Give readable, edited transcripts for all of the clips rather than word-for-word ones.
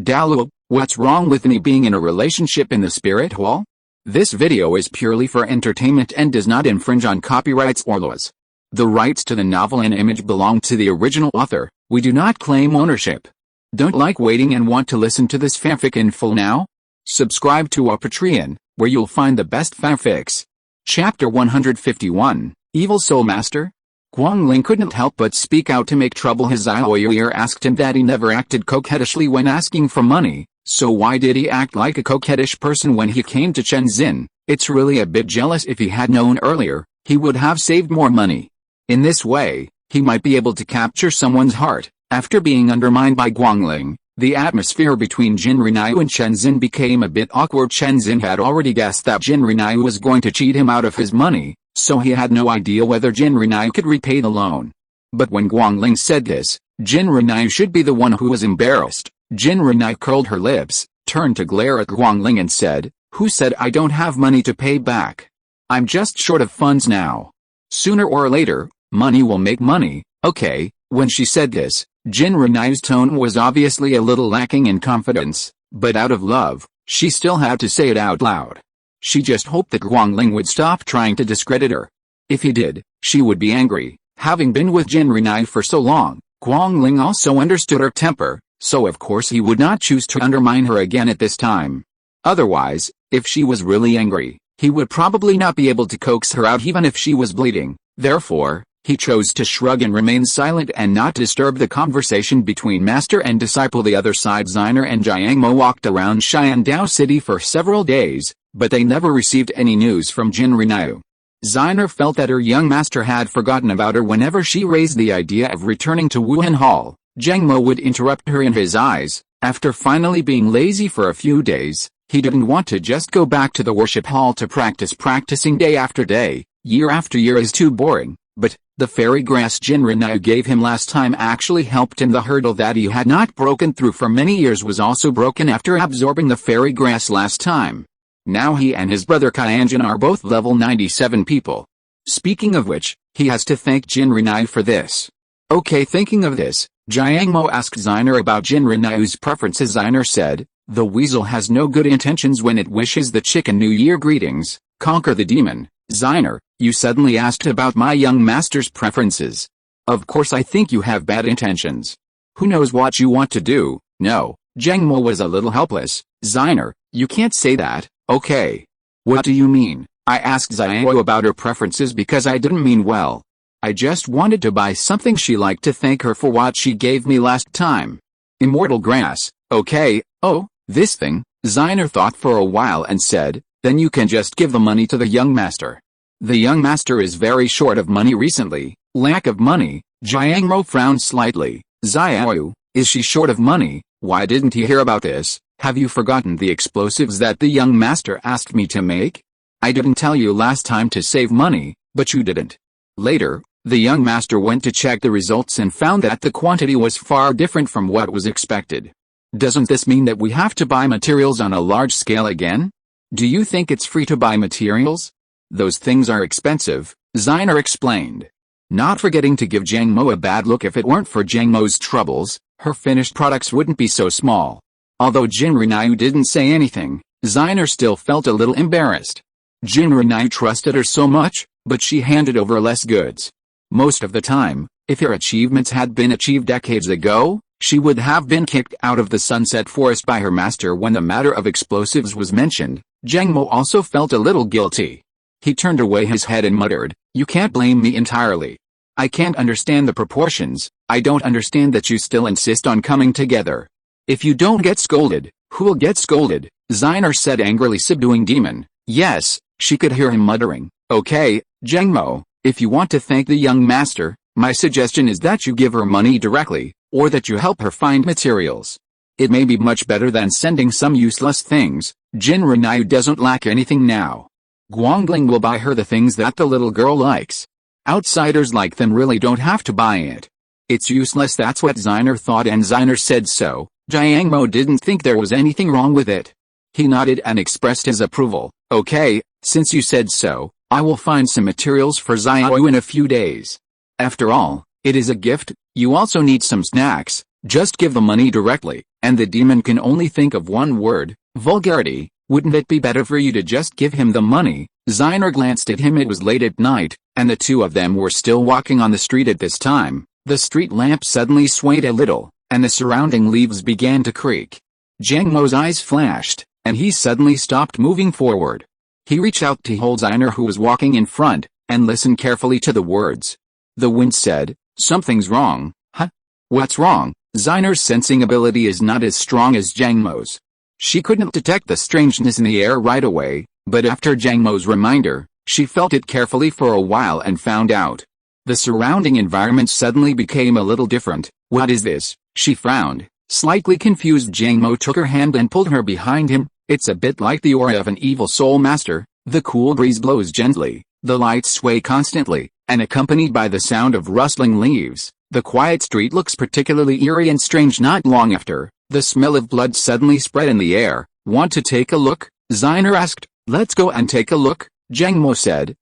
Douluo, what's wrong with me being in a relationship in the spirit hall? This video is purely for entertainment and does not infringe on copyrights or laws. The rights to the novel and image belong to the original author. We do not claim ownership. Don't like waiting and want to listen to this fanfic in full now? Subscribe to our Patreon, where you'll find the best fanfics. Chapter 151, Evil Soul Master? Guangling couldn't help but speak out to make trouble. His Xiao Wu asked him that he never acted coquettishly when asking for money, so why did he act like a coquettish person when he came to Shenzhen? It's really a bit jealous. If he had known earlier, he would have saved more money. In this way, he might be able to capture someone's heart. After being undermined by Guangling, the atmosphere between Jinrinai and Shenzhen became a bit awkward. Shenzhen had already guessed that Jinrinai was going to cheat him out of his money, so he had no idea whether Jinrinai could repay the loan. But when Guangling said this, Jinrinai should be the one who was embarrassed. Jinrinai curled her lips, turned to glare at Guangling and said, "Who said I don't have money to pay back? I'm just short of funds now. Sooner or later, money will make money, okay?" When she said this, Jinrinai's tone was obviously a little lacking in confidence, but out of love, she still had to say it out loud. She just hoped that Guangling would stop trying to discredit her. If he did, she would be angry. Having been with Jinrinai for so long, Guangling also understood her temper, so of course he would not choose to undermine her again at this time. Otherwise, if she was really angry, he would probably not be able to coax her out even if she was bleeding. Therefore, he chose to shrug and remain silent and not disturb the conversation between master and disciple. The other side, Ziner and Jiangmo walked around Xiandao City for several days, but they never received any news from Jinrinai. Ziner felt that her young master had forgotten about her. Whenever she raised the idea of returning to Wuhan Hall, Jiangmo would interrupt her in his eyes. After finally being lazy for a few days, he didn't want to just go back to the worship hall to practicing day after day, year after year is too boring. But the fairy grass Jinrinai gave him last time actually helped him. The hurdle that he had not broken through for many years was also broken after absorbing the fairy grass last time. Now he and his brother Qianjin are both level 97 people. Speaking of which, he has to thank Jinrinai for this. Okay, thinking of this, Jiangmo asked Ziner about Jinrinai's preferences. Ziner said, "The weasel has no good intentions when it wishes the chicken New Year greetings. Conquer the demon." Ziner, you suddenly asked about my young master's preferences. Of course I think you have bad intentions. Who knows what you want to do? No, Jiangmo was a little helpless. Ziner, you can't say that, okay? What do you mean? I asked Xiao about her preferences because I didn't mean well. I just wanted to buy something she liked to thank her for what she gave me last time. Immortal grass, okay, oh, this thing. Ziner thought for a while and said, "Then you can just give the money to the young master." The young master is very short of money recently. Lack of money? Jiangmo frowned slightly. Xiao, is she short of money? Why didn't he hear about this? Have you forgotten the explosives that the young master asked me to make? I didn't tell you last time to save money, but you didn't. Later, the young master went to check the results and found that the quantity was far different from what was expected. Doesn't this mean that we have to buy materials on a large scale again? Do you think it's free to buy materials? Those things are expensive, Ziner explained. Not forgetting to give Jiangmo a bad look. If it weren't for Jiangmo's troubles, her finished products wouldn't be so small. Although Jinrinai didn't say anything, Ziner still felt a little embarrassed. Jinrinai trusted her so much, but she handed over less goods. Most of the time, if her achievements had been achieved decades ago, she would have been kicked out of the Sunset Forest by her master. When the matter of explosives was mentioned, Jiangmo also felt a little guilty. He turned away his head and muttered, "You can't blame me entirely. I can't understand the proportions. I don't understand that you still insist on coming together. If you don't get scolded, who will get scolded?" Ziner said angrily, subduing demon. Yes, she could hear him muttering. "Okay, Jiangmo, if you want to thank the young master, my suggestion is that you give her money directly, or that you help her find materials. It may be much better than sending some useless things. Jinrinai doesn't lack anything now. Guangling will buy her the things that the little girl likes. Outsiders like them really don't have to buy it. It's useless." That's what Ziner thought, and Ziner said so. Jiangmo didn't think there was anything wrong with it. He nodded and expressed his approval. "Okay, since you said so, I will find some materials for Xiao in a few days. After all, it is a gift. You also need some snacks." Just give the money directly, and the demon can only think of one word, vulgarity. Wouldn't it be better for you to just give him the money? Xinar glanced at him. It was late at night, and the two of them were still walking on the street at this time. The street lamp suddenly swayed a little, and the surrounding leaves began to creak. Zhang Mo's eyes flashed, and he suddenly stopped moving forward. He reached out to hold Xinar, who was walking in front, and listened carefully to the words. The wind said, "Something's wrong." Huh? What's wrong? Xinar's sensing ability is not as strong as Zhang Mo's. She couldn't detect the strangeness in the air right away, but after Zhang Mo's reminder, she felt it carefully for a while and found out. The surrounding environment suddenly became a little different. What is this? She frowned. Slightly confused, Zhang Mo took her hand and pulled her behind him. It's a bit like the aura of an evil soul master. The cool breeze blows gently, the lights sway constantly, and accompanied by the sound of rustling leaves, the quiet street looks particularly eerie and strange. Not long after, the smell of blood suddenly spread in the air. Want to take a look? Xinar asked. Let's go and take a look, Zhang Mo said.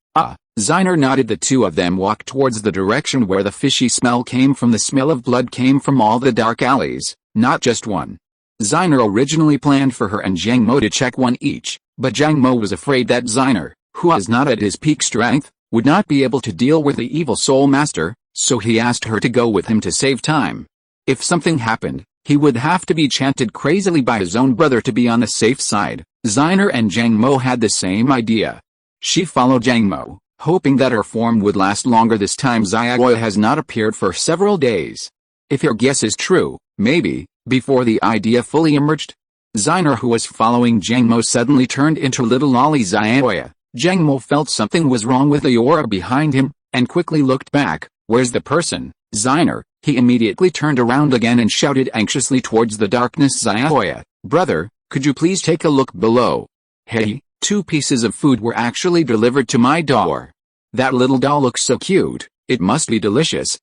Xinar nodded. The two of them walked towards the direction where the fishy smell came from. The smell of blood came from all the dark alleys, not just one. Xinar originally planned for her and Zhang Mo to check one each, but Zhang Mo was afraid that Xinar, who was not at his peak strength, would not be able to deal with the evil soul master, so he asked her to go with him to save time. If something happened, he would have to be chanted crazily by his own brother to be on the safe side. Xinar and Zhang Mo had the same idea. She followed Zhang Mo, hoping that her form would last longer. This time Xiao Wu has not appeared for several days. If your guess is true, maybe, before the idea fully emerged. Xinar, who was following Zhang Mo, suddenly turned into little lolly Xiao Wu. Zhang Mo felt something was wrong with the aura behind him, and quickly looked back. Where's the person? Xinar. He immediately turned around again and shouted anxiously towards the darkness. Xiao Wu, brother, could you please take a look below? Hey, 2 pieces of food were actually delivered to my door. That little doll looks so cute, it must be delicious.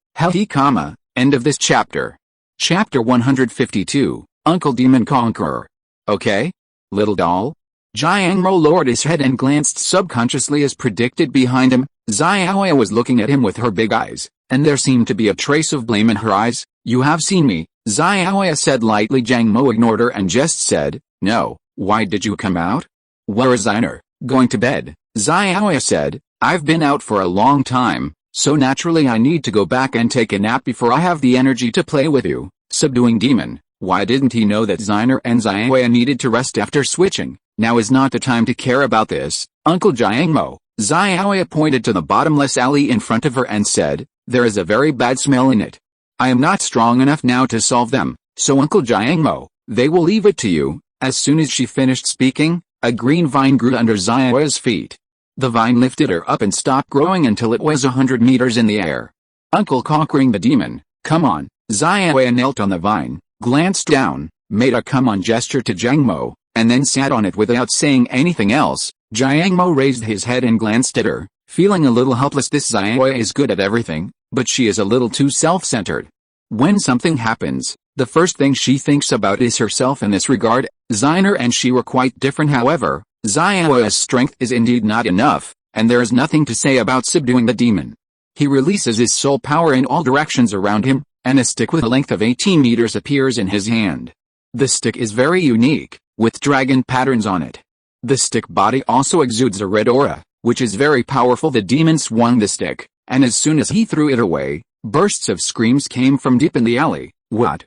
End of this chapter. Chapter 152, Uncle Demon Conqueror. Okay? Little doll? Zhang Mo lowered his head and glanced subconsciously as predicted behind him. Xiao Wu was looking at him with her big eyes, and there seemed to be a trace of blame in her eyes. You have seen me, Xiao Wu said lightly. Zhang Mo ignored her and just said, no. Why did you come out? Where is Xinar? Going to bed, Xiao Wu said. I've been out for a long time, so naturally I need to go back and take a nap before I have the energy to play with you. Subduing demon. Why didn't he know that Xinar and Xiao Wu needed to rest after switching? Now is not the time to care about this, Uncle Zhang Mo. Xiao Wu pointed to the bottomless alley in front of her and said, there is a very bad smell in it. I am not strong enough now to solve them, so Uncle Zhang Mo, they will leave it to you. As soon as she finished speaking, a green vine grew under Xiao Wu's feet. The vine lifted her up and stopped growing until it was 100 meters in the air. Uncle conquering the demon, come on. Xiao Wu knelt on the vine, glanced down, made a come on gesture to Zhang Mo, and then sat on it without saying anything else. Zhang Mo raised his head and glanced at her, feeling a little helpless. This Xiao Wu is good at everything, but she is a little too self-centered. When something happens, the first thing she thinks about is herself. In this regard, Xinar and she were quite different. However, Xiao Wu's strength is indeed not enough, and there is nothing to say about subduing the demon. He releases his soul power in all directions around him, and a stick with a length of 18 meters appears in his hand. The stick is very unique, with dragon patterns on it. The stick body also exudes a red aura, which is very powerful. The demon swung the stick, and as soon as he threw it away, bursts of screams came from deep in the alley. What?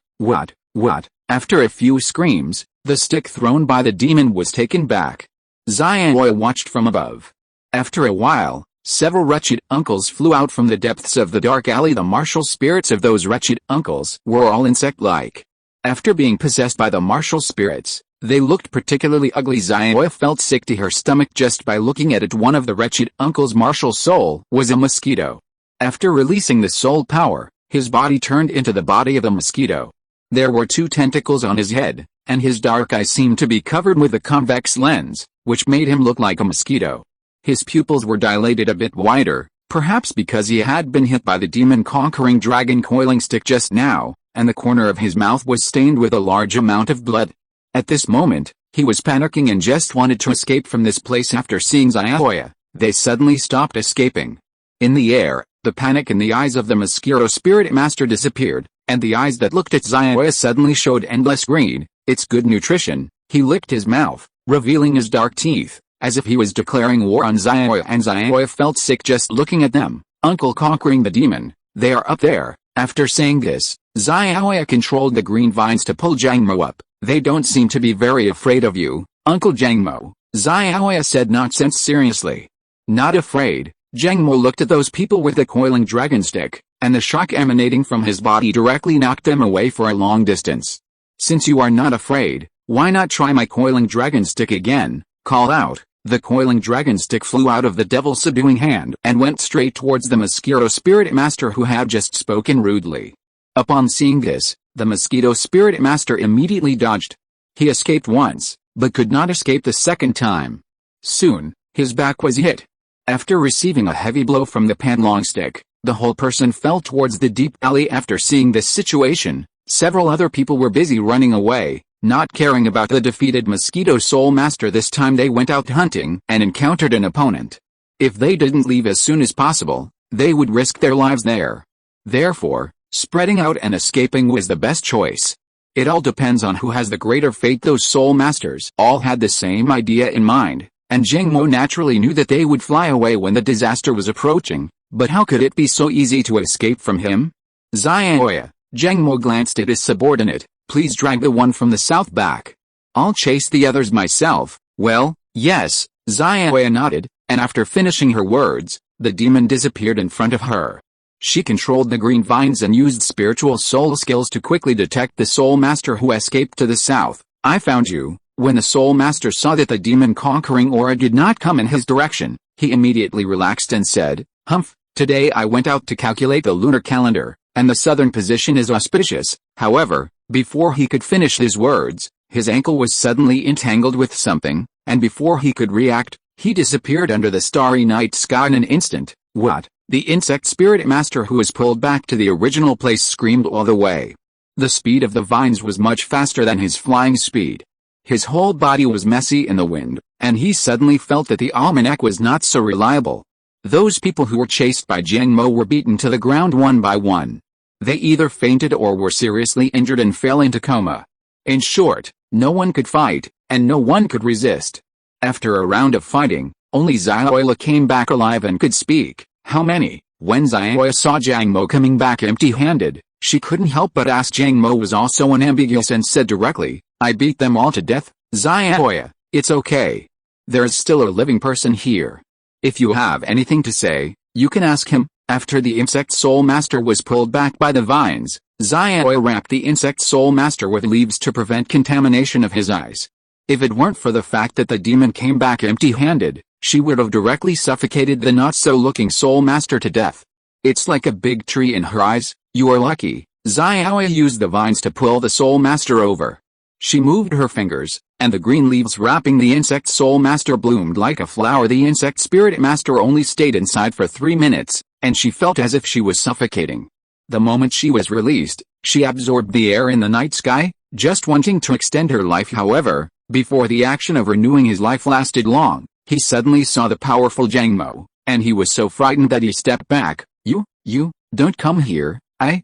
After a few screams, the stick thrown by the demon was taken back. Xiao Wu watched from above. After a while, several wretched uncles flew out from the depths of the dark alley. The martial spirits of those wretched uncles were all insect-like. After being possessed by the martial spirits, they looked particularly ugly. Xiao Wu felt sick to her stomach just by looking at it. One of the wretched uncle's martial soul was a mosquito. After releasing the soul power, his body turned into the body of the mosquito. There were 2 tentacles on his head, and his dark eyes seemed to be covered with a convex lens, which made him look like a mosquito. His pupils were dilated a bit wider, perhaps because he had been hit by the demon-conquering dragon coiling stick just now, and the corner of his mouth was stained with a large amount of blood. At this moment, he was panicking and just wanted to escape from this place. After seeing Xiao Wu, they suddenly stopped escaping. In the air, the panic in the eyes of the mosquito spirit master disappeared, and the eyes that looked at Xiao suddenly showed endless greed. It's good nutrition. He licked his mouth, revealing his dark teeth, as if he was declaring war on Xiao, and Xiao felt sick just looking at them. Uncle conquering the demon, they are up there. After saying this, Xiao controlled the green vines to pull Jiang Mo up. They don't seem to be very afraid of you, Uncle Jiang Mo, Xiao said nonsense seriously. Not afraid. Jiang Mo looked at those people with the coiling dragon stick, and the shock emanating from his body directly knocked them away for a long distance. Since you are not afraid, why not try my coiling dragon stick again? Call out. The coiling dragon stick flew out of the devil's subduing hand and went straight towards the mosquito spirit master who had just spoken rudely. Upon seeing this, the mosquito spirit master immediately dodged. He escaped once, but could not escape the second time. Soon, his back was hit. After receiving a heavy blow from the panlong stick, the whole person fell towards the deep alley. After seeing this situation, several other people were busy running away, not caring about the defeated mosquito soul master. This time they went out hunting and encountered an opponent. If they didn't leave as soon as possible, they would risk their lives there. Therefore, spreading out and escaping was the best choice. It all depends on who has the greater fate. Those soul masters all had the same idea in mind, and Jiang Mo naturally knew that they would fly away when the disaster was approaching, but how could it be so easy to escape from him? Xiao, Jiang Mo glanced at his subordinate. Please drag the one from the south back. I'll chase the others myself. Well, yes, Xiao nodded, and after finishing her words, the demon disappeared in front of her. She controlled the green vines and used spiritual soul skills to quickly detect the soul master who escaped to the south. I found you. When the soul master saw that the demon conquering aura did not come in his direction, he immediately relaxed and said, Humph, today I went out to calculate the lunar calendar, and the southern position is auspicious. However, before he could finish his words, his ankle was suddenly entangled with something, and before he could react, he disappeared under the starry night sky in an instant. What? The insect spirit master who was pulled back to the original place screamed all the way. The speed of the vines was much faster than his flying speed. His whole body was messy in the wind, and he suddenly felt that the almanac was not so reliable. Those people who were chased by Jiang Mo were beaten to the ground one by one. They either fainted or were seriously injured and fell into coma. In short, no one could fight, and no one could resist. After a round of fighting, only Xiao came back alive and could speak. How many? When Xiao saw Jiang Mo coming back empty-handed, she couldn't help but ask. Jiang Mo was also unambiguous and said directly, I beat them all to death. Xiao, it's okay. There's still a living person here. If you have anything to say, you can ask him. After the insect soul master was pulled back by the vines, Xiao wrapped the insect soul master with leaves to prevent contamination of his eyes. If it weren't for the fact that the demon came back empty-handed, she would have directly suffocated the not-so-looking soul master to death. It's like a big tree in her eyes. You are lucky. Xiao used the vines to pull the soul master over. She moved her fingers, and the green leaves wrapping the insect soul master bloomed like a flower. The insect spirit master only stayed inside for 3 minutes, and she felt as if she was suffocating. The moment she was released, she absorbed the air in the night sky, just wanting to extend her life. However, before the action of renewing his life lasted long, he suddenly saw the powerful Jiang Mo, and he was so frightened that he stepped back. You, don't come here. I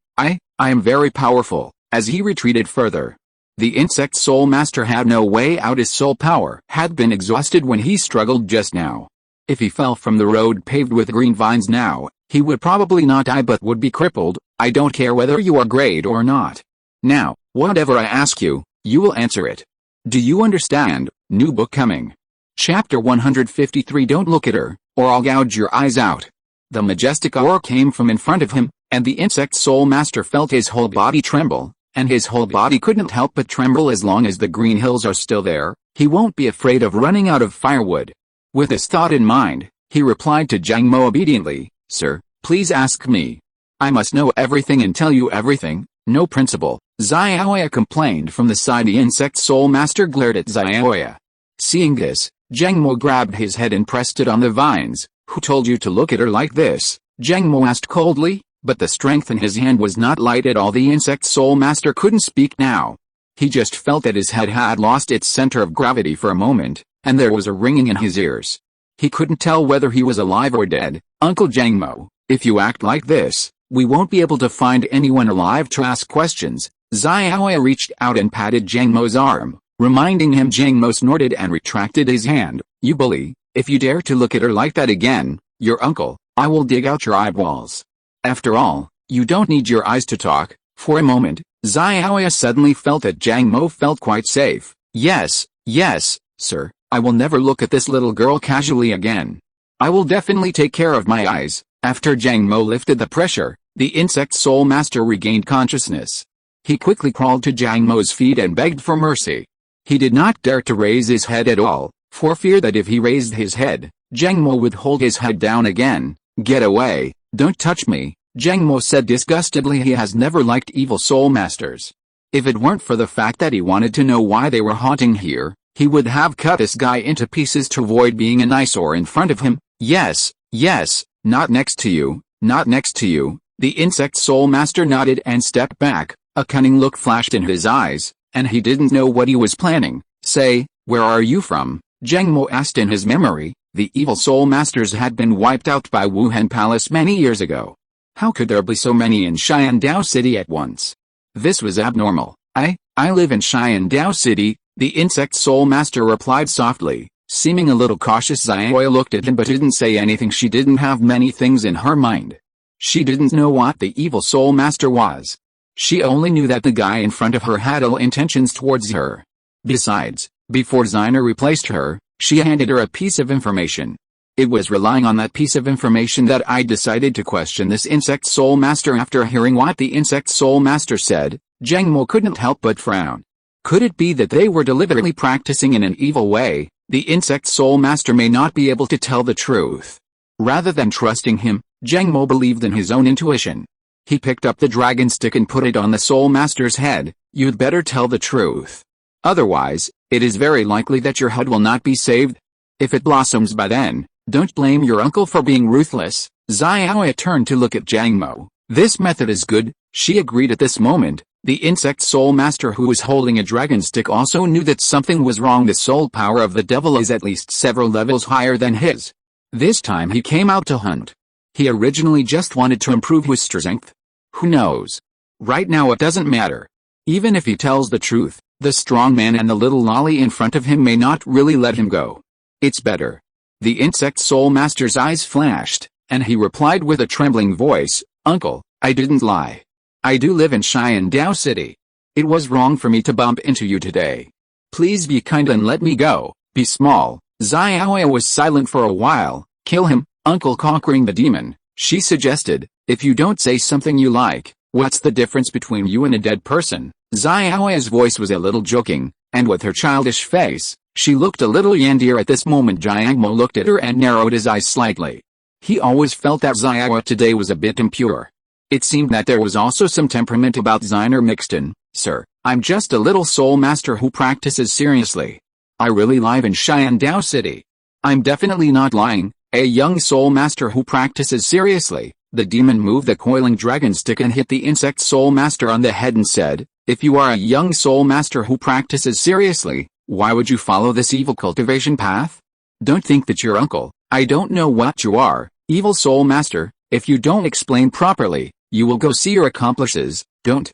am very powerful. As he retreated further, the insect soul master had no way out. His soul power had been exhausted when he struggled just now. If he fell from the road paved with green vines now, he would probably not die but would be crippled. I don't care whether you are great or not. Now, whatever I ask you, you will answer it. Do you understand? New book coming. Chapter 153. Don't look at her, or I'll gouge your eyes out. The majestic aura came from in front of him, and the insect soul master felt his whole body tremble, and his whole body couldn't help but tremble. As long as the green hills are still there, he won't be afraid of running out of firewood. With this thought in mind, he replied to Jiang Mo obediently, Sir, please ask me. I must know everything and tell you everything. No principle. Xiao complained from the side. The insect soul master glared at Xiao. Seeing this, Jiang Mo grabbed his head and pressed it on the vines. Who told you to look at her like this? Jiang Mo asked coldly, but the strength in his hand was not light at all. The insect soul master couldn't speak now. He just felt that his head had lost its center of gravity for a moment, and there was a ringing in his ears. He couldn't tell whether he was alive or dead. Uncle Jiang Mo, if you act like this, We won't be able to find anyone alive to ask questions. Xiao Wu reached out and patted Jiang Mo's arm, reminding him. Jiang Mo snorted and retracted his hand. You bully, if you dare to look at her like that again, your uncle, I will dig out your eyeballs. After all, you don't need your eyes to talk. For a moment, Xiao Wu suddenly felt that Jiang Mo felt quite safe. Yes, sir, I will never look at this little girl casually again. I will definitely take care of my eyes. After Jiang Mo lifted the pressure, the insect soul master regained consciousness. He quickly crawled to Jiang Mo's feet and begged for mercy. He did not dare to raise his head at all, for fear that if he raised his head, Jiang Mo would hold his head down again. Get away, don't touch me, Jiang Mo said disgustedly. He has never liked evil soul masters. If it weren't for the fact that he wanted to know why they were haunting here, he would have cut this guy into pieces to avoid being an eyesore in front of him. Yes, not next to you, not next to you. The insect soul master nodded and stepped back. A cunning look flashed in his eyes, and he didn't know what he was planning. Say, where are you from? Jiang Mo asked. In his memory, the evil soul masters had been wiped out by Wuhan Palace many years ago. How could there be so many in Xiandao City at once? This was abnormal. I live in Xiandao City, the insect soul master replied softly, seeming a little cautious. Xiao looked at him but didn't say anything. She didn't have many things in her mind. She didn't know what the evil soul master was. She only knew that the guy in front of her had ill intentions towards her. Besides, before Xiner replaced her, she handed her a piece of information. It was relying on that piece of information that I decided to question this insect soul master. After hearing what the insect soul master said, Jiang Mo couldn't help but frown. Could it be that they were deliberately practicing in an evil way? The insect soul master may not be able to tell the truth. Rather than trusting him, Jiang Mo believed in his own intuition. He picked up the dragon stick and put it on the soul master's head. You'd better tell the truth. Otherwise, it is very likely that your head will not be saved. If it blossoms by then, don't blame your uncle for being ruthless. Xiao turned to look at Jiang Mo. This method is good, she agreed. At this moment, the insect soul master who was holding a dragon stick also knew that something was wrong. The soul power of the devil is at least several levels higher than his. This time he came out to hunt. He originally just wanted to improve his strength. Who knows? Right now it doesn't matter. Even if he tells the truth, the strong man and the little lolly in front of him may not really let him go. It's better. The insect soul master's eyes flashed, and he replied with a trembling voice, Uncle, I didn't lie. I do live in Xiandao City. It was wrong for me to bump into you today. Please be kind and let me go. Be small. Xiao was silent for a while. Kill him, Uncle. Conquering the demon, she suggested. If you don't say something you like, what's the difference between you and a dead person? Xiao's voice was a little joking, and with her childish face, she looked a little yandier at this moment. Jiang Mo looked at her and narrowed his eyes slightly. He always felt that Xiao today was a bit impure. It seemed that there was also some temperament about Xiner mixed in. Sir, I'm just a little soul master who practices seriously. I really live in Xiandao City. I'm definitely not lying, a young soul master who practices seriously. The demon moved the coiling dragon stick and hit the insect soul master on the head and said, if you are a young soul master who practices seriously, why would you follow this evil cultivation path? Don't think that your uncle, I don't know what you are, evil soul master. If you don't explain properly, you will go see your accomplices. Don't.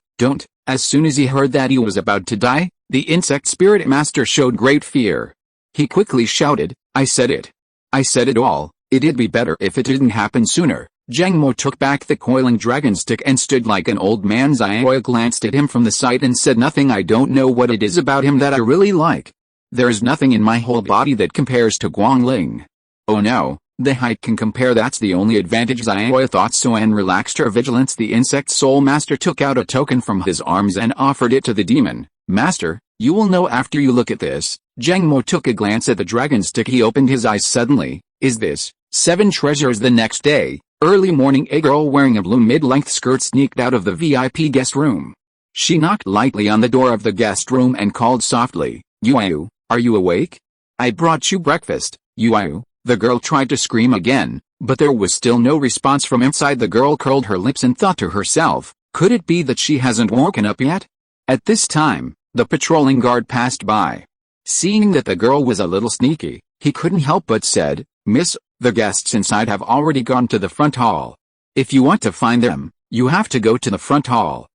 As soon as he heard that he was about to die, the insect spirit master showed great fear. He quickly shouted, I said it all. It'd be better if it didn't happen sooner. Jiang Mo took back the coiling dragon stick and stood like an old man. Xiao glanced at him from the side and said nothing. I don't know what it is about him that I really like. There's nothing in my whole body that compares to Guangling. Oh no, the height can compare. That's the only advantage. Xiao thought so and relaxed her vigilance. The insect soul master took out a token from his arms and offered it to the demon. Master, you will know after you look at this. Jiang Mo took a glance at the dragon stick. He opened his eyes suddenly. Is this 7 treasures? The next day, early morning, a girl wearing a blue mid-length skirt sneaked out of the VIP guest room. She knocked lightly on the door of the guest room and called softly, Yu, are you awake? I brought you breakfast, Yu. The girl tried to scream again, but there was still no response from inside. The girl curled her lips and thought to herself, could it be that she hasn't woken up yet? At this time, the patrolling guard passed by. Seeing that the girl was a little sneaky, he couldn't help but said, Miss, the guests inside have already gone to the front hall. If you want to find them, You have to go to the front hall.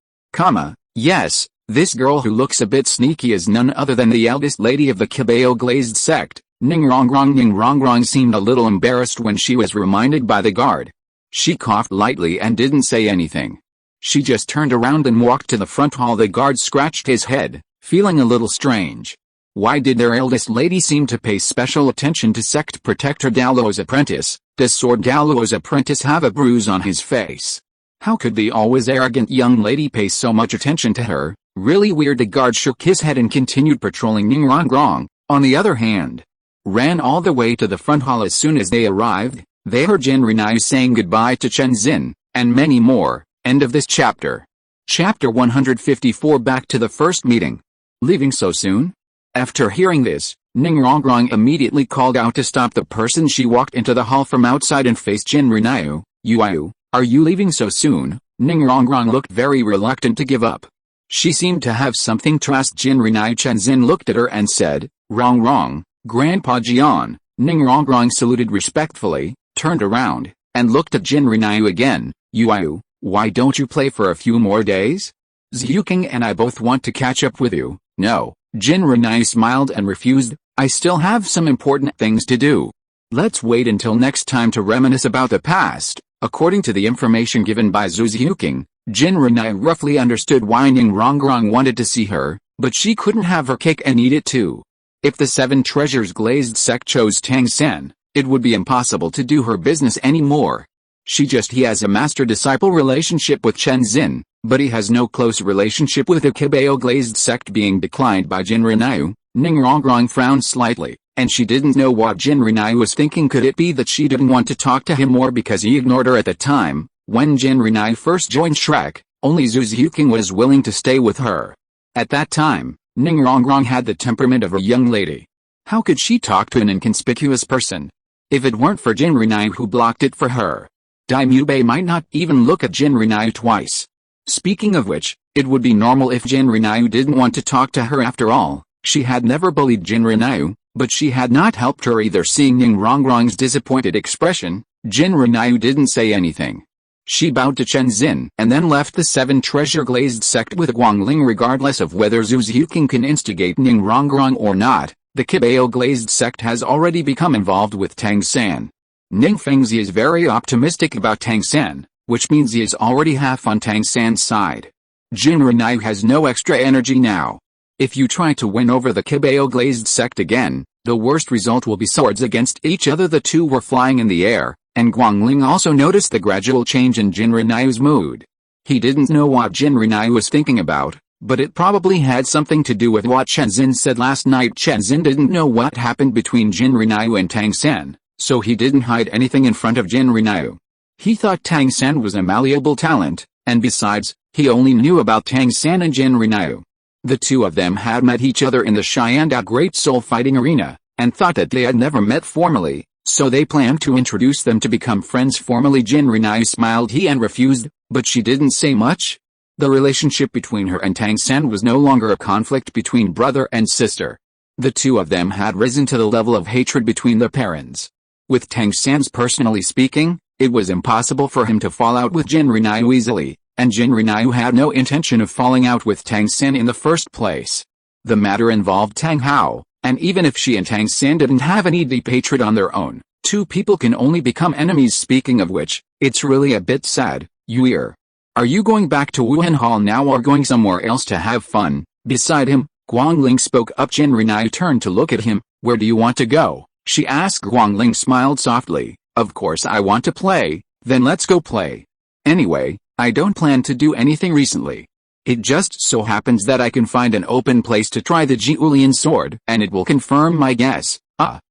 Yes, this girl who looks a bit sneaky is none other than the eldest lady of the Cabello Glazed sect. Ning-rong-rong seemed a little embarrassed when she was reminded by the guard. She coughed lightly and didn't say anything. She just turned around and walked to the front hall. The guard scratched his head, feeling a little strange. Why did their eldest lady seem to pay special attention to sect protector Douluo's apprentice? Does Sword Douluo's apprentice have a bruise on his face? How could the always arrogant young lady pay so much attention to her? Really weird. The guard shook his head and continued patrolling. Ning-rong-rong, on the other hand, ran all the way to the front hall. As soon as they arrived, they heard Jin Rinai saying goodbye to Chen Xin, and many more. End of this chapter. Chapter 154. Back to the first meeting. Leaving so soon? After hearing this, Ning-rong-rong immediately called out to stop the person. She walked into the hall from outside and faced Jin Rinai. You, are you leaving so soon? Ning-rong-rong looked very reluctant to give up. She seemed to have something to ask Jin Rinai. Chen Xin looked at her and said, Rong, Grandpa Jian. Ning-rong-rong saluted respectfully, turned around, and looked at Jin Rinai again. You, why don't you play for a few more days? Xiuqing and I both want to catch up with you. No, Jin Rinai smiled and refused. I still have some important things to do. Let's wait until next time to reminisce about the past. According to the information given by Zhu Xiuqing, Jin Rinai roughly understood why Ning-rong-rong wanted to see her, but she couldn't have her cake and eat it too. If the Seven Treasures Glazed sect chose Tang San, it would be impossible to do her business anymore. He has a master-disciple relationship with Chen Xin, but he has no close relationship with the Cabello Glazed sect. Being declined by Jin Rinai, Ning-rong-rong frowned slightly, and she didn't know what Jin Rinai was thinking. Could it be that she didn't want to talk to him more because he ignored her at the time? When Jin Rinai first joined Shrek, only Zhu Xiuqing was willing to stay with her. At that time, Ning-rong-rong had the temperament of a young lady. How could she talk to an inconspicuous person? If it weren't for Jin Rinai who blocked it for her, Daimubei might not even look at Jin Rinai twice. Speaking of which, it would be normal if Jin Rinai didn't want to talk to her. After all, she had never bullied Jin Rinai, but she had not helped her either. Seeing Ning-rong-rong's disappointed expression, Jin Rinai didn't say anything. She bowed to Chen Xin and then left the Seven Treasure Glazed sect with Guangling. Regardless of whether Zhu Xiuqing can instigate Ning-rong-rong or not, the Cabello Glazed sect has already become involved with Tang San. Ning Fengzi is very optimistic about Tang San, which means he is already half on Tang San's side. Jin Rinai has no extra energy now. If you try to win over the Cabello Glazed sect again, the worst result will be swords against each other. The two were flying in the air, and Guangling also noticed the gradual change in Jin Rinai's mood. He didn't know what Jin Rinai was thinking about, but it probably had something to do with what Chen Xin said last night. Chen Xin didn't know what happened between Jin Rinai and Tang San, so he didn't hide anything in front of Jin Rinai. He thought Tang San was a malleable talent, and besides, he only knew about Tang San and Jin Rinai. The two of them had met each other in the Xianda Great Soul Fighting Arena, and thought that they had never met formally, so they planned to introduce them to become friends formally. Jin Rinai smiled and refused, but she didn't say much. The relationship between her and Tang San was no longer a conflict between brother and sister. The two of them had risen to the level of hatred between their parents. With Tang San's personally speaking, it was impossible for him to fall out with Jin Rinai easily, and Jin Rinai had no intention of falling out with Tang San in the first place. The matter involved Tang Hao, and even if she and Tang San didn't have any deep hatred on their own, two people can only become enemies. Speaking of which, it's really a bit sad. Yue, are you going back to Wuhan Hall now or going somewhere else to have fun? Beside him, Guangling spoke up. Jin Rinai turned to look at him. Where do you want to go? She asked. Guangling smiled softly. Of course I want to play, then let's go play. Anyway, I don't plan to do anything recently. It just so happens that I can find an open place to try the Jiulian sword, and it will confirm my guess.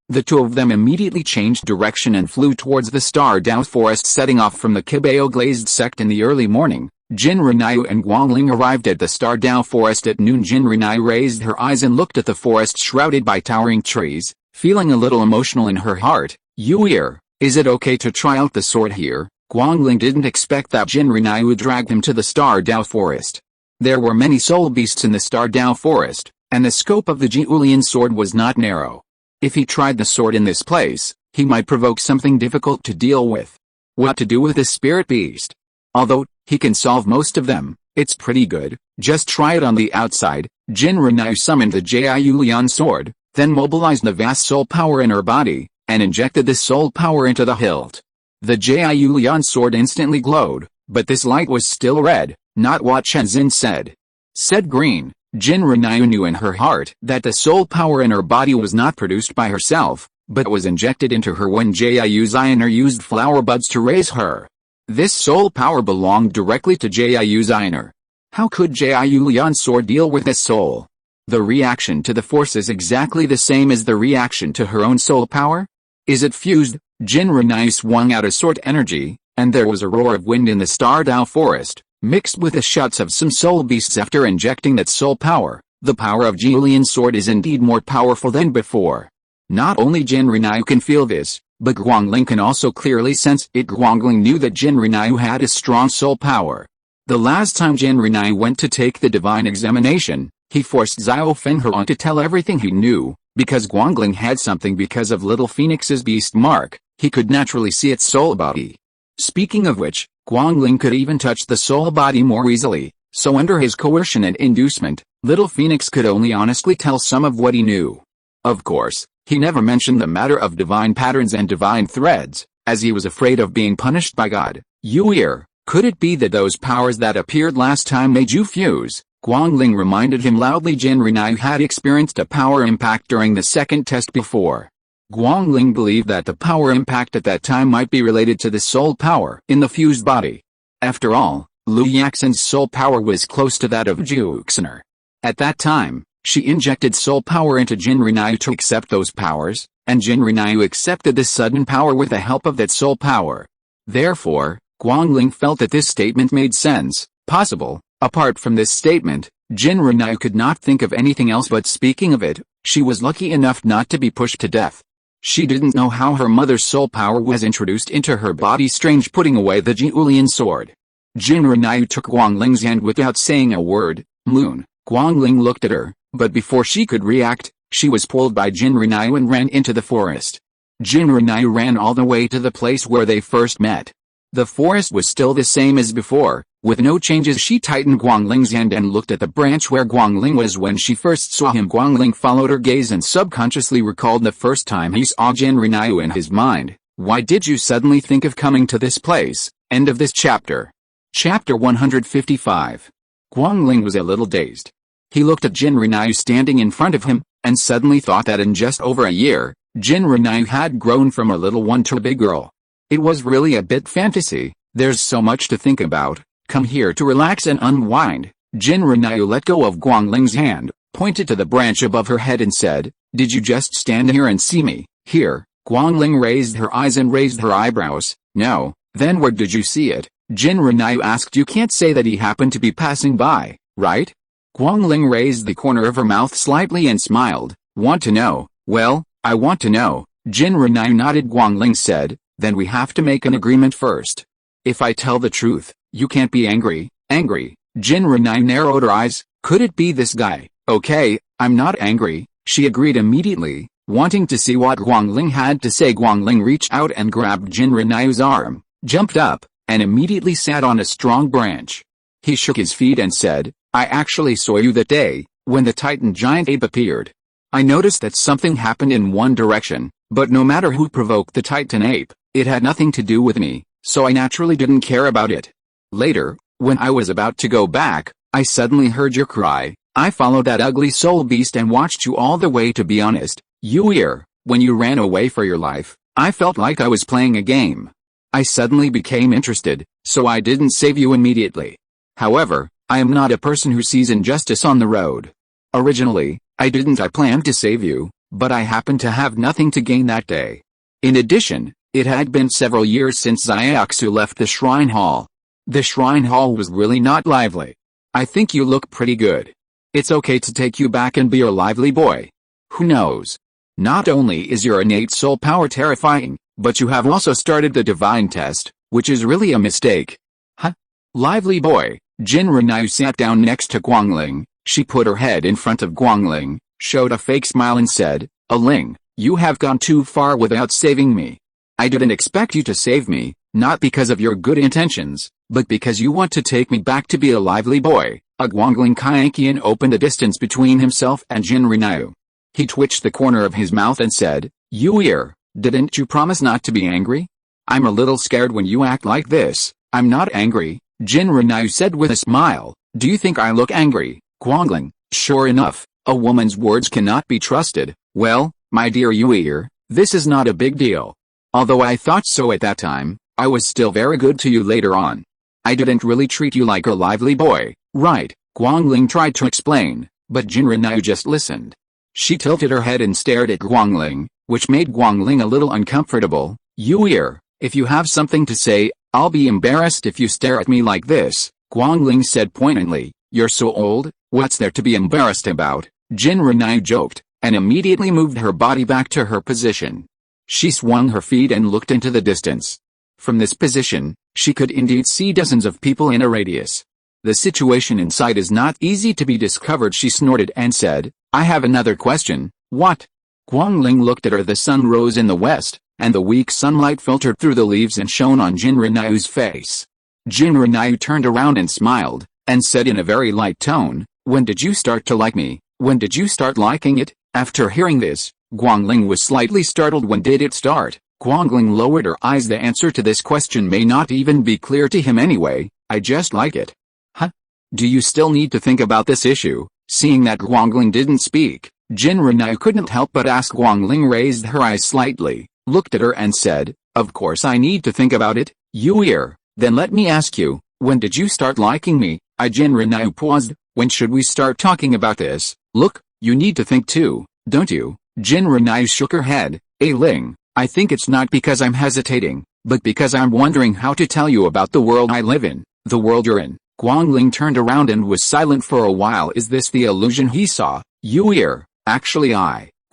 The two of them immediately changed direction and flew towards the Star Dou Forest. Setting off from the Cabello Glazed sect in the early morning, Jin Rinai and Guangling arrived at the Star Dou Forest at noon. Jin Rinai raised her eyes and looked at the forest shrouded by towering trees, feeling a little emotional in her heart. Yue, is it okay to try out the sword here? Guangling didn't expect that Jin Rinai would drag him to the Star Dou Forest. There were many soul beasts in the Star Dou Forest, and the scope of the Jiulian sword was not narrow. If he tried the sword in this place, he might provoke something difficult to deal with. What to do with this spirit beast? Although he can solve most of them, it's pretty good. Just try it on the outside. Jin Renai summoned the Jiu Lian sword, then mobilized the vast soul power in her body, and injected this soul power into the hilt. The Jiu Lian sword instantly glowed, but this light was still red, not what Shenzhen said. Said green. Jin Renai knew in her heart that the soul power in her body was not produced by herself, but was injected into her when Jiu Zioner used flower buds to raise her. This soul power belonged directly to Jiu Zioner. How could Jiu Lian's sword deal with this soul? The reaction to the force is exactly the same as the reaction to her own soul power? Is it fused? Jin Renai swung out a sword energy, and there was a roar of wind in the Star Dou Forest, mixed with the shouts of some soul beasts after injecting that soul power. The power of Jiulian's sword is indeed more powerful than before. Not only Jin Renai can feel this, but Guangling can also clearly sense it. Guangling knew that Jin Renai had a strong soul power. The last time Jin Renai went to take the divine examination, he forced Xiao Fenghuan to tell everything he knew, because Guangling had something because of Little Phoenix's beast mark, he could naturally see its soul body. Speaking of which, Guangling could even touch the soul body more easily, so under his coercion and inducement, Little Phoenix could only honestly tell some of what he knew. Of course, he never mentioned the matter of divine patterns and divine threads, as he was afraid of being punished by God. Yue, could it be that those powers that appeared last time made you fuse? Guangling reminded him loudly. Jin Renai had experienced a power impact during the second test before. Guangling believed that the power impact at that time might be related to the soul power in the fused body. After all, Lu Yaxin's soul power was close to that of Juxiner. At that time, she injected soul power into Jin Renai to accept those powers, and Jin Renai accepted this sudden power with the help of that soul power. Therefore, Guangling felt that this statement made sense, possible. Apart from this statement, Jin Renai could not think of anything else. But speaking of it, she was lucky enough not to be pushed to death. She didn't know how her mother's soul power was introduced into her body. Strange. Putting away the Jiulian sword, Jin Renai took Guangling's hand without saying a word. Moon. Guangling looked at her, but before she could react, she was pulled by Jin Renai and ran into the forest. Jin Renai ran all the way to the place where they first met. The forest was still the same as before, with no changes. She tightened Guangling's hand and looked at the branch where Guangling was when she first saw him. Guangling followed her gaze and subconsciously recalled the first time he saw Jin Renai in his mind. Why did you suddenly think of coming to this place? End of this chapter. Chapter 155. Guangling was a little dazed. He looked at Jin Renai standing in front of him, and suddenly thought that in just over a year, Jin Renai had grown from a little one to a big girl. It was really a bit fantasy. There's so much to think about. Come here to relax and unwind. Jin Renai let go of Guangling's hand, pointed to the branch above her head and said, "Did you just stand here and see me?" "Here." Guangling raised her eyes and raised her eyebrows. "No." "Then where did you see it?" Jin Renai asked. "You can't say that he happened to be passing by, right?" Guangling raised the corner of her mouth slightly and smiled. "Want to know? Well, I want to know." Jin Renai nodded. Guangling said, "Then we have to make an agreement first. If I tell the truth, you can't be angry." "Angry?" Jin Renai narrowed her eyes. "Could it be this guy?" "Okay, I'm not angry," she agreed immediately, wanting to see what Guangling had to say. Guangling reached out and grabbed Jin Renai's arm, jumped up, and immediately sat on a strong branch. He shook his feet and said, "I actually saw you that day, when the Titan giant ape appeared. I noticed that something happened in one direction, but no matter who provoked the Titan ape, it had nothing to do with me, so I naturally didn't care about it. Later, when I was about to go back, I suddenly heard your cry. I followed that ugly soul beast and watched you all the way. To be honest, Yue, when you ran away for your life, I felt like I was playing a game. I suddenly became interested, so I didn't save you immediately. However, I am not a person who sees injustice on the road. Originally, I planned to save you, but I happened to have nothing to gain that day. In addition, it had been several years since Xiaoxu left the shrine hall. The shrine hall was really not lively. I think you look pretty good. It's okay to take you back and be your lively boy. Who knows? Not only is your innate soul power terrifying, but you have also started the divine test, which is really a mistake." "Huh? Lively boy?" Jin Renai sat down next to Guangling. She put her head in front of Guangling, showed a fake smile and said, "Aling, you have gone too far without saving me. I didn't expect you to save me, not because of your good intentions, but because you want to take me back to be a lively boy." A Guangling Kyanqian opened a distance between himself and Jinrinyu. He twitched the corner of his mouth and said, "Yue, didn't you promise not to be angry? I'm a little scared when you act like this." "I'm not angry," Jinrinyu said with a smile. "Do you think I look angry, Guangling?" Sure enough, a woman's words cannot be trusted. "Well, my dear Yue, this is not a big deal. Although I thought so at that time, I was still very good to you later on. I didn't really treat you like a lively boy, right?" Guangling tried to explain, but Jinrinyu just listened. She tilted her head and stared at Guangling, which made Guangling a little uncomfortable. "Yue, if you have something to say, I'll be embarrassed if you stare at me like this," Guangling said pointedly. "You're so old, what's there to be embarrassed about?" Jinrinyu joked, and immediately moved her body back to her position. She swung her feet and looked into the distance. From this position, she could indeed see dozens of people in a radius. "The situation inside is not easy to be discovered," she snorted and said. "I have another question." "What?" Guangling looked at her. The sun rose in the west, and the weak sunlight filtered through the leaves and shone on Jinrinyu's face. Jinrinyu turned around and smiled, and said in a very light tone, "When did you start to like me? When did you start liking it?" After hearing this, Guangling was slightly startled. When did it start? Guangling lowered her eyes. The answer to this question may not even be clear to him anyway. "I just like it." "Huh? Do you still need to think about this issue?" Seeing that Guangling didn't speak, Jinrinyu couldn't help but ask. Guangling raised her eyes slightly, looked at her and said, "Of course I need to think about it, Yue. Then let me ask you, when did you start liking me?" Jinrinyu paused. "When should we start talking about this?" "Look, you need to think too, don't you?" Jinrinyu shook her head. "Ling, I think it's not because I'm hesitating, but because I'm wondering how to tell you about the world I live in, the world you're in." Guangling turned around and was silent for a while. Is this the illusion he saw? "Yue, actually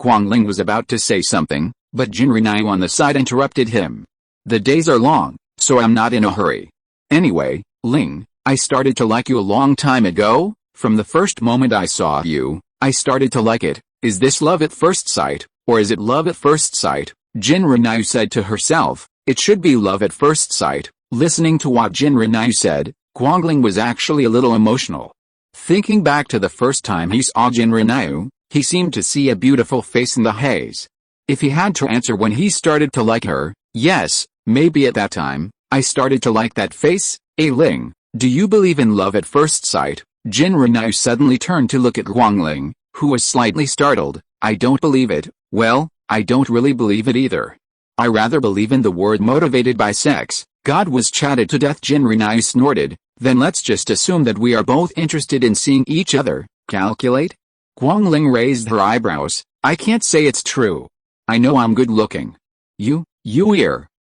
Guangling was about to say something, but Jinrinyu on the side interrupted him. "The days are long, so I'm not in a hurry. Anyway, Ling, I started to like you a long time ago. From the first moment I saw you, I started to like it. Is this love at first sight, or is it love at first sight?" Jinrinyu said to herself. It should be love at first sight. Listening to what Jinrinyu said, Guangling was actually a little emotional. Thinking back to the first time he saw Jinrinyu, he seemed to see a beautiful face in the haze. If he had to answer when he started to like her, yes, maybe at that time, I started to like that face. Ling, do you believe in love at first sight? Jinrinyu suddenly turned to look at Guangling, who was slightly startled. "I don't believe it." "Well, I don't really believe it either. I rather believe in the word motivated by sex." God was chatted to death. Jinrinyu snorted. "Then let's just assume that we are both interested in seeing each other. Calculate?" Guangling raised her eyebrows. "I can't say it's true. I know I'm good looking. You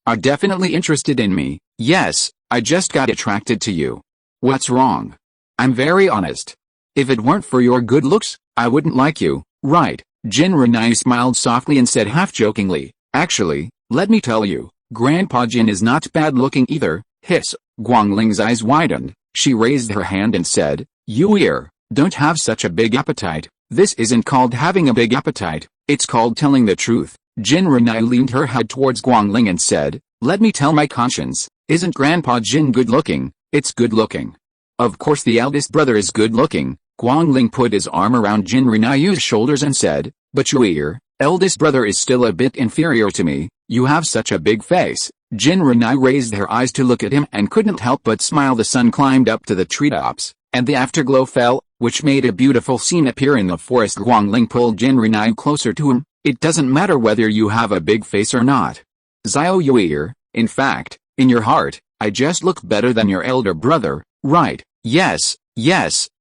are definitely interested in me." "Yes, I just got attracted to you." "What's wrong?" "I'm very honest. If it weren't for your good looks, I wouldn't like you, right?" Jinrinyu smiled softly and said half-jokingly, "Actually, let me tell you, Grandpa Jin is not bad-looking either." Hiss. Guangling's eyes widened. She raised her hand and said, "Yue, don't have such a big appetite. This isn't called having a big appetite, it's called telling the truth." Jinrinyu leaned her head towards Guangling and said, "Let me tell my conscience, isn't Grandpa Jin good-looking?" "It's good-looking. Of course the eldest brother is good-looking." Guangling put his arm around Jinrinyu's shoulders and said, "But your eldest brother is still a bit inferior to me. You have such a big face." Jinrinyu raised her eyes to look at him and couldn't help but smile. The sun climbed up to the treetops, and the afterglow fell, which made a beautiful scene appear in the forest. Guangling pulled Jinrinyu closer to him. "It doesn't matter whether you have a big face or not, Xiao Wu. In fact, in your heart, I just look better than your elder brother, right?" Yes,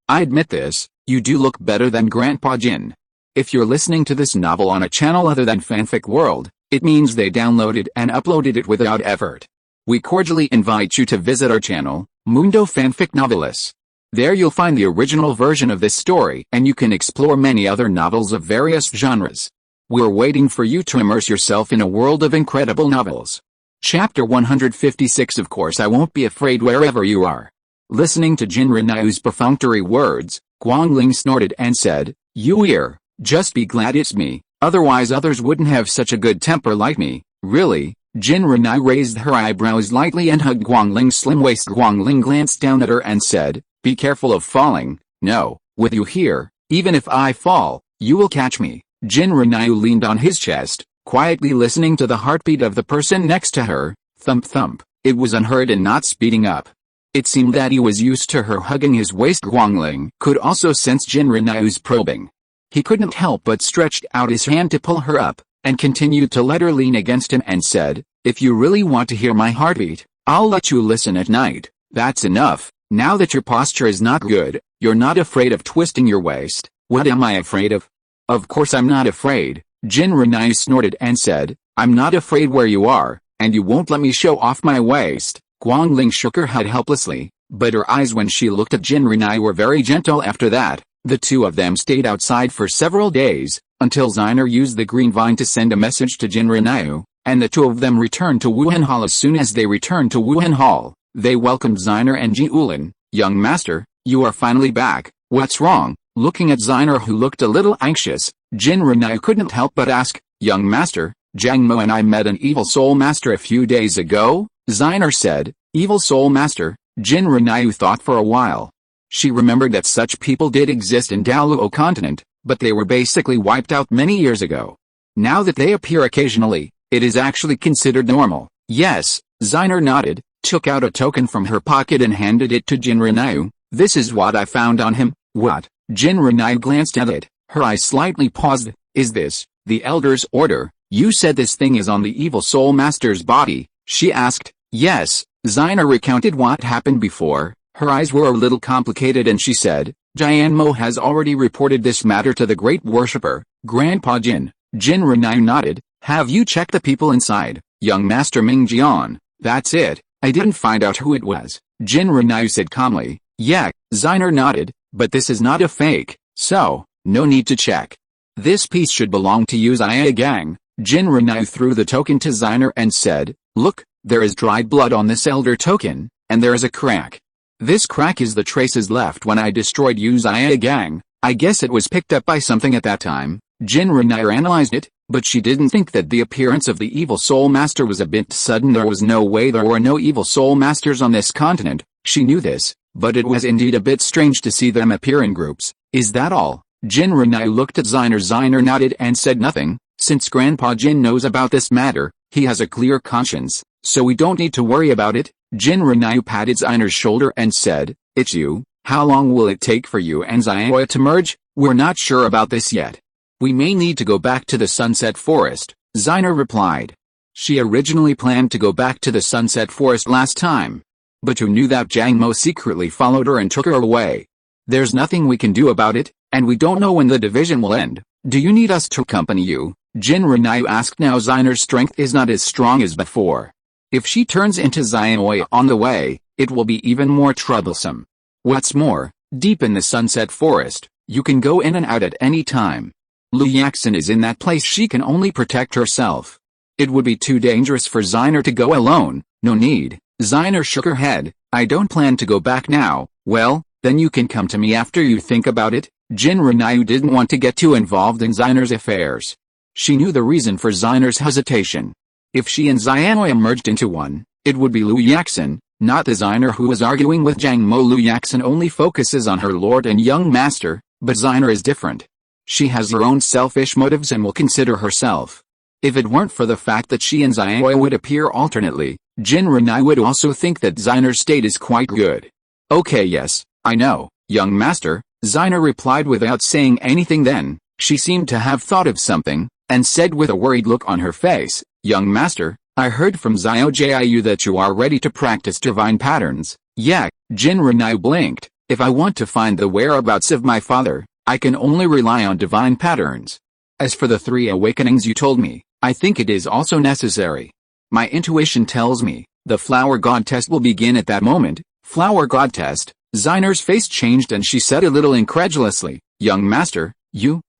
I admit this, you do look better than Grandpa Jin." If you're listening to this novel on a channel other than Fanfic World, it means they downloaded and uploaded it without effort. We cordially invite you to visit our channel, Mundo Fanfic Novelis. There you'll find the original version of this story, and you can explore many other novels of various genres. We're waiting for you to immerse yourself in a world of incredible novels. Chapter 156. Of course I won't be afraid wherever you are. Listening to Jinrinyu's perfunctory words, Guangling snorted and said, "Yue, just be glad it's me, otherwise others wouldn't have such a good temper like me." "Really?" Jin Renai raised her eyebrows lightly and hugged Guangling's slim waist. Guangling glanced down at her and said, "Be careful of falling. No, with you here, even if I fall, you will catch me." Jin Renai leaned on his chest, quietly listening to the heartbeat of the person next to her. Thump thump. It was unheard and not speeding up. It seemed that he was used to her hugging his waist. Guangling could also sense Jin Renai's probing. He couldn't help but stretched out his hand to pull her up, and continued to let her lean against him and said, "If you really want to hear my heartbeat, I'll let you listen at night. That's enough. Now that your posture is not good, you're not afraid of twisting your waist." "What am I afraid of?" "Of course I'm not afraid," Jin Renai snorted and said, "I'm not afraid where you are, and you won't let me show off my waist." Guangling shook her head helplessly, but her eyes when she looked at Jin Renai were very gentle. After that, the two of them stayed outside for several days, until Xiner used the green vine to send a message to Jin Renai, and the two of them returned to Wuhan Hall. As soon as they returned to Wuhan Hall, they welcomed Xiner and Ji Ulin. "Young master, you are finally back. What's wrong?" Looking at Xiner, who looked a little anxious, Jin Renai couldn't help but ask, "Young master, Jiang Mo and I met an evil soul master a few days ago." Xiner said, "Evil soul master?" Jin Renai thought for a while. She remembered that such people did exist in Douluo Continent, but they were basically wiped out many years ago. Now that they appear occasionally, it is actually considered normal. "Yes," Xiner nodded, took out a token from her pocket and handed it to Jin Renai. "This is what I found on him." "What?" Jin Renai glanced at it, her eyes slightly paused. "Is this the Elder's order? You said this thing is on the evil soul master's body?" she asked. "Yes." Xiner recounted what happened before. Her eyes were a little complicated and she said, "Jianmo has already reported this matter to the great worshipper, Grandpa Jin." Jin Renai nodded. "Have you checked the people inside?" "Young Master Ming Jian, that's it. I didn't find out who it was," Jin Renai said calmly. "Yeah," Xiner nodded, "but this is not a fake, so, no need to check. This piece should belong to you Xia gang." Jin Renai threw the token to Xiner and said, "Look, there is dried blood on this elder token, and there is a crack. This crack is the traces left when I destroyed Yu Xia gang. I guess it was picked up by something at that time." Jin Renai analyzed it, but she didn't think that the appearance of the evil soul master was a bit sudden. There was no way there were no evil soul masters on this continent. She knew this, but it was indeed a bit strange to see them appear in groups. "Is that all?" Jin Renai looked at Xiner. Xiner nodded and said nothing. "Since Grandpa Jin knows about this matter, he has a clear conscience, so we don't need to worry about it." Jin Renai patted Xiner's shoulder and said, "It's you. How long will it take for you and Xiao to merge?" "We're not sure about this yet. We may need to go back to the Sunset Forest," Xiner replied. She originally planned to go back to the Sunset Forest last time, but who knew that Jiang Mo secretly followed her and took her away? "There's nothing we can do about it, and we don't know when the division will end. Do you need us to accompany you?" Jin Renai asked. Now Xiner's strength is not as strong as before. If she turns into Xiao on the way, it will be even more troublesome. What's more, deep in the Sunset Forest, you can go in and out at any time. Lu Yaxin is in that place. She can only protect herself. It would be too dangerous for Xiner to go alone. "No need." Xiner shook her head. "I don't plan to go back now." "Well, then you can come to me after you think about it." Jin Renai didn't want to get too involved in Xiner's affairs. She knew the reason for Xiner's hesitation. If she and Xiao merged into one, it would be Lu Yaxin, not the Xiner who was arguing with Jiang Mo. Lu Yaxin only focuses on her lord and young master, but Xiner is different. She has her own selfish motives and will consider herself. If it weren't for the fact that she and Xiao would appear alternately, Jin Renai would also think that Xiner's state is quite good. "Okay, yes, I know, young master," Xiner replied without saying anything. Then, she seemed to have thought of something, and said with a worried look on her face, "Young master, I heard from Xiao Jiu that you are ready to practice divine patterns." "Yeah," Jin Renai blinked. "If I want to find the whereabouts of my father, I can only rely on divine patterns. As for the 3 awakenings you told me, I think it is also necessary. My intuition tells me, the flower god test will begin at that moment." "Flower god test?" Xiner's face changed and she said a little incredulously, "Young master,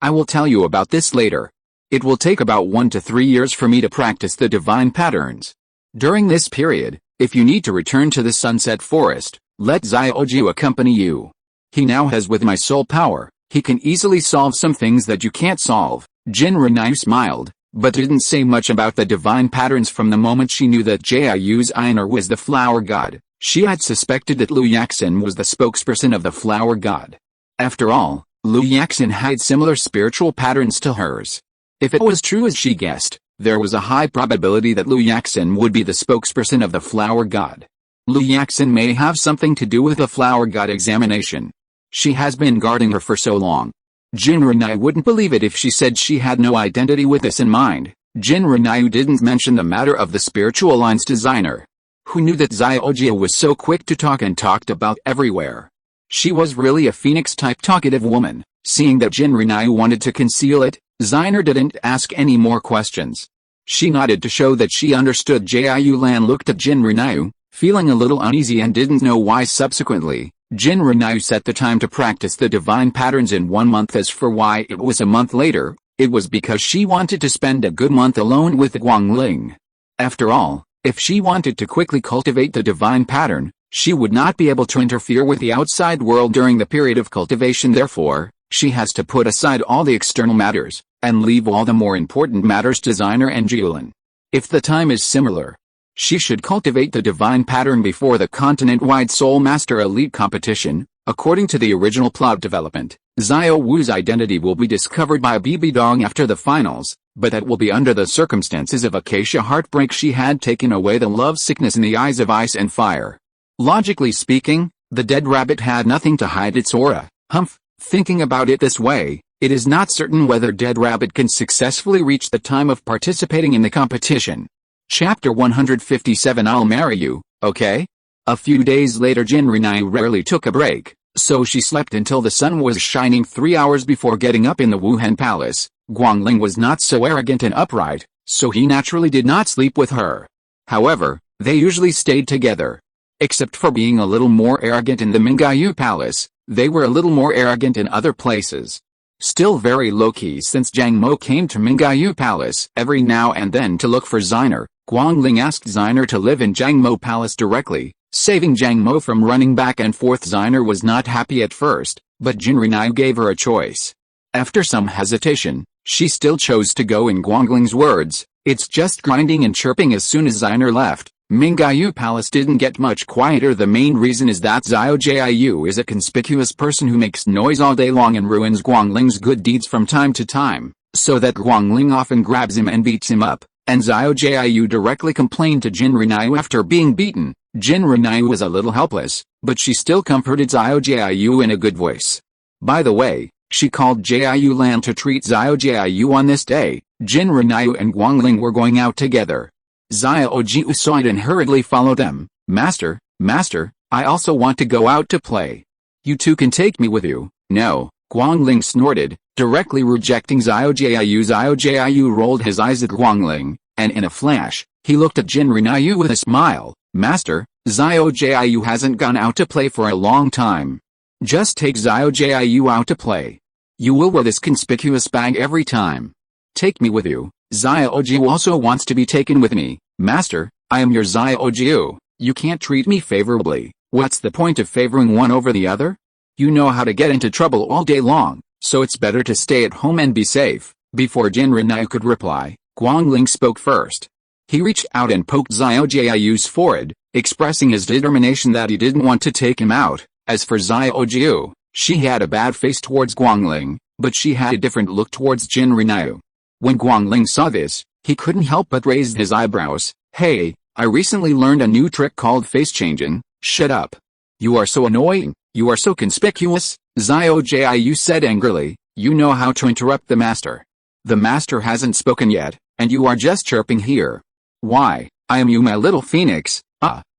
I will tell you about this later. It will take about 1 to 3 years for me to practice the divine patterns. During this period, if you need to return to the Sunset Forest, let Xiaoju accompany you. He now has with my soul power. He can easily solve some things that you can't solve." Jin Renai smiled, but didn't say much about the divine patterns. From the moment she knew that Jiayu's inner was the flower god, she had suspected that Liu Yaxin was the spokesperson of the flower god. After all, Liu Yaxin had similar spiritual patterns to hers. If it was true as she guessed, there was a high probability that Liu Yaxin would be the spokesperson of the flower god. Liu Yaxin may have something to do with the flower god examination. She has been guarding her for so long. Jin Renai wouldn't believe it if she said she had no identity with this in mind. Jin Renai didn't mention the matter of the spiritual alliance designer. Who knew that Xiao was so quick to talk and talked about everywhere? She was really a phoenix-type talkative woman. Seeing that Jin Renai wanted to conceal it, Ziner didn't ask any more questions. She nodded to show that she understood. Jiayu Lan looked at Jin Renai, feeling a little uneasy and didn't know why. Subsequently, Jin Renai set the time to practice the divine patterns in 1 month. As for why it was a month later, it was because she wanted to spend a good month alone with Guangling. After all, if she wanted to quickly cultivate the divine pattern, she would not be able to interfere with the outside world during the period of cultivation. Therefore, she has to put aside all the external matters, and leave all the more important matters to Ziner and Jiulin. If the time is similar, she should cultivate the divine pattern before the continent-wide Soul Master Elite competition. According to the original plot development, Xiao Wu's identity will be discovered by BB Dong after the finals, but that will be under the circumstances of Acacia heartbreak. She had taken away the love sickness in the eyes of ice and fire. Logically speaking, the dead rabbit had nothing to hide its aura. Humph, thinking about it this way, it is not certain whether Dead Rabbit can successfully reach the time of participating in the competition. Chapter 157. I'll marry you, okay? A few days later, Jin Renai rarely took a break, so she slept until the sun was shining 3 hours before getting up in the Wuhan Palace. Guangling was not so arrogant and upright, so he naturally did not sleep with her. However, they usually stayed together. Except for being a little more arrogant in the Mingayu Palace, they were a little more arrogant in other places. Still very low-key since Jiang Mo came to Mingayu Palace every now and then to look for Ziner. Guangling asked Ziner to live in Jiang Mo Palace directly, saving Jiang Mo from running back and forth. Ziner was not happy at first, but Jin Renai gave her a choice. After some hesitation, she still chose to go. In Guangling's words, it's just grinding and chirping. As soon as Ziner left, Mingayu Palace didn't get much quieter. The main reason is that Xiao Jiayu is a conspicuous person who makes noise all day long and ruins Guangling's good deeds from time to time, so that Guangling often grabs him and beats him up, and Xiao Jiayu directly complained to Jin Renai after being beaten. Jin Renai was a little helpless, but she still comforted Xiao Jiayu in a good voice. By the way, she called Jiayu Lan to treat Xiao Jiayu on this day. Jin Renai and Guangling were going out together. Xiao Jiu saw it and hurriedly followed them. Master, I also want to go out to play. You two can take me with you. No, Guangling snorted, directly rejecting Xiao Jiayu. Xiao Jiayu rolled his eyes at Guangling, and in a flash, he looked at Jin Renai with a smile. Master, Xiao Jiayu hasn't gone out to play for a long time. Just take Xiao Jiayu out to play. You will wear this conspicuous bag every time. Take me with you. Xiao Jiu also wants to be taken with me. Master, I am your Xiao Jiu. You can't treat me favorably. What's the point of favoring one over the other? You know how to get into trouble all day long, so it's better to stay at home and be safe. Before Jin Renai could reply, Guangling spoke first. He reached out and poked Xiao Jiayu's forehead, expressing his determination that he didn't want to take him out. As for Xiao Jiu, she had a bad face towards Guangling, but she had a different look towards Jin Renai. When Guangling saw this, he couldn't help but raise his eyebrows. Hey, I recently learned a new trick called face changing. Shut up. You are so annoying, you are so conspicuous, Xiao Jiayu said angrily. You know how to interrupt the master. The master hasn't spoken yet, and you are just chirping here. Why, I am you, my little phoenix.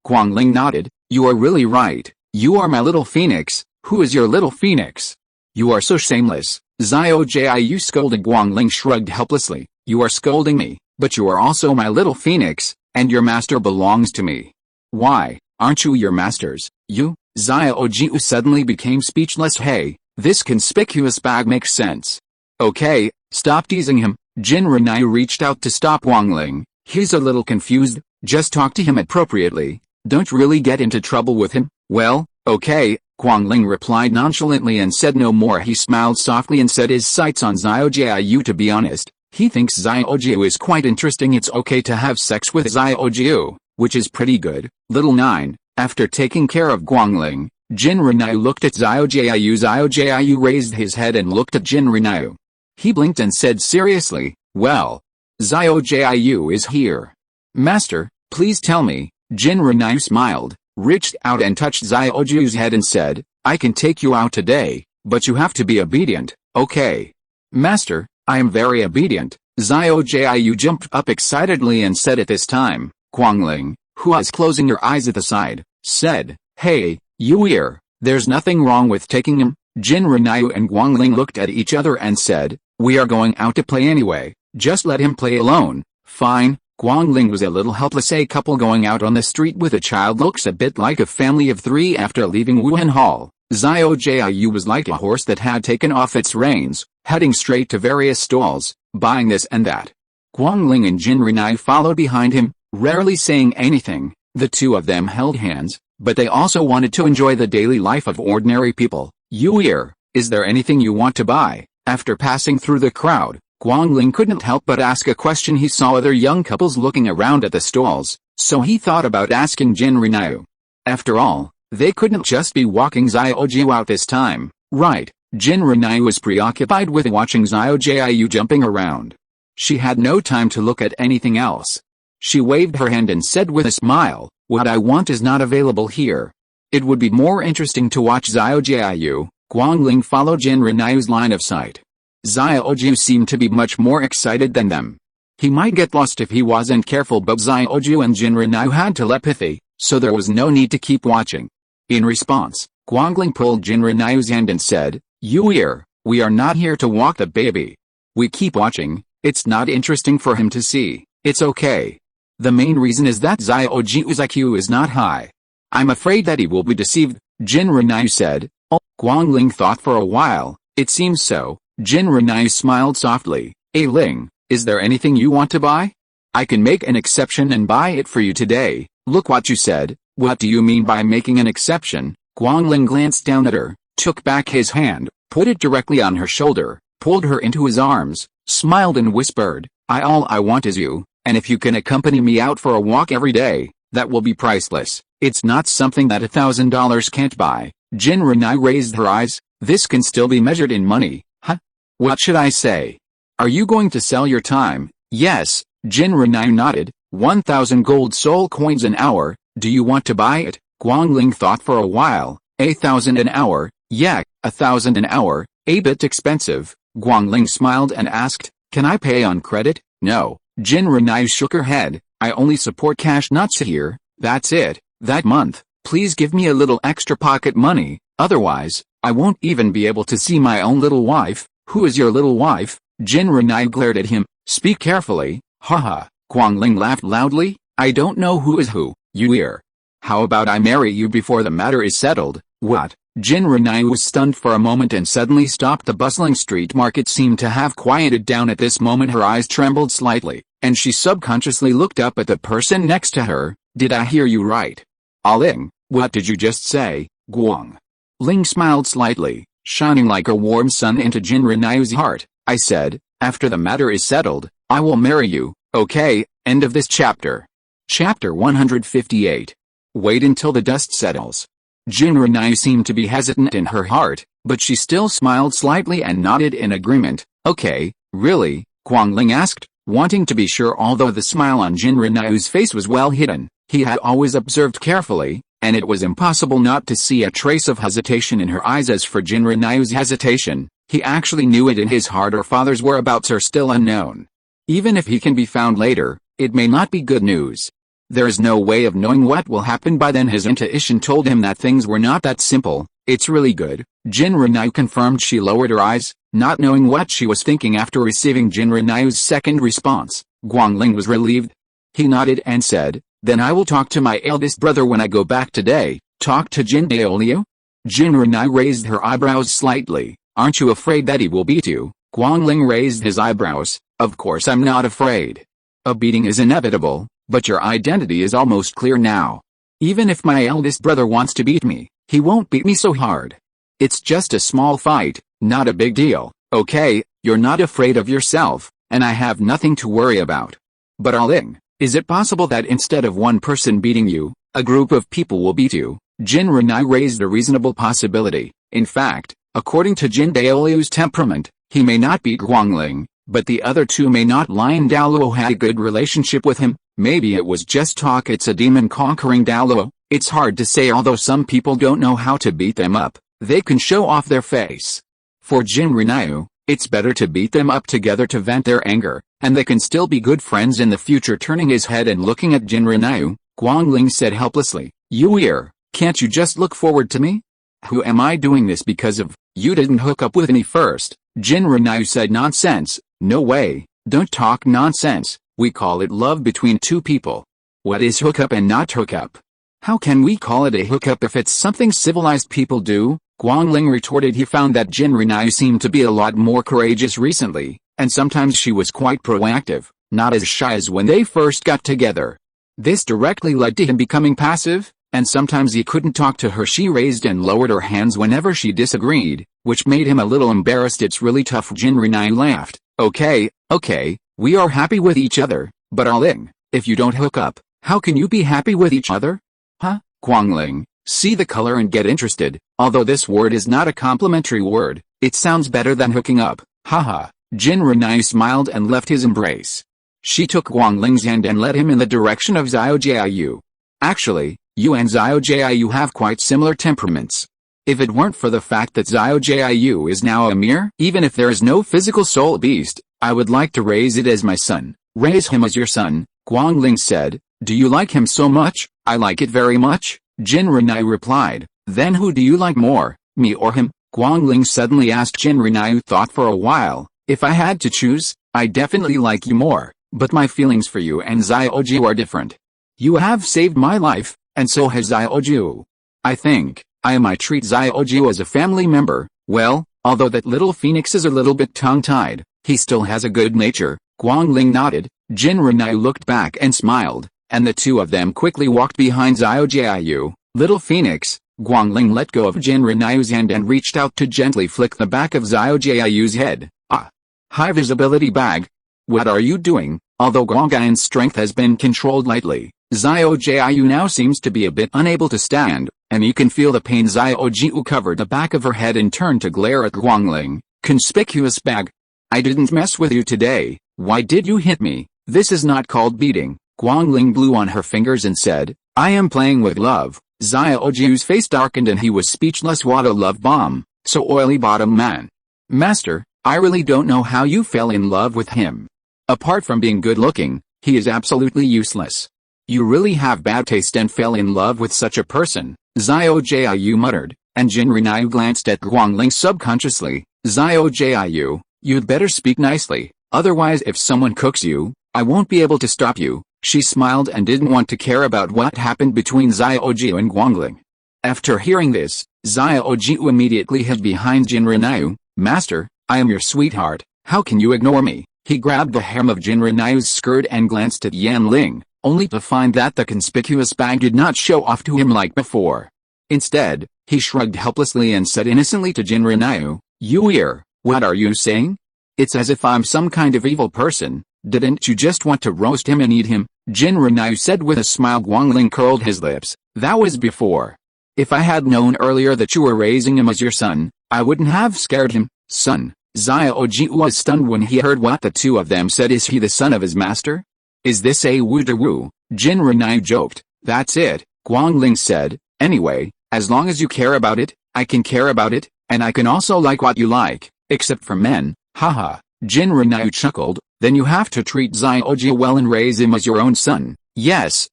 Guangling nodded. You are really right. You are my little phoenix. Who is your little phoenix? You are so shameless. Xiao Jiayu scolded. Guangling shrugged helplessly. You are scolding me, but you are also my little phoenix, and your master belongs to me. Why, aren't you your masters? You? Xiao Jiu suddenly became speechless. Hey, this conspicuous bag makes sense. Okay, stop teasing him. Jin Renai reached out to stop Guangling. He's a little confused. Just talk to him appropriately. Don't really get into trouble with him. Well, okay. Guangling replied nonchalantly and said no more. He smiled softly and set his sights on Xiao Jiayu. To be honest, He thinks Xiao is quite interesting. It's okay to have sex with Xiao, which is pretty good. Little 9, after taking care of Guangling, Jin Renai looked at Xiao Jiu raised his head and looked at Jin Renai. He blinked and said seriously, well, Xiao Jiu is here. Master, please tell me. Jin Renai smiled, reached out and touched Xiao Jiu's head and said, I can take you out today, but you have to be obedient, okay? Master, I am very obedient. Xiao Jiu jumped up excitedly and said at this time, Guangling, who was closing her eyes at the side, said, hey, Yue, there's nothing wrong with taking him. Jin Renai and Guangling looked at each other and said, we are going out to play anyway, just let him play alone. Fine. Guangling was a little helpless. A couple going out on the street with a child looks a bit like a family of 3 after leaving Wuhan Hall. Xiao Jiu was like a horse that had taken off its reins, heading straight to various stalls, buying this and that. Guangling and Jin Renai followed behind him, rarely saying anything. The two of them held hands, but they also wanted to enjoy the daily life of ordinary people. Yue, is there anything you want to buy? After passing through the crowd, Guangling couldn't help but ask a question. He saw other young couples looking around at the stalls, so he thought about asking Jin Renai. After all, they couldn't just be walking Xiao out this time, right? Jin Renai was preoccupied with watching Xiao Jiu jumping around. She had no time to look at anything else. She waved her hand and said with a smile, what I want is not available here. It would be more interesting to watch Xiao Jiu. Guangling followed Jin Renai's line of sight. Xiao Jiu seemed to be much more excited than them. He might get lost if he wasn't careful, but Xiao Jiu and Jin Renai had telepathy, so there was no need to keep watching. In response, Guangling pulled Jin Renai's hand and said, Yue, we are not here to walk the baby. We keep watching, it's not interesting for him to see, it's okay. The main reason is that Xiao Jiu's IQ is not high. I'm afraid that he will be deceived, Jin Renai said. Oh, Guangling thought for a while, it seems so. Jin Renai smiled softly. Ling, is there anything you want to buy? I can make an exception and buy it for you today. Look what you said. What do you mean by making an exception? Guangling glanced down at her, took back his hand, put it directly on her shoulder, pulled her into his arms, smiled and whispered, all I want is you, and if you can accompany me out for a walk every day, that will be priceless. It's not something that $1,000 can't buy. Jin Renai raised her eyes. This can still be measured in money. Huh? What should I say? Are you going to sell your time? Yes, Jin Renai nodded. 1,000 gold soul coins an hour. Do you want to buy it? Guangling thought for a while. 1,000 an hour? Yeah, 1,000 an hour. A bit expensive. Guangling smiled and asked, can I pay on credit? No. Jin Renai shook her head. I only support cash, not here. That's it. That month, please give me a little extra pocket money, otherwise, I won't even be able to see my own little wife. Who is your little wife? Jin Renai glared at him. Speak carefully. Haha. Guangling laughed loudly. I don't know who is who, Yue. How about I marry you before the matter is settled? What? Jin Renai was stunned for a moment and suddenly stopped. The bustling street market seemed to have quieted down at this moment. Her eyes trembled slightly, and she subconsciously looked up at the person next to her. Did I hear you right? Ling, what did you just say? Guangling smiled slightly, shining like a warm sun into Jin Renai's heart. I said, after the matter is settled, I will marry you, okay? End of this chapter. Chapter 158. Wait until the dust settles. Jin Renai seemed to be hesitant in her heart, but she still smiled slightly and nodded in agreement. Okay, really? Guangling asked, wanting to be sure. Although the smile on Jin Renai's face was well hidden, he had always observed carefully, and it was impossible not to see a trace of hesitation in her eyes. As for Jin Renai's hesitation, he actually knew it in his heart. Her father's whereabouts are still unknown. Even if he can be found later, it may not be good news. There is no way of knowing what will happen by then. His intuition told him that things were not that simple. It's really good, Jin Renai confirmed. She lowered her eyes, not knowing what she was thinking. After receiving Jin Renai's second response, Guangling was relieved. He nodded and said, then I will talk to my eldest brother when I go back today. Talk to Jin Daoliu? Jin Renai raised her eyebrows slightly. Aren't you afraid that he will beat you? Guangling raised his eyebrows. Of course I'm not afraid. A beating is inevitable, but your identity is almost clear now. Even if my eldest brother wants to beat me, he won't beat me so hard. It's just a small fight, not a big deal, okay? You're not afraid of yourself, and I have nothing to worry about. But Aling, is it possible that instead of one person beating you, a group of people will beat you? Jin Renai raised a reasonable possibility. In fact, according to Jin Daoliu's temperament, he may not beat Guangling, but the other two may not. Lion Douluo had a good relationship with him. Maybe it was just talk. It's a demon conquering Douluo. It's hard to say. Although some people don't know how to beat them up, they can show off their face. For Jin Renai, it's better to beat them up together to vent their anger, and they can still be good friends in the future. Turning his head and looking at Jin Renai, Guangling said helplessly, "Yue, can't you just look forward to me? Who am I doing this because of? You didn't hook up with me first." Jin Renai said, "Nonsense, no way, don't talk nonsense, we call it love between two people. What is hookup and not hookup? How can we call it a hookup if it's something civilized people do?" Guangling retorted. He found that Jin Renai seemed to be a lot more courageous recently, and sometimes she was quite proactive, not as shy as when they first got together. This directly led to him becoming passive, and sometimes he couldn't talk to her. She raised and lowered her hands whenever she disagreed, which made him a little embarrassed. "It's really tough." Jin Renai laughed. Okay, we are happy with each other, but Aling, if you don't hook up, how can you be happy with each other? Huh? Guangling, see the color and get interested. Although this word is not a complimentary word, it sounds better than hooking up. Haha. Jin Renai smiled and left his embrace. She took Guangling's hand and led him in the direction of Xiao Jiayu. Actually, you and Xiao Jiayu have quite similar temperaments. If it weren't for the fact that Xiao Jiayu is now a mere, even if there is no physical soul beast, I would like to raise it as my son. Raise him as your son, Guangling said. Do you like him so much? I like it very much, Jin Renai replied. Then who do you like more, me or him? Guangling suddenly asked. Jin Renai thought for a while. If I had to choose, I definitely like you more, but my feelings for you and Xiaoju are different. You have saved my life, and so has Xiaoju. I think I might treat Xiaoju as a family member. Well, although that little phoenix is a little bit tongue-tied, he still has a good nature. Guangling nodded. Jin Renai looked back and smiled, and the two of them quickly walked behind Xiaojiayu. Little Phoenix, Guangling let go of Jin Renai's hand and reached out to gently flick the back of Xiaojiayu's head. Ah! High visibility bag. What are you doing? Although Guanglin's strength has been controlled lightly, Xiaojiayu now seems to be a bit unable to stand, and you can feel the pain. Xiaojiu covered the back of her head and turned to glare at Guangling. Conspicuous bag. I didn't mess with you today. Why did you hit me? This is not called beating. Guangling blew on her fingers and said, I am playing with love. Xiaojiu's face darkened and he was speechless. What a love bomb, so oily bottom man. Master, I really don't know how you fell in love with him. Apart from being good looking, he is absolutely useless. You really have bad taste and fell in love with such a person, Xiaojiu muttered, and Jin Renai glanced at Guangling subconsciously. Xiaojiu, you'd better speak nicely, otherwise if someone cooks you, I won't be able to stop you. She smiled and didn't want to care about what happened between Xiaojiu and Guangling. After hearing this, Xiaojiu immediately hid behind Jin Renai. Master, I am your sweetheart, how can you ignore me? He grabbed the hem of Jin Renai's skirt and glanced at Yan Ling, only to find that the conspicuous bag did not show off to him like before. Instead, he shrugged helplessly and said innocently to Jin Renai, Yue, what are you saying? It's as if I'm some kind of evil person. Didn't you just want to roast him and eat him? Jin Renai said with a smile. Guangling curled his lips. That was before. If I had known earlier that you were raising him as your son, I wouldn't have scared him. Son. Xiaojiu was stunned when he heard what the two of them said. Is he the son of his master? Is this a woo-de-woo? Jin Renai joked. That's it, Guangling said. Anyway, as long as you care about it, I can care about it, and I can also like what you like, except for men, haha. Jin Renai chuckled. Then you have to treat Xiaojiu well and raise him as your own son. Yes,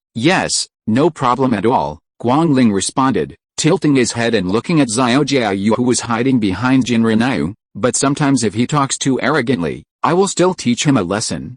no problem at all, Guangling responded, tilting his head and looking at Xiaojiu who was hiding behind Jin Renai. But sometimes if he talks too arrogantly, I will still teach him a lesson.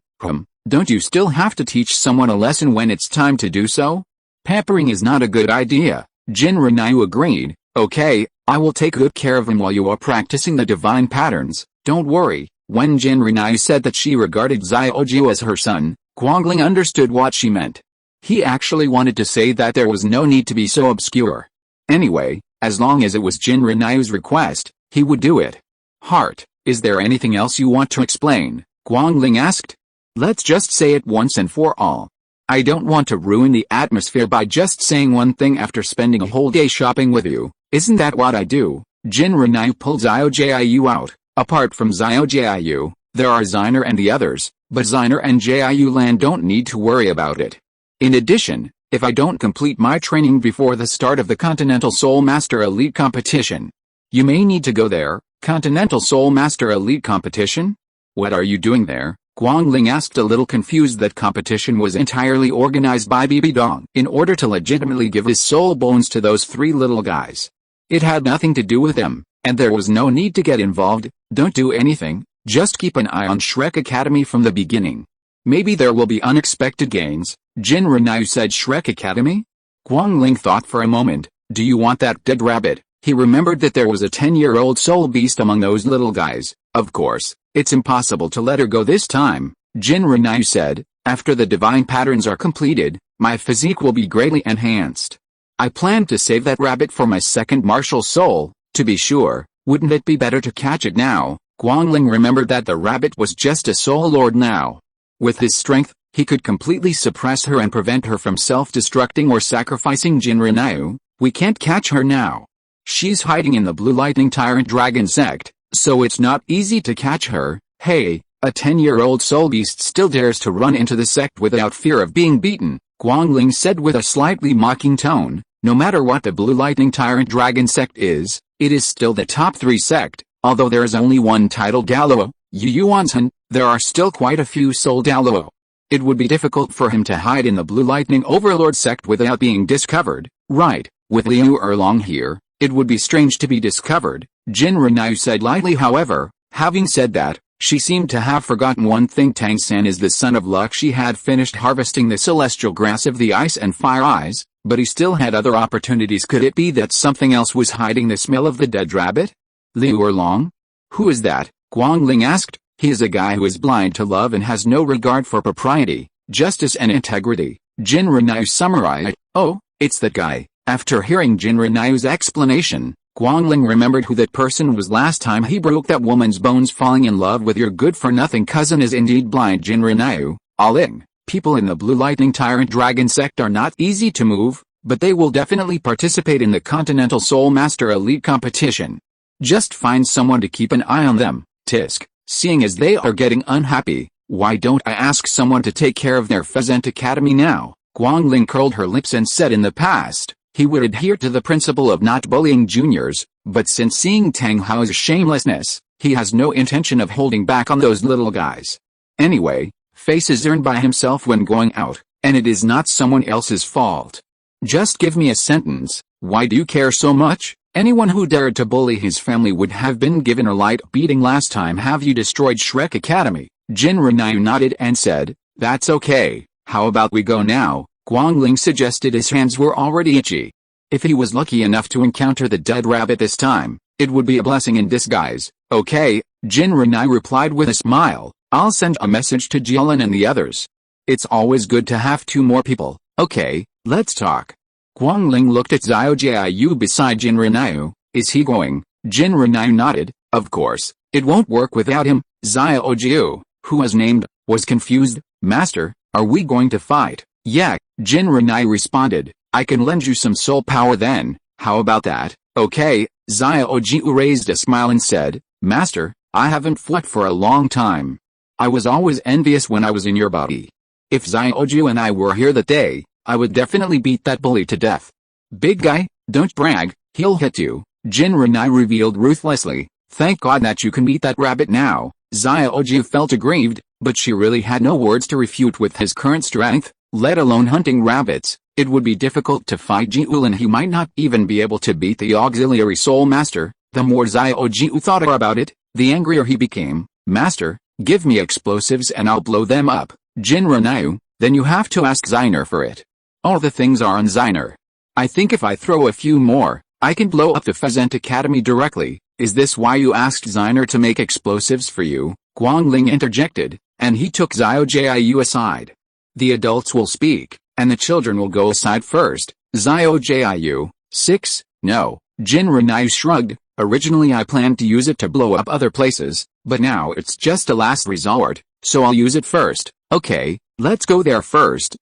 Don't you still have to teach someone a lesson when it's time to do so? Pampering is not a good idea, Jin Renai agreed. Okay, I will take good care of him while you are practicing the divine patterns, don't worry. When Jin Renai said that she regarded Xiaojiu as her son, Guangling understood what she meant. He actually wanted to say that there was no need to be so obscure. Anyway, as long as it was Jin Renai's request, he would do it. Heart, is there anything else you want to explain? Guangling asked. Let's just say it once and for all. I don't want to ruin the atmosphere by just saying one thing after spending a whole day shopping with you. Isn't that what I do? Jin Renai pulled Xiao Jiu out. Apart from Xiao Jiu, there are Xiner and the others, but Xiner and Jiu land don't need to worry about it. In addition, if I don't complete my training before the start of the Continental Soul Master Elite Competition, you may need to go there. Continental Soul Master Elite Competition? What are you doing there? Guangling asked, a little confused. That competition was entirely organized by Bibi Dong in order to legitimately give his soul bones to those three little guys. It had nothing to do with them, and there was no need to get involved. Don't do anything, just keep an eye on Shrek Academy from the beginning. Maybe there will be unexpected gains. Jin Renai said. Shrek Academy? Guangling thought for a moment. Do you want that dead rabbit? He remembered that there was a 10-year-old soul beast among those little guys. Of course, it's impossible to let her go this time, Jin Renai said. After the divine patterns are completed, my physique will be greatly enhanced. I plan to save that rabbit for my second martial soul. To be sure, wouldn't it be better to catch it now? Guangling remembered that the rabbit was just a soul lord now. With his strength, he could completely suppress her and prevent her from self-destructing or sacrificing Jin Renai. We can't catch her now. She's hiding in the Blue Lightning Tyrant Dragon sect, so it's not easy to catch her. Hey, a 10-year-old soul beast still dares to run into the sect without fear of being beaten, Guangling said with a slightly mocking tone. No matter what the Blue Lightning Tyrant Dragon sect is, it is still the top 3 sect. Although there is only one titled Douluo, Yuanzhen, there are still quite a few soul Douluo. It would be difficult for him to hide in the Blue Lightning Overlord sect without being discovered. Right, with Liu Erlong here, it would be strange to be discovered, Jin Renai said lightly. However, having said that, she seemed to have forgotten one thing. Tang San is the son of luck. She had finished harvesting the celestial grass of the ice and fire eyes, but he still had other opportunities. Could it be that something else was hiding the smell of the dead rabbit? Liu Erlong? Who is that? Guangling asked. He is a guy who is blind to love and has no regard for propriety, justice and integrity, Jin Renai summarized. Oh, it's that guy. After hearing Jin Renai's explanation, Guangling remembered who that person was last time he broke that woman's bones. Falling in love with your good-for-nothing cousin is indeed blind. Jin Renai, Aling. People in the Blue Lightning Tyrant Dragon sect are not easy to move, but they will definitely participate in the Continental Soul Master Elite Competition. Just find someone to keep an eye on them. Tisk, seeing as they are getting unhappy, why don't I ask someone to take care of their Pheasant Academy now? Guangling curled her lips and said in the past, he would adhere to the principle of not bullying juniors, but since seeing Tang Hao's shamelessness, he has no intention of holding back on those little guys. Anyway, Face is earned by himself when going out, and it is not someone else's fault. Just give me a sentence. Why do you care so much? Anyone who dared to bully his family would have been given a light beating last time. Have you destroyed Shrek Academy? Jin Renai nodded and said, that's okay. How about we go now? Guangling suggested. His hands were already itchy. If he was lucky enough to encounter the dead rabbit this time, it would be a blessing in disguise. Okay, Jin Renai replied with a smile. I'll send a message to Jilin and the others. It's always good to have 2 more people. Okay, let's talk. Guangling looked at Xiao Jiu beside Jin Renai. Is he going? Jin Renai nodded. Of course, it won't work without him. Xiao Jiu, who was named, was confused. Master, are we going to fight? Yeah, Jin Renai responded. I can lend you some soul power then. How about that? Okay, Xiao Jiu raised a smile and said, Master, I haven't fought for a long time. I was always envious when I was in your body. If Xiao Jiu and I were here that day, I would definitely beat that bully to death. Big guy, don't brag, he'll hit you, Jin Renai revealed ruthlessly. Thank God that you can beat that rabbit now. Xiao Jiu felt aggrieved, but she really had no words to refute. With his current strength, let alone hunting rabbits, it would be difficult to fight Jiu, and he might not even be able to beat the auxiliary soul master. The more Xiao Jiu thought about it, the angrier he became. Master, give me explosives and I'll blow them up. Jin Renai, then you have to ask Xiner for it. All the things are on Xiner. I think if I throw a few more, I can blow up the Pheasant Academy directly. Is this why you asked Xiner to make explosives for you? Guangling interjected, and he took Xiao Jiu aside. The adults will speak, and the children will go aside first. Xiao Jiu, 6, no. Jin Renai shrugged. Originally I planned to use it to blow up other places, but now it's just a last resort. So I'll use it first. Okay, let's go there first.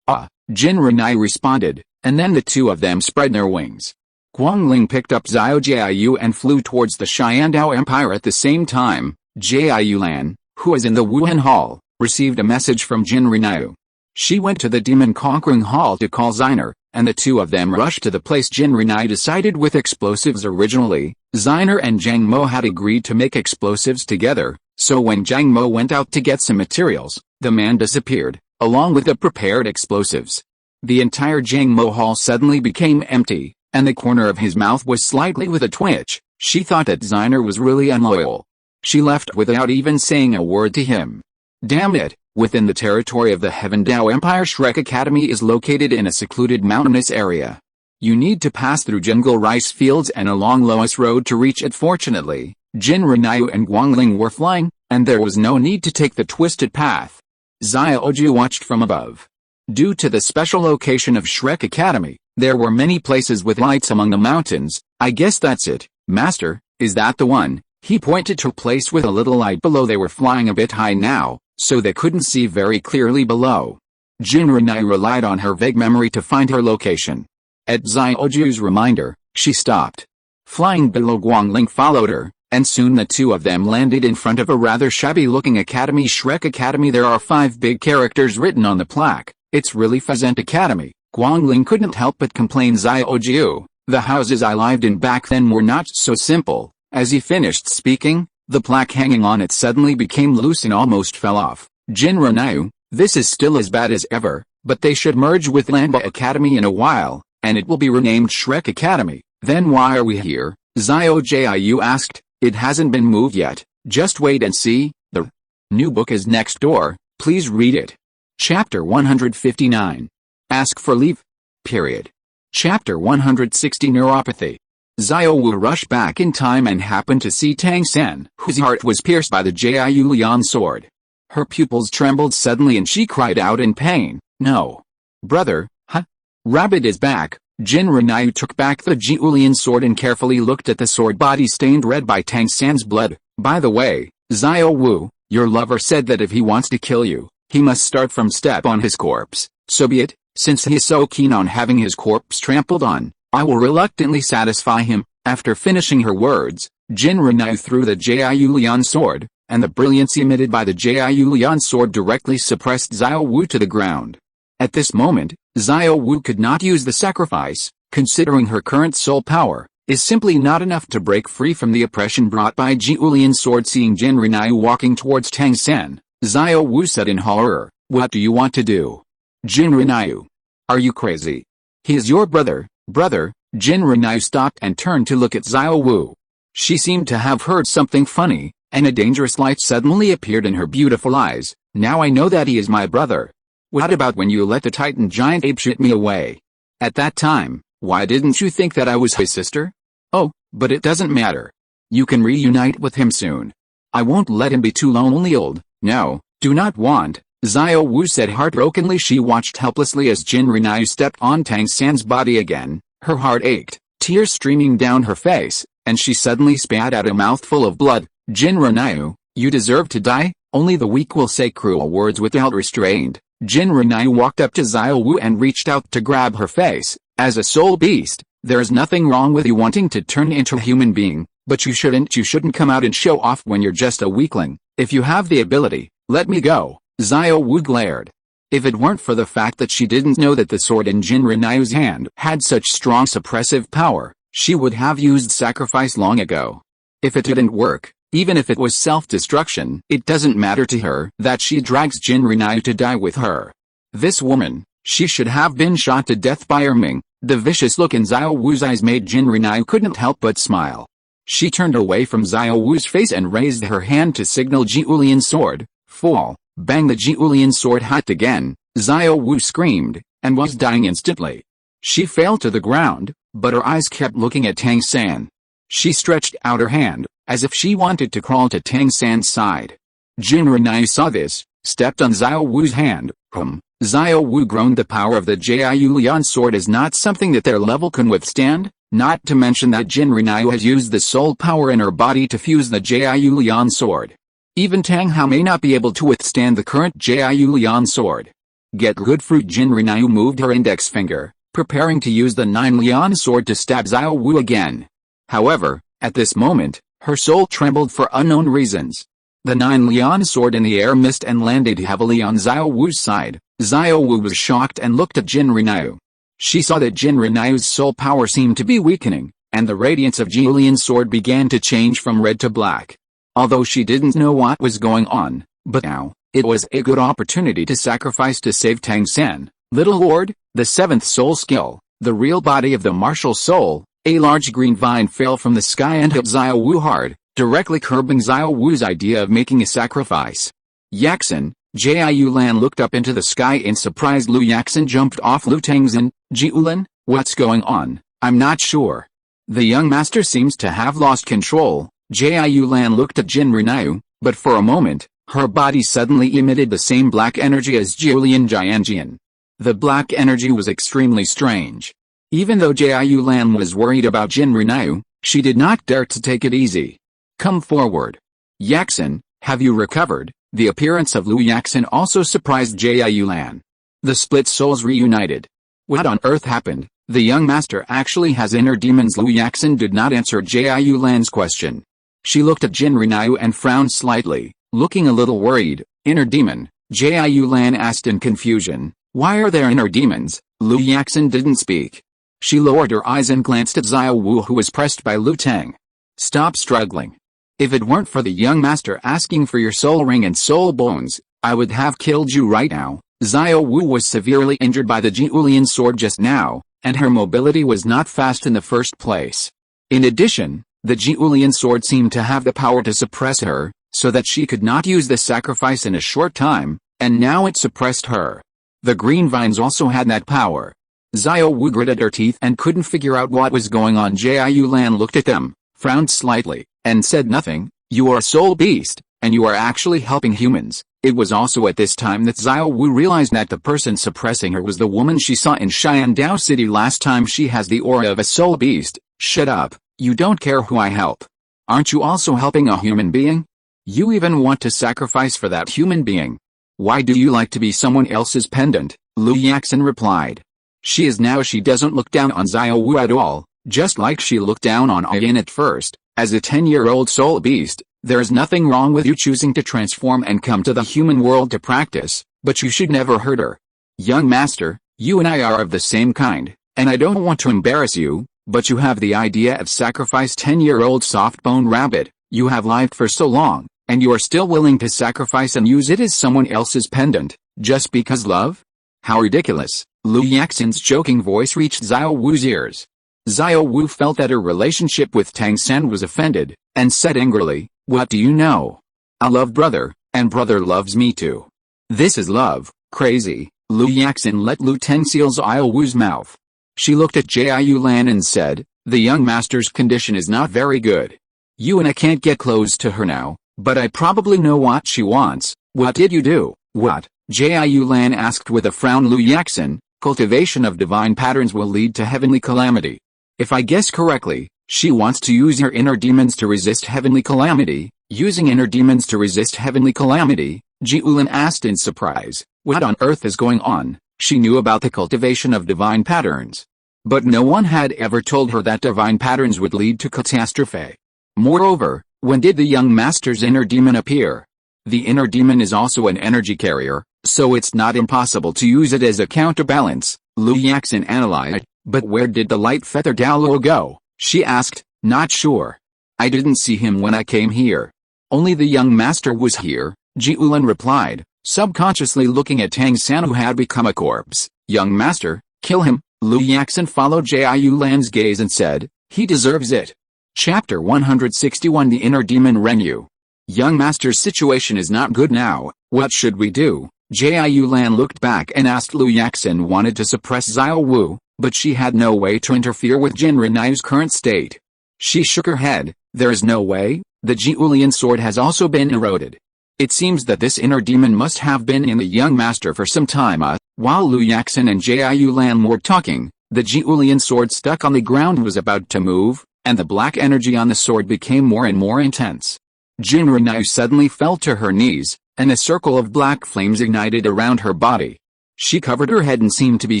Jin Renai responded, and then the two of them spread their wings. Guangling picked up Xiao Jiu and flew towards the Xiandao Empire at the same time. Jiu Lan, who was in the Wuhan Hall, received a message from Jin Renai. She went to the Demon Conquering Hall to call Xiner, and the two of them rushed to the place Jin Renai decided with explosives originally. Xiner and Zhang Mo had agreed to make explosives together, so when Zhang Mo went out to get some materials, the man disappeared, along with the prepared explosives. The entire Zhang Mo hall suddenly became empty, and the corner of his mouth was slightly with a twitch. She thought that Xiner was really unloyal. She left without even saying a word to him. Damn it! Within the territory of the Heaven Dao Empire, Shrek Academy is located in a secluded mountainous area. You need to pass through jungle rice fields and along Lois Road to reach it. Fortunately, Jin Renai and Guangling were flying, and there was no need to take the twisted path. Xiao Ju watched from above. Due to the special location of Shrek Academy, there were many places with lights among the mountains. I guess that's it, Master, is that the one? He pointed to a place with a little light below. They were flying a bit high now, so they couldn't see very clearly below. Jin Renai relied on her vague memory to find her location. At Xiao Ju's reminder, she stopped. Flying below, Guangling followed her, and soon the two of them landed in front of a rather shabby-looking academy. Shrek Academy. There are 5 big characters written on the plaque. It's really Pheasant Academy. Guangling couldn't help but complain. Xiao Ju, the houses I lived in back then were not so simple. As he finished speaking, the plaque hanging on it suddenly became loose and almost fell off. Jin Renai, this is still as bad as ever, but they should merge with Lanba Academy in a while, and it will be renamed Shrek Academy. Then why are we here? Xiao Jiu asked. It hasn't been moved yet, just wait and see. The new book is next door, please read it. Chapter 159. Ask for leave. Period. Chapter 160. Neuropathy. Xiao Wu rushed back in time and happened to see Tang San, whose heart was pierced by the Jiu Lian sword. Her pupils trembled suddenly and she cried out in pain. No. Brother, huh? Rabbit is back. Jin Renai took back the Jiulian sword and carefully looked at the sword body stained red by Tang San's blood. By the way, Xiao Wu, your lover said that if he wants to kill you, he must start from step on his corpse. So be it, since he is so keen on having his corpse trampled on, I will reluctantly satisfy him. After finishing her words, Jin Renai threw the Jiulian sword, and the brilliance emitted by the Jiulian sword directly suppressed Xiao Wu to the ground. At this moment, Xiao Wu could not use the sacrifice, considering her current soul power is simply not enough to break free from the oppression brought by Jiulian sword. Seeing Jin Renai walking towards Tang San, Xiao Wu said in horror, what do you want to do? Jin Renai, are you crazy? He is your brother. Brother. Jin Renai stopped and turned to look at Xiao Wu. She seemed to have heard something funny, and a dangerous light suddenly appeared in her beautiful eyes. Now I know that he is my brother. What about when you let the Titan giant ape shit me away? At that time, why didn't you think that I was his sister? Oh, but it doesn't matter. You can reunite with him soon. I won't let him be too lonely old. No, do not want. Xiao Wu said heartbrokenly. She watched helplessly as Jin Renai stepped on Tang San's body again. Her heart ached, tears streaming down her face, and she suddenly spat out a mouthful of blood. Jin Renai, you deserve to die. Only the weak will say cruel words without restraint. Jin Renai walked up to Xiao Wu and reached out to grab her face. As a soul beast, there's nothing wrong with you wanting to turn into a human being, but you shouldn't come out and show off when you're just a weakling. If you have the ability, let me go. Xiao Wu glared. If it weren't for the fact that she didn't know that the sword in Jin Renai's hand had such strong suppressive power, she would have used sacrifice long ago. If it didn't work, even if it was self-destruction, it doesn't matter to her that she drags Jin Renai to die with her. This woman, she should have been shot to death by Erming. The vicious look in Xiao Wu's eyes made Jin Renai couldn't help but smile. She turned away from Xiao Wu's face and raised her hand to signal Jiulian sword. Fall. Bang! The Jiulian sword hit again. Xiao Wu screamed, and was dying instantly. She fell to the ground, but her eyes kept looking at Tang San. She stretched out her hand, as if she wanted to crawl to Tang San's side. Jin Renai saw this, stepped on Xiao Wu's hand. Xiao Wu groaned. The power of the Jiulian sword is not something that their level can withstand, not to mention that Jin Renai has used the soul power in her body to fuse the Jiulian sword. Even Tang Hao may not be able to withstand the current Jiu Lian sword. Get good fruit. Jinri moved her index finger, preparing to use the Nine Lian sword to stab Xiao Wu again. However, at this moment, her soul trembled for unknown reasons. The Nine Lian sword in the air missed and landed heavily on Xiao Wu's side. Xiao Wu was shocked and looked at Jinri. She saw that Jinri's soul power seemed to be weakening, and the radiance of Jiulian's sword began to change from red to black. Although she didn't know what was going on, but now, it was a good opportunity to sacrifice to save Tang San. Little Lord, the seventh soul skill, the real body of the martial soul. A large green vine fell from the sky and hit Xiao Wu hard, directly curbing Xiao Wu's idea of making a sacrifice. Yaxin, Jiu Lan looked up into the sky in surprise. Lu Yaxin jumped off Lu Tangzin. Jiulan, what's going on? I'm not sure. The young master seems to have lost control. Jiu Lan looked at Jinri, but for a moment, her body suddenly emitted the same black energy as Jiulian Jianjian. The black energy was extremely strange. Even though Jiu Lan was worried about Jinri, she did not dare to take it easy. Come forward. Yaxin, have you recovered? The appearance of Lu Yaxin also surprised Jiu Lan. The split souls reunited. What on earth happened? The young master actually has inner demons. Lu Yaxin did not answer Jiu Lan's question. She looked at Jinri and frowned slightly, looking a little worried. Inner demon? Jiu Lan asked in confusion. Why are there inner demons? Lu Yaxin didn't speak. She lowered her eyes and glanced at Xiao Wu, who was pressed by Lu Tang. Stop struggling. If it weren't for the young master asking for your soul ring and soul bones, I would have killed you right now. Xiao Wu was severely injured by the Jiulian sword just now, and her mobility was not fast in the first place. In addition, the Jiulian sword seemed to have the power to suppress her, so that she could not use the sacrifice in a short time, and now it suppressed her. The green vines also had that power. Xiao Wu gritted her teeth and couldn't figure out what was going on. Jiu Lan looked at them, frowned slightly, and said nothing. You are a soul beast, and you are actually helping humans. It was also at this time that Xiao Wu realized that the person suppressing her was the woman she saw in Xiandao City last time. She has the aura of a soul beast. Shut up, you don't care who I help. Aren't you also helping a human being? You even want to sacrifice for that human being. Why do you like to be someone else's pendant? Lu Yaxin replied. She doesn't look down on Xiao Wu at all, just like she looked down on Ayin at first. As a 10-year-old soul beast, there's nothing wrong with you choosing to transform and come to the human world to practice, but you should never hurt her. Young master, you and I are of the same kind, and I don't want to embarrass you, but you have the idea of sacrifice. 10-year-old soft-boned rabbit, you have lived for so long, and you are still willing to sacrifice and use it as someone else's pendant, just because love? How ridiculous. Lu Yaxin's joking voice reached Xiao Wu's ears. Xiao Wu felt that her relationship with Tang San was offended, and said angrily, what do you know? I love brother, and brother loves me too. This is love, crazy. Lu Yaxin let Lu Tang seal Xiao Wu's mouth. She looked at Jiu Lan and said, the young master's condition is not very good. You and I can't get close to her now, but I probably know what she wants. What did you do? What? Jiu Lan asked with a frown. Lu Yaxin, cultivation of divine patterns will lead to heavenly calamity. If I guess correctly, she wants to use her inner demons to resist heavenly calamity. Using inner demons to resist heavenly calamity? Jiulan asked in surprise. What on earth is going on? She knew about the cultivation of divine patterns, but no one had ever told her that divine patterns would lead to catastrophe. Moreover, when did the young master's inner demon appear? The inner demon is also an energy carrier, so it's not impossible to use it as a counterbalance. Lu Yaxin analyzed. But where did the light feather Douluo go? She asked. Not sure. I didn't see him when I came here. Only the young master was here, Jiulan replied, subconsciously looking at Tang San, who had become a corpse. Young master, kill him. Lu Yaxin followed Jiu Lan's gaze and said, he deserves it. Chapter 161. The Inner Demon Renyu. Young master's situation is not good now. What should we do? Jiu Lan looked back and asked. Lu Yaxin wanted to suppress Xiao Wu, but she had no way to interfere with Jinri's current state. She shook her head. There is no way. The Jiulian sword has also been eroded. It seems that this inner demon must have been in the young master for some time. While Lu Yaxin and Jiu Lan were talking, the Jiulian sword stuck on the ground was about to move, and the black energy on the sword became more and more intense. Jinru suddenly fell to her knees, and a circle of black flames ignited around her body. She covered her head and seemed to be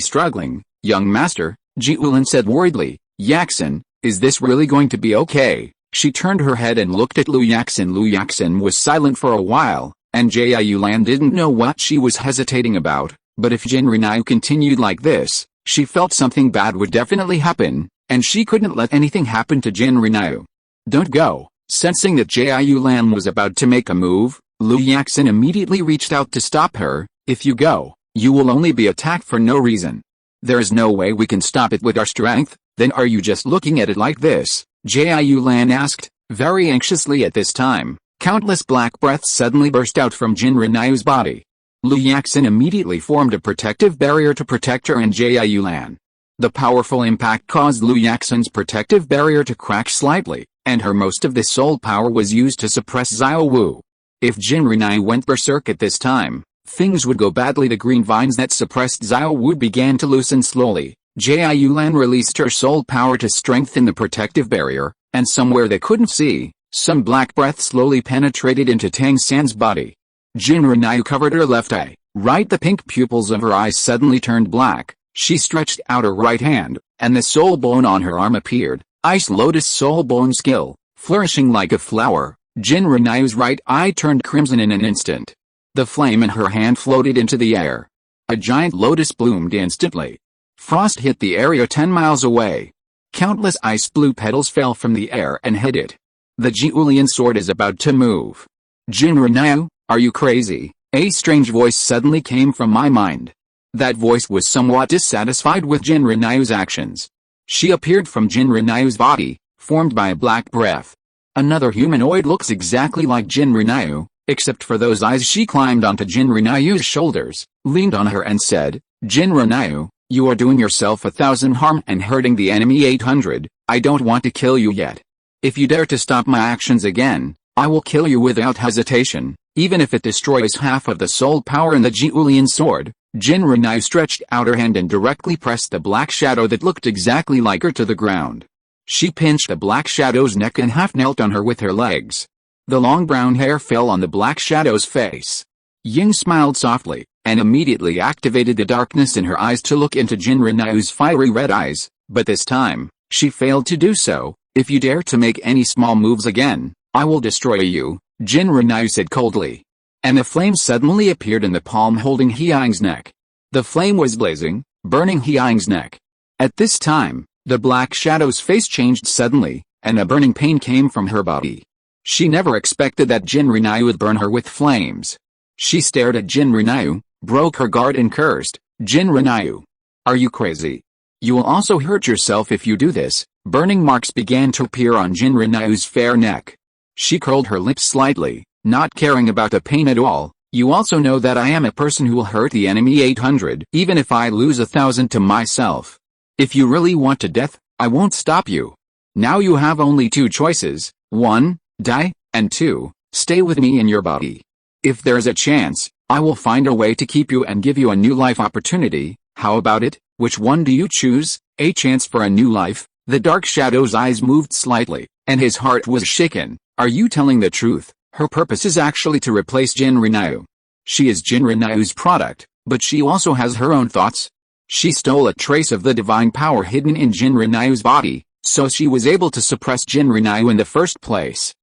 struggling. "Young master," Jiulin said worriedly, "Yaxin, is this really going to be okay?" She turned her head and looked at Lu Yaxin. Lu Yaxin was silent for a while, and Jiayulan didn't know what she was hesitating about, but if Jinru continued like this, she felt something bad would definitely happen, and she couldn't let anything happen to Jinru. "Don't go." Sensing that Jiayulan was about to make a move, Lu Yaxin immediately reached out to stop her. "If you go, you will only be attacked for no reason. There is no way we can stop it with our strength." "Then are you just looking at it like this?" Jiayulan asked, very anxiously. At this time, countless black breaths suddenly burst out from Jinru's body. Lu Yaxin immediately formed a protective barrier to protect her and Jiayulan. The powerful impact caused Lu Yaxin's protective barrier to crack slightly, and her most of the soul power was used to suppress Xiao Wu. If Jinru went berserk at this time, things would go badly. The green vines that suppressed Xiao Wu began to loosen slowly. Jiayulan released her soul power to strengthen the protective barrier, and somewhere they couldn't see, some black breath slowly penetrated into Tang San's body. Jinru covered her left eye. Right, the pink pupils of her eyes suddenly turned black. She stretched out her right hand, and the soul bone on her arm appeared. Ice Lotus soul bone skill, flourishing like a flower. Jinru's right eye turned crimson in an instant. The flame in her hand floated into the air. A giant lotus bloomed instantly. Frost hit the area 10 miles away. Countless ice blue petals fell from the air and hit it. The Jiulian sword is about to move. "Jinru, are you crazy?" A strange voice suddenly came from my mind. That voice was somewhat dissatisfied with Jinru's actions. She appeared from Jinru's body, formed by a black breath. Another humanoid looks exactly like Jinru, except for those eyes. She climbed onto Jinru's shoulders, leaned on her and said, "Jinru, you are doing yourself 1,000 harm and hurting the enemy 800, I don't want to kill you yet. If you dare to stop my actions again, I will kill you without hesitation, even if it destroys half of the soul power in the Jiulian sword." Jinru stretched out her hand and directly pressed the black shadow that looked exactly like her to the ground. She pinched the black shadow's neck and half knelt on her with her legs. The long brown hair fell on the black shadow's face. Ying smiled softly, and immediately activated the darkness in her eyes to look into Jinru's fiery red eyes, but this time, she failed to do so. "If you dare to make any small moves again, I will destroy you," Jinru said coldly. And the flame suddenly appeared in the palm holding Ying's neck. The flame was blazing, burning Ying's neck. At this time, the black shadow's face changed suddenly, and a burning pain came from her body. She never expected that Jinru would burn her with flames. She stared at Jinru, broke her guard and cursed, "Jinru, are you crazy? You will also hurt yourself if you do this." Burning marks began to appear on Jinru's fair neck. She curled her lips slightly, not caring about the pain at all. "You also know that I am a person who will hurt the enemy 800, even if I lose 1,000 to myself. If you really want to death, I won't stop you. Now you have only two choices: 1, die, and 2, stay with me in your body. If there is a chance, I will find a way to keep you and give you a new life opportunity. How about it? Which one do you choose?" "A chance for a new life?" The dark shadow's eyes moved slightly, and his heart was shaken. "Are you telling the truth?" Her purpose is actually to replace Jinru. She is Jinru's product, but she also has her own thoughts. She stole a trace of the divine power hidden in Jinru's body, so she was able to suppress Jinru in the first place.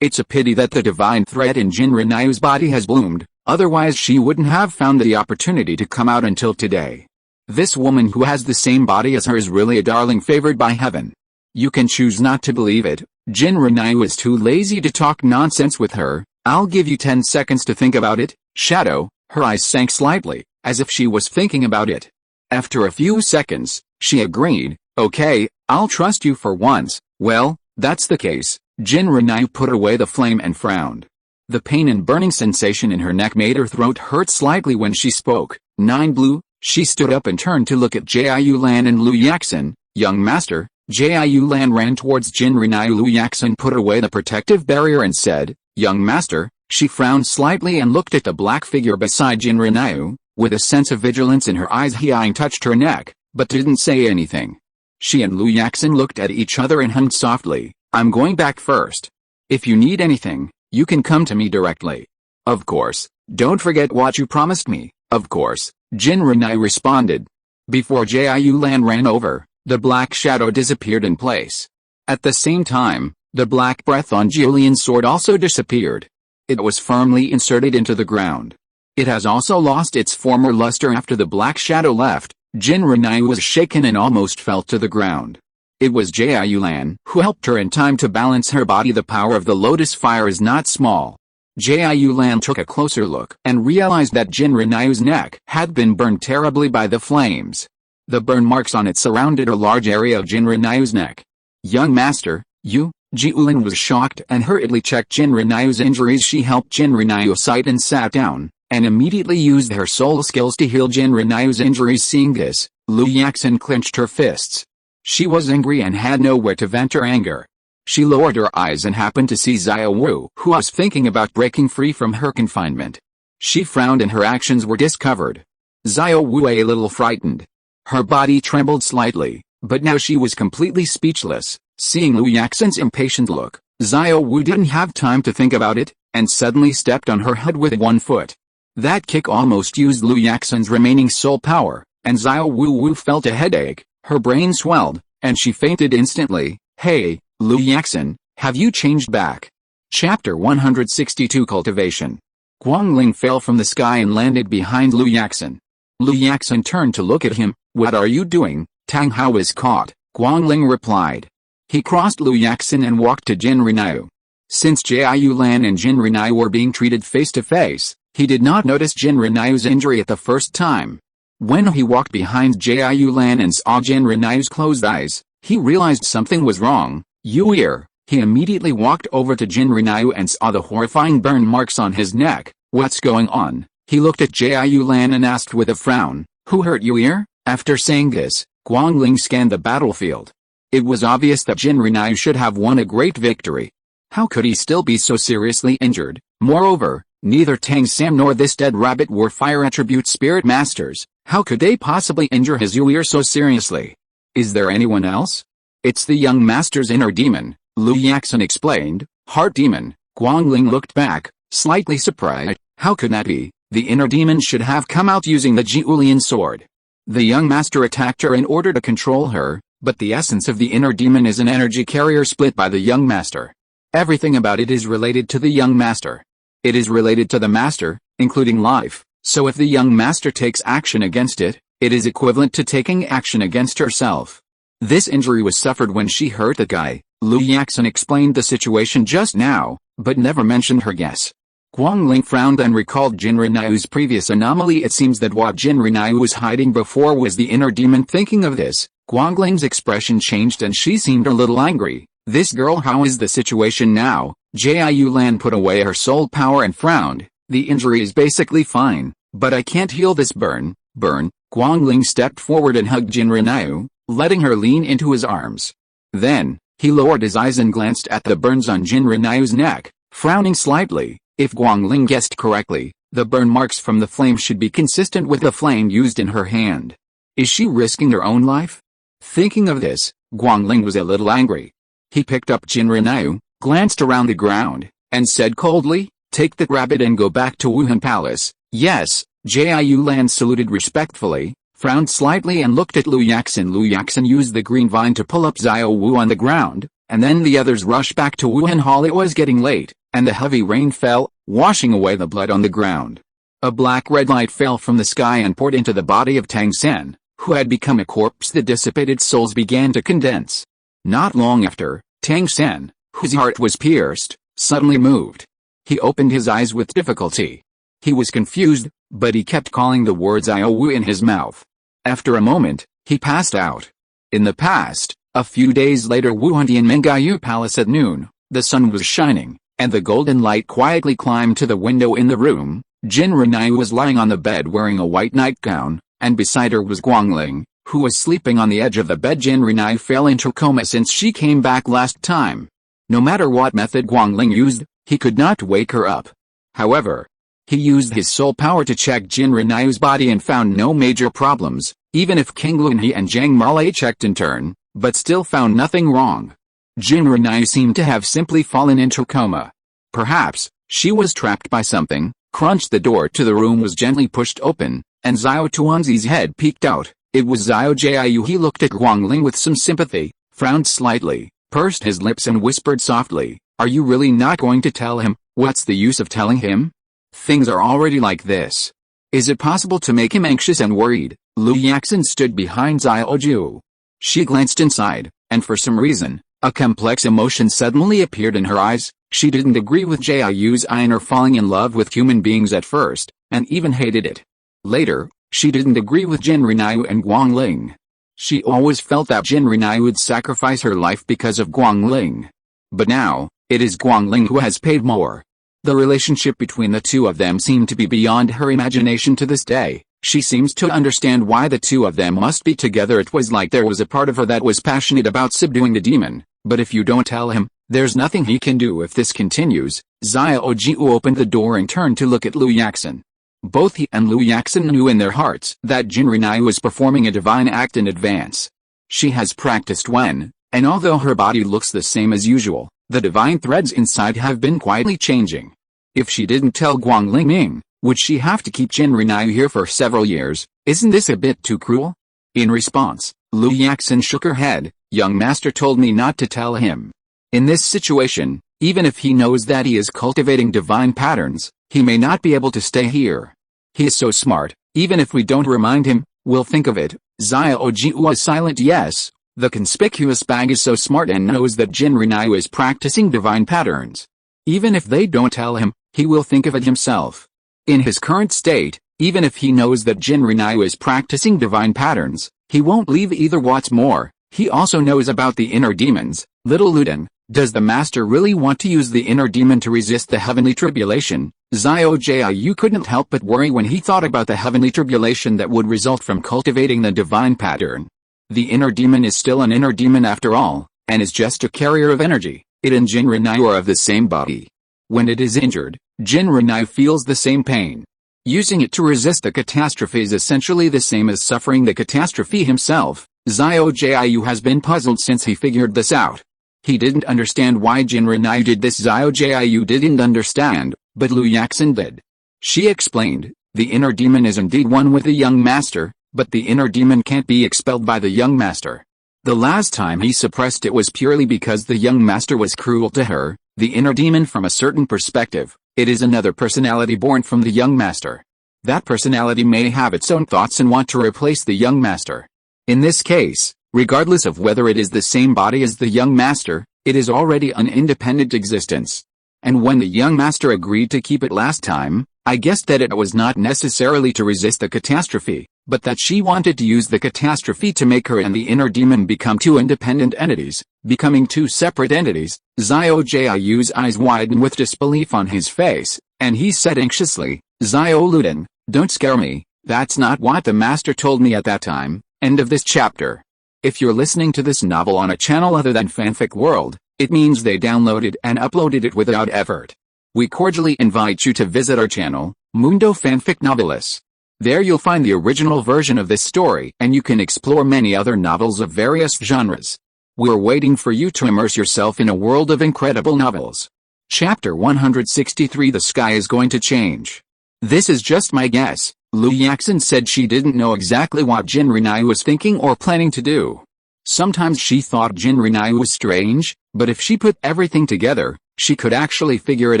It's a pity that the divine thread in Jinru's body has bloomed, otherwise she wouldn't have found the opportunity to come out until today. This woman who has the same body as her is really a darling favored by heaven. You can choose not to believe it. Jinru was too lazy to talk nonsense with her. "I'll give you 10 seconds to think about it." Shadow, her eyes sank slightly, as if she was thinking about it. After a few seconds, she agreed, "Okay, I'll trust you for once." "Well, that's the case." Jinru put away the flame and frowned. The pain and burning sensation in her neck made her throat hurt slightly when she spoke. "Nine Blue." She stood up and turned to look at Jiulan and Lu Yaxin. "Young master." Jiulan ran towards Jinru. Lu Yaxin put away the protective barrier and said, "Young master." She frowned slightly and looked at the black figure beside Jinru. With a sense of vigilance in her eyes, Ying touched her neck, but didn't say anything. She and Lu Yaxin looked at each other and hummed softly. "I'm going back first." If you need anything, you can come to me directly. Of course, don't forget what you promised me, of course, Jinrenai responded. Before Jiu Lan ran over, the black shadow disappeared in place. At the same time, the black breath on Julian's sword also disappeared. It was firmly inserted into the ground. It has also lost its former luster after the black shadow left. Jinrenai was shaken and almost fell to the ground. It was Jiu Lan who helped her in time to balance her body. The power of the lotus fire is not small. Jiu Lan took a closer look and realized that Jinrenai's neck had been burned terribly by the flames. The burn marks on it surrounded a large area of Jinrenai's neck. Young master, you? Jiulan was shocked and hurriedly checked Jinrenai's injuries. She helped Jinrenai sight and sat down, and immediately used her soul skills to heal Jinrenai's injuries. Seeing this, Lu Yaxin clenched her fists. She was angry and had nowhere to vent her anger. She lowered her eyes and happened to see Xiao Wu, who was thinking about breaking free from her confinement. She frowned and her actions were discovered. Xiao Wu a little frightened. Her body trembled slightly, but now she was completely speechless. Seeing Lu Yaxin's impatient look, Xiao Wu didn't have time to think about it, and suddenly stepped on her head with one foot. That kick almost used Lu Yaxin's remaining soul power, and Xiao Wu felt a headache, her brain swelled, and she fainted instantly. Hey, Lu Yaxin, have you changed back? Chapter 162 Cultivation. Guangling fell from the sky and landed behind Lu Yaxin. Lu Yaxin turned to look at him. What are you doing? Tang Hao is caught, Guangling replied. He crossed Lu Yaxin and walked to Jinrenai. Since Jiu Lan and Jinrenai were being treated face to face, he did not notice Jinrenai's injury at the first time. When he walked behind Jiu Lan and saw Jinrenai's closed eyes, he realized something was wrong. He immediately walked over to Jinrenai and saw the horrifying burn marks on his neck. What's going on? He looked at Jiu Lan and asked with a frown, who hurt you? After saying this, Guangling scanned the battlefield. It was obvious that Jinrenai should have won a great victory. How could he still be so seriously injured? Moreover, neither Tang San nor this dead rabbit were fire attribute spirit masters. How could they possibly injure his ear so seriously? Is there anyone else? It's the young master's inner demon, Lu Yaxin explained. Heart demon. Guangling looked back, slightly surprised. How could that be? The inner demon should have come out using the Jiulian sword. The young master attacked her in order to control her, but the essence of the inner demon is an energy carrier split by the young master. Everything about it is related to the young master. It is related to the master, including life, so if the young master takes action against it, it is equivalent to taking action against herself. This injury was suffered when she hurt the guy. Lu Yaxin explained the situation just now, but never mentioned her guess. Guangling frowned and recalled Jinrenai's previous anomaly. It seems that what Jinrenai was hiding before was the inner demon. Thinking of this, Guangling's expression changed and she seemed a little angry. This girl, how is the situation now? Jiu Lan put away her soul power and frowned. The injury is basically fine, but I can't heal this burn. Guangling stepped forward and hugged Jinrenai, letting her lean into his arms. Then, he lowered his eyes and glanced at the burns on Jinrenai's neck, frowning slightly. If Guangling guessed correctly, the burn marks from the flame should be consistent with the flame used in her hand. Is she risking her own life? Thinking of this, Guangling was a little angry. He picked up Jinrenai, glanced around the ground, and said coldly, take that rabbit and go back to Wuhan Palace. Yes, Jiu Lan saluted respectfully, frowned slightly and looked at Lu Yaxin. Lu Yaxin used the green vine to pull up Xiao Wu on the ground, and then the others rushed back to Wuhan Hall. It was getting late, and the heavy rain fell, washing away the blood on the ground. A black-red light fell from the sky and poured into the body of Tang San, who had become a corpse. The dissipated souls began to condense. Not long after, Tang San, whose heart was pierced, suddenly moved. He opened his eyes with difficulty. He was confused, but he kept calling the words Xiao Wu in his mouth. After a moment, he passed out. In the past, a few days later, Wuhandian Mengayu Palace at noon, the sun was shining, and the golden light quietly climbed to the window in the room. Jinrenai was lying on the bed wearing a white nightgown, and beside her was Guangling, who was sleeping on the edge of the bed. Jinrenai fell into coma since she came back last time. No matter what method Guangling used, he could not wake her up. However, he used his soul power to check Jinrenai's body and found no major problems, even if King Lunhe and Zhang Male checked in turn, but still found nothing wrong. Jinru seemed to have simply fallen into coma. Perhaps, she was trapped by something. Crunch. The door to the room was gently pushed open, and Xiao Tuanzi's head peeked out. It was Xiao Jiu. He looked at Guangling with some sympathy, frowned slightly, pursed his lips and whispered softly, "Are you really not going to tell him? What's the use of telling him? Things are already like this. Is it possible to make him anxious and worried?" Lu Yaxin stood behind Xiao Jiu. She glanced inside, and for some reason, a complex emotion suddenly appeared in her eyes. She didn't agree with Jiu's inner falling in love with human beings at first, and even hated it. Later, she didn't agree with Jinru and Guangling. She always felt that Jinru would sacrifice her life because of Guangling. But now, it is Guangling who has paid more. The relationship between the two of them seemed to be beyond her imagination to this day. She seems to understand why the two of them must be together. It was like there was a part of her that was passionate about subduing the demon, but if you don't tell him, there's nothing he can do if this continues. Xiao Jiu opened the door and turned to look at Lu Yaxin. Both he and Lu Yaxin knew in their hearts that Jinru was performing a divine act in advance. She has practiced when, and although her body looks the same as usual, the divine threads inside have been quietly changing. If she didn't tell Guangling, would she have to keep Jinru here for several years? Isn't this a bit too cruel? In response, Lu Yaxin shook her head. "Young master told me not to tell him. In this situation, even if he knows that he is cultivating divine patterns, he may not be able to stay here. He is so smart, even if we don't remind him, we'll think of it." Xiao Jiu was silent. Yes, the conspicuous bag is so smart and knows that Jinru is practicing divine patterns. Even if they don't tell him, he will think of it himself. In his current state, even if he knows that Jinru is practicing divine patterns, he won't leave either. What's more, he also knows about the inner demons. Little Luden, does the master really want to use the inner demon to resist the heavenly tribulation? Xiao Jiu couldn't help but worry when he thought about the heavenly tribulation that would result from cultivating the divine pattern. The inner demon is still an inner demon after all, and is just a carrier of energy. It and Jinru are of the same body. When it is injured, Jinru feels the same pain. Using it to resist the catastrophe is essentially the same as suffering the catastrophe himself. Xiao Jiu has been puzzled since he figured this out. He didn't understand why Jinru did this. Xiao Jiu didn't understand, but Lu Yaxin did. She explained, "The inner demon is indeed one with the young master, but the inner demon can't be expelled by the young master. The last time he suppressed it was purely because the young master was cruel to her. The inner demon from a certain perspective, it is another personality born from the young master. That personality may have its own thoughts and want to replace the young master. In this case, regardless of whether it is the same body as the young master, it is already an independent existence. And when the young master agreed to keep it last time, I guessed that it was not necessarily to resist the catastrophe, but that she wanted to use the catastrophe to make her and the inner demon become two independent entities, becoming two separate entities." Xiao Jiu's eyes widened with disbelief on his face, and he said anxiously, "Xiao Luden, don't scare me, that's not what the master told me at that time." End of this chapter. If you're listening to this novel on a channel other than Fanfic World, it means they downloaded and uploaded it without effort. We cordially invite you to visit our channel, Mundo Fanfic Novelis. There you'll find the original version of this story and you can explore many other novels of various genres. We're waiting for you to immerse yourself in a world of incredible novels. Chapter 163. The sky is going to change. This is just my guess. Lu Yaxin said she didn't know exactly what Jinru was thinking or planning to do. Sometimes she thought Jinru was strange, but if she put everything together, she could actually figure it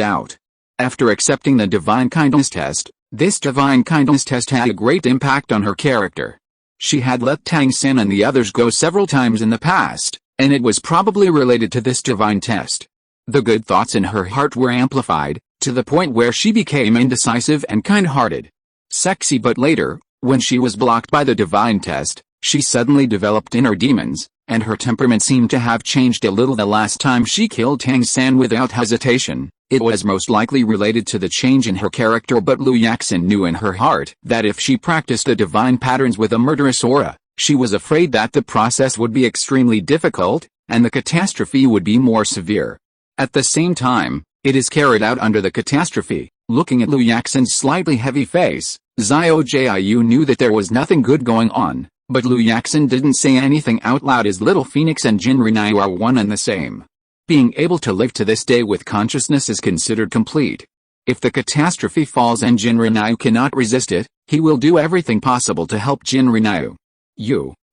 out. After accepting the divine kindness test, this divine kindness test had a great impact on her character. She had let Tang San and the others go several times in the past, and it was probably related to this divine test. The good thoughts in her heart were amplified, to the point where she became indecisive and kind-hearted. Sexy. But later, when she was blocked by the divine test, she suddenly developed inner demons, and her temperament seemed to have changed a little the last time she killed Tang San without hesitation. It was most likely related to the change in her character, but Lu Yaxin knew in her heart that if she practiced the divine patterns with a murderous aura, she was afraid that the process would be extremely difficult, and the catastrophe would be more severe. At the same time, it is carried out under the catastrophe. Looking at Lu Yaxin's slightly heavy face, Xiao Jiu knew that there was nothing good going on. But Liu Yaxin didn't say anything out loud as Little Phoenix and Jinrinai are one and the same. Being able to live to this day with consciousness is considered complete. If the catastrophe falls and Jinrinai cannot resist it, he will do everything possible to help Jinrinai.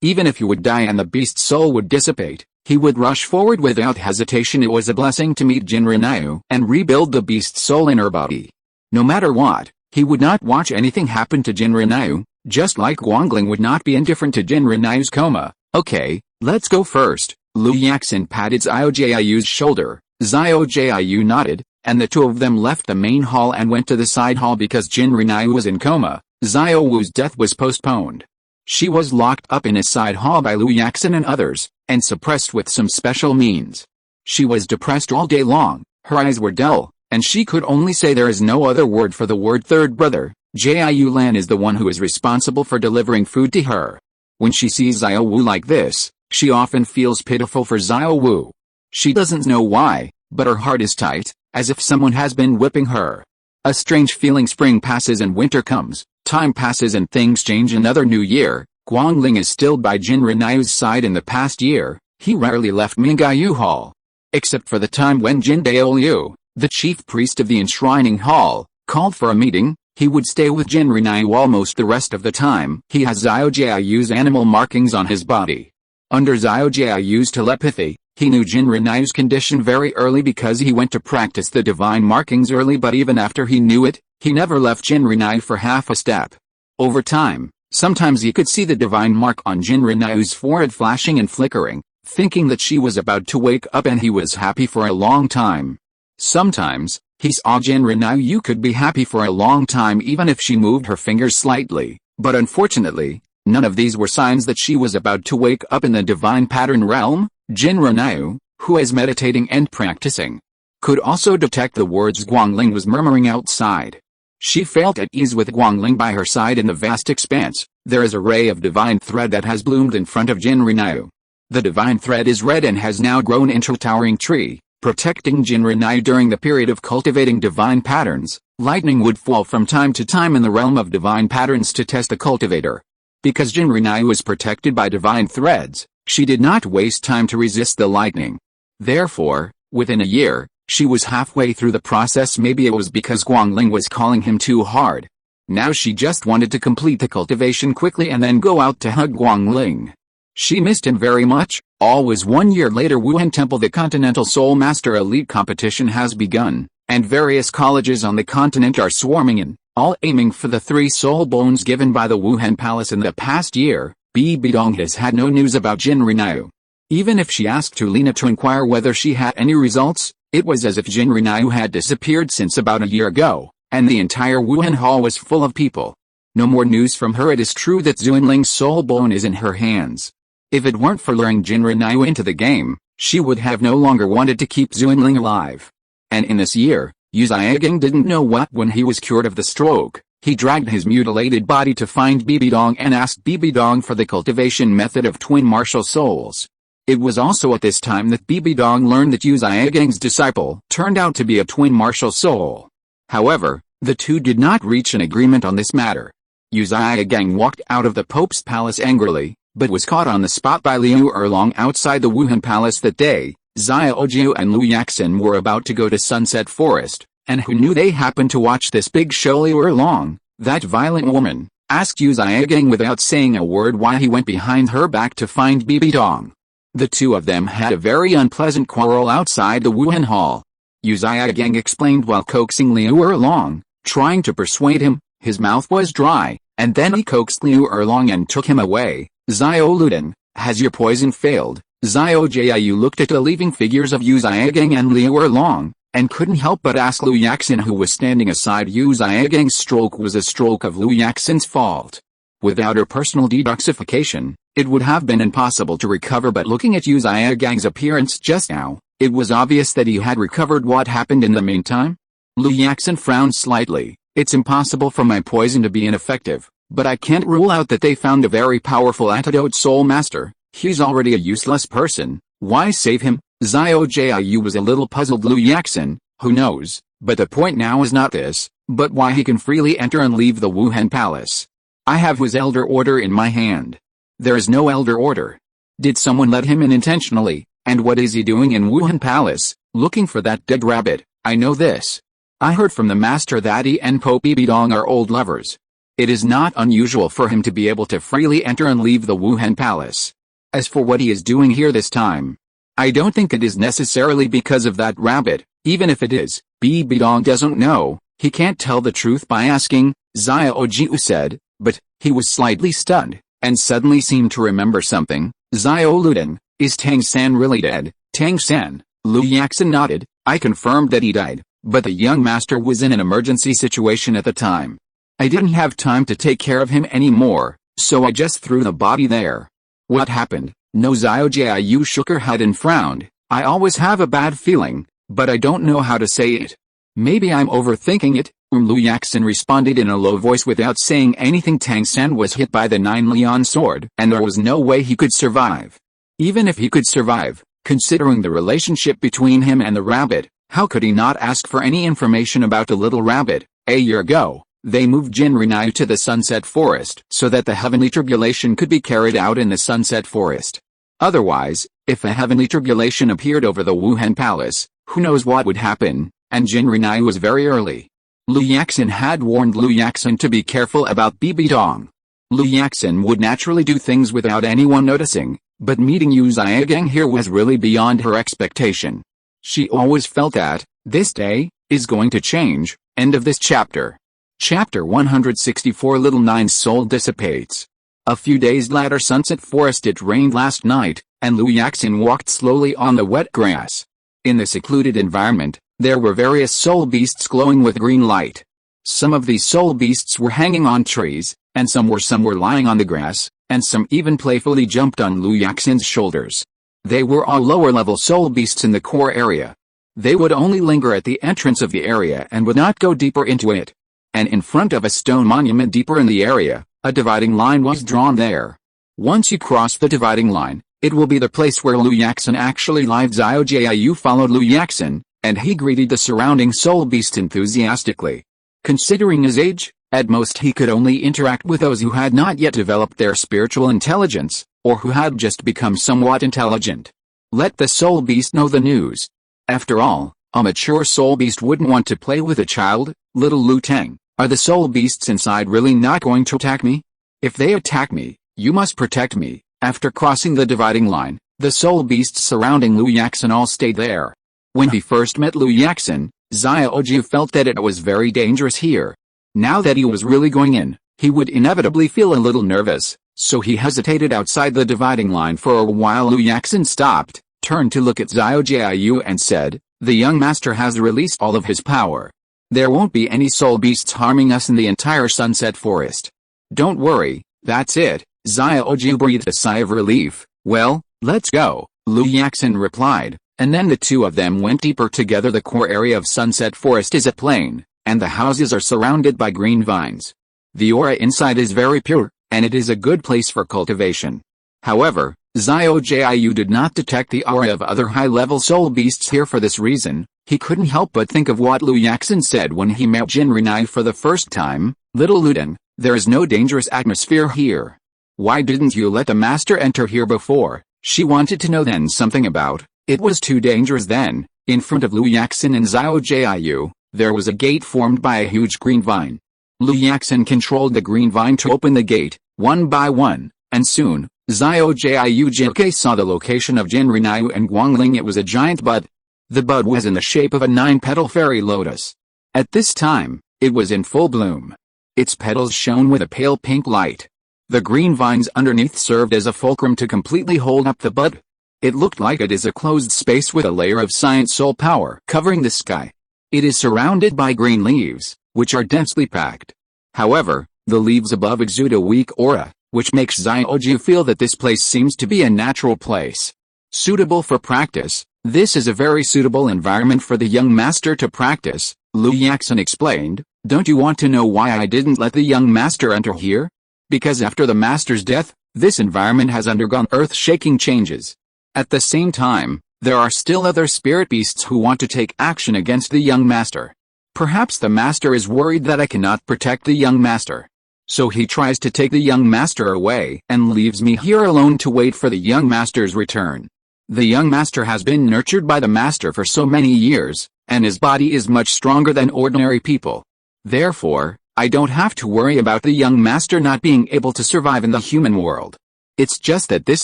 Even if you would die and the beast's soul would dissipate, he would rush forward without hesitation. It was a blessing to meet Jinrinai and rebuild the beast's soul in her body. No matter what, he would not watch anything happen to Jinrinai, just like Guangling would not be indifferent to Jinrinai's coma. Okay, let's go first. Liu Yaxin patted Xiao Jiayu's shoulder. Xiao Jiayu nodded, and the two of them left the main hall and went to the side hall because Jinrinai was in coma. Xiao Wu's death was postponed. She was locked up in a side hall by Liu Yaxin and others, and suppressed with some special means. She was depressed all day long, her eyes were dull, and she could only say there is no other word for the word third brother. Jiayu Lan is the one who is responsible for delivering food to her. When she sees Xiao Wu like this, she often feels pitiful for Xiao Wu. She doesn't know why, but her heart is tight, as if someone has been whipping her. A strange feeling. Spring passes and winter comes, time passes and things change. Another new year. Guangling is still by Jinrinai's side. In the past year, he rarely left Mingyu Hall. Except for the time when Jin Daoliu, the chief priest of the enshrining hall, called for a meeting, he would stay with Jinrinai almost the rest of the time. He has Xiao Jiayu's animal markings on his body. Under Xiao Jiayu's telepathy, he knew Jinrinai's condition very early because he went to practice the divine markings early, but even after he knew it, he never left Jinrinai for half a step. Over time, sometimes he could see the divine mark on Jinrinai's forehead flashing and flickering, thinking that she was about to wake up, and he was happy for a long time. Sometimes, he saw Jinrinai could be happy for a long time even if she moved her fingers slightly, but unfortunately, none of these were signs that she was about to wake up in the divine pattern realm. Jinrinai, who is meditating and practicing, could also detect the words Guangling was murmuring outside. She felt at ease with Guangling by her side. In the vast expanse, there is a ray of divine thread that has bloomed in front of Jinrinai. The divine thread is red and has now grown into a towering tree, protecting Jinrinai during the period of cultivating divine patterns. Lightning would fall from time to time in the realm of divine patterns to test the cultivator. Because Jinrinai was protected by divine threads, she did not waste time to resist the lightning. Therefore, within a year, she was halfway through the process. Maybe it was because Guangling was calling him too hard. Now she just wanted to complete the cultivation quickly and then go out to hug Guangling. She missed him very much. All was 1 year later. Wuhan Temple. The Continental Soul Master Elite competition has begun, and various colleges on the continent are swarming in, all aiming for the 3 soul bones given by the Wuhan Palace. In the past year, Bibi Dong has had no news about Jinrinai. Even if she asked Tulina to inquire whether she had any results, it was as if Jinrinai had disappeared since about a year ago, and the entire Wuhan Hall was full of people. No more news from her. It is true that Xuanling's soul bone is in her hands. If it weren't for luring Jinrinai into the game, she would have no longer wanted to keep Xuanling alive. And in this year, Yu Xiaogang didn't know what. When he was cured of the stroke, he dragged his mutilated body to find Bibi Dong and asked Bibi Dong for the cultivation method of twin martial souls. It was also at this time that Bibi Dong learned that Yu Xiaogang's disciple turned out to be a twin martial soul. However, the two did not reach an agreement on this matter. Yu Xiaogang walked out of the Pope's palace angrily, but was caught on the spot by Liu Erlong outside the Wuhan Palace that day. Xiao Jiu and Liu Yaxin were about to go to Sunset Forest, and who knew they happened to watch this big show? Liu Erlong, that violent woman, asked Yu Xiaogang without saying a word why he went behind her back to find Bibi Dong. The two of them had a very unpleasant quarrel outside the Wuhan Hall. Yu Xiaogang explained while coaxing Liu Erlong, trying to persuade him. His mouth was dry, and then he coaxed Liu Erlong and took him away. Xiao Luden, has your poison failed? Xiao Jiayu looked at the leaving figures of Yu Xiaogang and Liu Erlong, and couldn't help but ask Liu Yaxin, who was standing aside. Yu Xiaogang's stroke was a stroke of Liu Yaxin's fault. Without her personal detoxification, it would have been impossible to recover, but looking at Yu Xiaogang's appearance just now, it was obvious that he had recovered. What happened in the meantime? Liu Yaxin frowned slightly. It's impossible for my poison to be ineffective, but I can't rule out that they found a very powerful antidote. Soul Master, he's already a useless person, why save him? Xiao Jiayu was a little puzzled. Liu Yaxin, who knows, but the point now is not this, but why he can freely enter and leave the Wuhan Palace. I have his elder order in my hand. There is no elder order. Did someone let him in intentionally, and what is he doing in Wuhan Palace, looking for that dead rabbit? I know this. I heard from the master that he and Po Bibidong are old lovers. It is not unusual for him to be able to freely enter and leave the Wuhan Palace. As for what he is doing here this time, I don't think it is necessarily because of that rabbit. Even if it is, Bibidong doesn't know. He can't tell the truth by asking, Xiao Jiu said, but he was slightly stunned, and suddenly seemed to remember something. Xiao Luden, is Tang San really dead? Tang San, Lu Yaxin nodded. I confirmed that he died, but the young master was in an emergency situation at the time. I didn't have time to take care of him anymore, so I just threw the body there. What happened? No. Xiao Jiu shook her head and frowned. I always have a bad feeling, but I don't know how to say it. Maybe I'm overthinking it. Lu Yaxin responded in a low voice without saying anything. Tang San was hit by the 9-lian sword, and there was no way he could survive. Even if he could survive, considering the relationship between him and the rabbit, how could he not ask for any information about the little rabbit? A year ago, they moved Jinrinai to the Sunset Forest so that the heavenly tribulation could be carried out in the Sunset Forest. Otherwise, if a heavenly tribulation appeared over the Wuhan Palace, who knows what would happen, and Jinrinai was very early. Lu Yaxin had warned Lu Yaxin to be careful about Bibidong. Lu Yaxin would naturally do things without anyone noticing, but meeting Yu Zhigang here was really beyond her expectation. She always felt that, this day, is going to change. End of this chapter. Chapter 164. Little Nine's soul dissipates. A few days later, Sunset Forest. It rained last night, and Lu Yaxin walked slowly on the wet grass. In the secluded environment, there were various soul beasts glowing with green light. Some of these soul beasts were hanging on trees, and some were lying on the grass, and some even playfully jumped on Lu Yaxin's shoulders. They were all lower-level soul beasts in the core area. They would only linger at the entrance of the area and would not go deeper into it. And in front of a stone monument deeper in the area, a dividing line was drawn there. Once you cross the dividing line, it will be the place where Lu Yaxin actually lived. Xiao Jiu followed Lu Yaxin, and he greeted the surrounding soul beast enthusiastically. Considering his age, at most he could only interact with those who had not yet developed their spiritual intelligence, or who had just become somewhat intelligent. Let the soul beast know the news. After all, a mature soul beast wouldn't want to play with a child. Little Lu Teng, are the soul beasts inside really not going to attack me? If they attack me, you must protect me. After crossing the dividing line, the soul beasts surrounding Lu Yaxin all stayed there. When he first met Lu Yaxin, Xiao Jiu felt that it was very dangerous here. Now that he was really going in, he would inevitably feel a little nervous, so he hesitated outside the dividing line for a while. Lu Yaxin stopped, turned to look at Xiao Jiu and said, the young master has released all of his power. There won't be any soul beasts harming us in the entire Sunset Forest. Don't worry, that's it. Xiao Jiu breathed a sigh of relief. Well, let's go, Lu Yaxin replied, and then the two of them went deeper together. The core area of Sunset Forest is a plain, and the houses are surrounded by green vines. The aura inside is very pure, and it is a good place for cultivation. However, Xiao Jiu did not detect the aura of other high-level soul beasts here. For this reason, he couldn't help but think of what Lu Yaxin said when he met Jinrinai for the first time. Little Luden, there is no dangerous atmosphere here. Why didn't you let the master enter here before? She wanted to know then something about. It was too dangerous then. In front of Lu Yaxin and Xiao Jiu, there was a gate formed by a huge green vine. Lu Yaxin controlled the green vine to open the gate, one by one, and soon, Xiao Jiu saw the location of Jinrinai and Guangling. It was a giant bud. The bud was in the shape of a 9-petal fairy lotus. At this time, it was in full bloom. Its petals shone with a pale pink light. The green vines underneath served as a fulcrum to completely hold up the bud. It looked like it is a closed space with a layer of science soul power covering the sky. It is surrounded by green leaves, which are densely packed. However, the leaves above exude a weak aura, which makes Xiao Jiu feel that this place seems to be a natural place. Suitable for practice, this is a very suitable environment for the young master to practice, Lu Yaxin explained. Don't you want to know why I didn't let the young master enter here? Because after the master's death, this environment has undergone earth-shaking changes. At the same time, there are still other spirit beasts who want to take action against the young master. Perhaps the master is worried that I cannot protect the young master. So he tries to take the young master away and leaves me here alone to wait for the young master's return. The young master has been nurtured by the master for so many years, and his body is much stronger than ordinary people. Therefore, I don't have to worry about the young master not being able to survive in the human world. It's just that this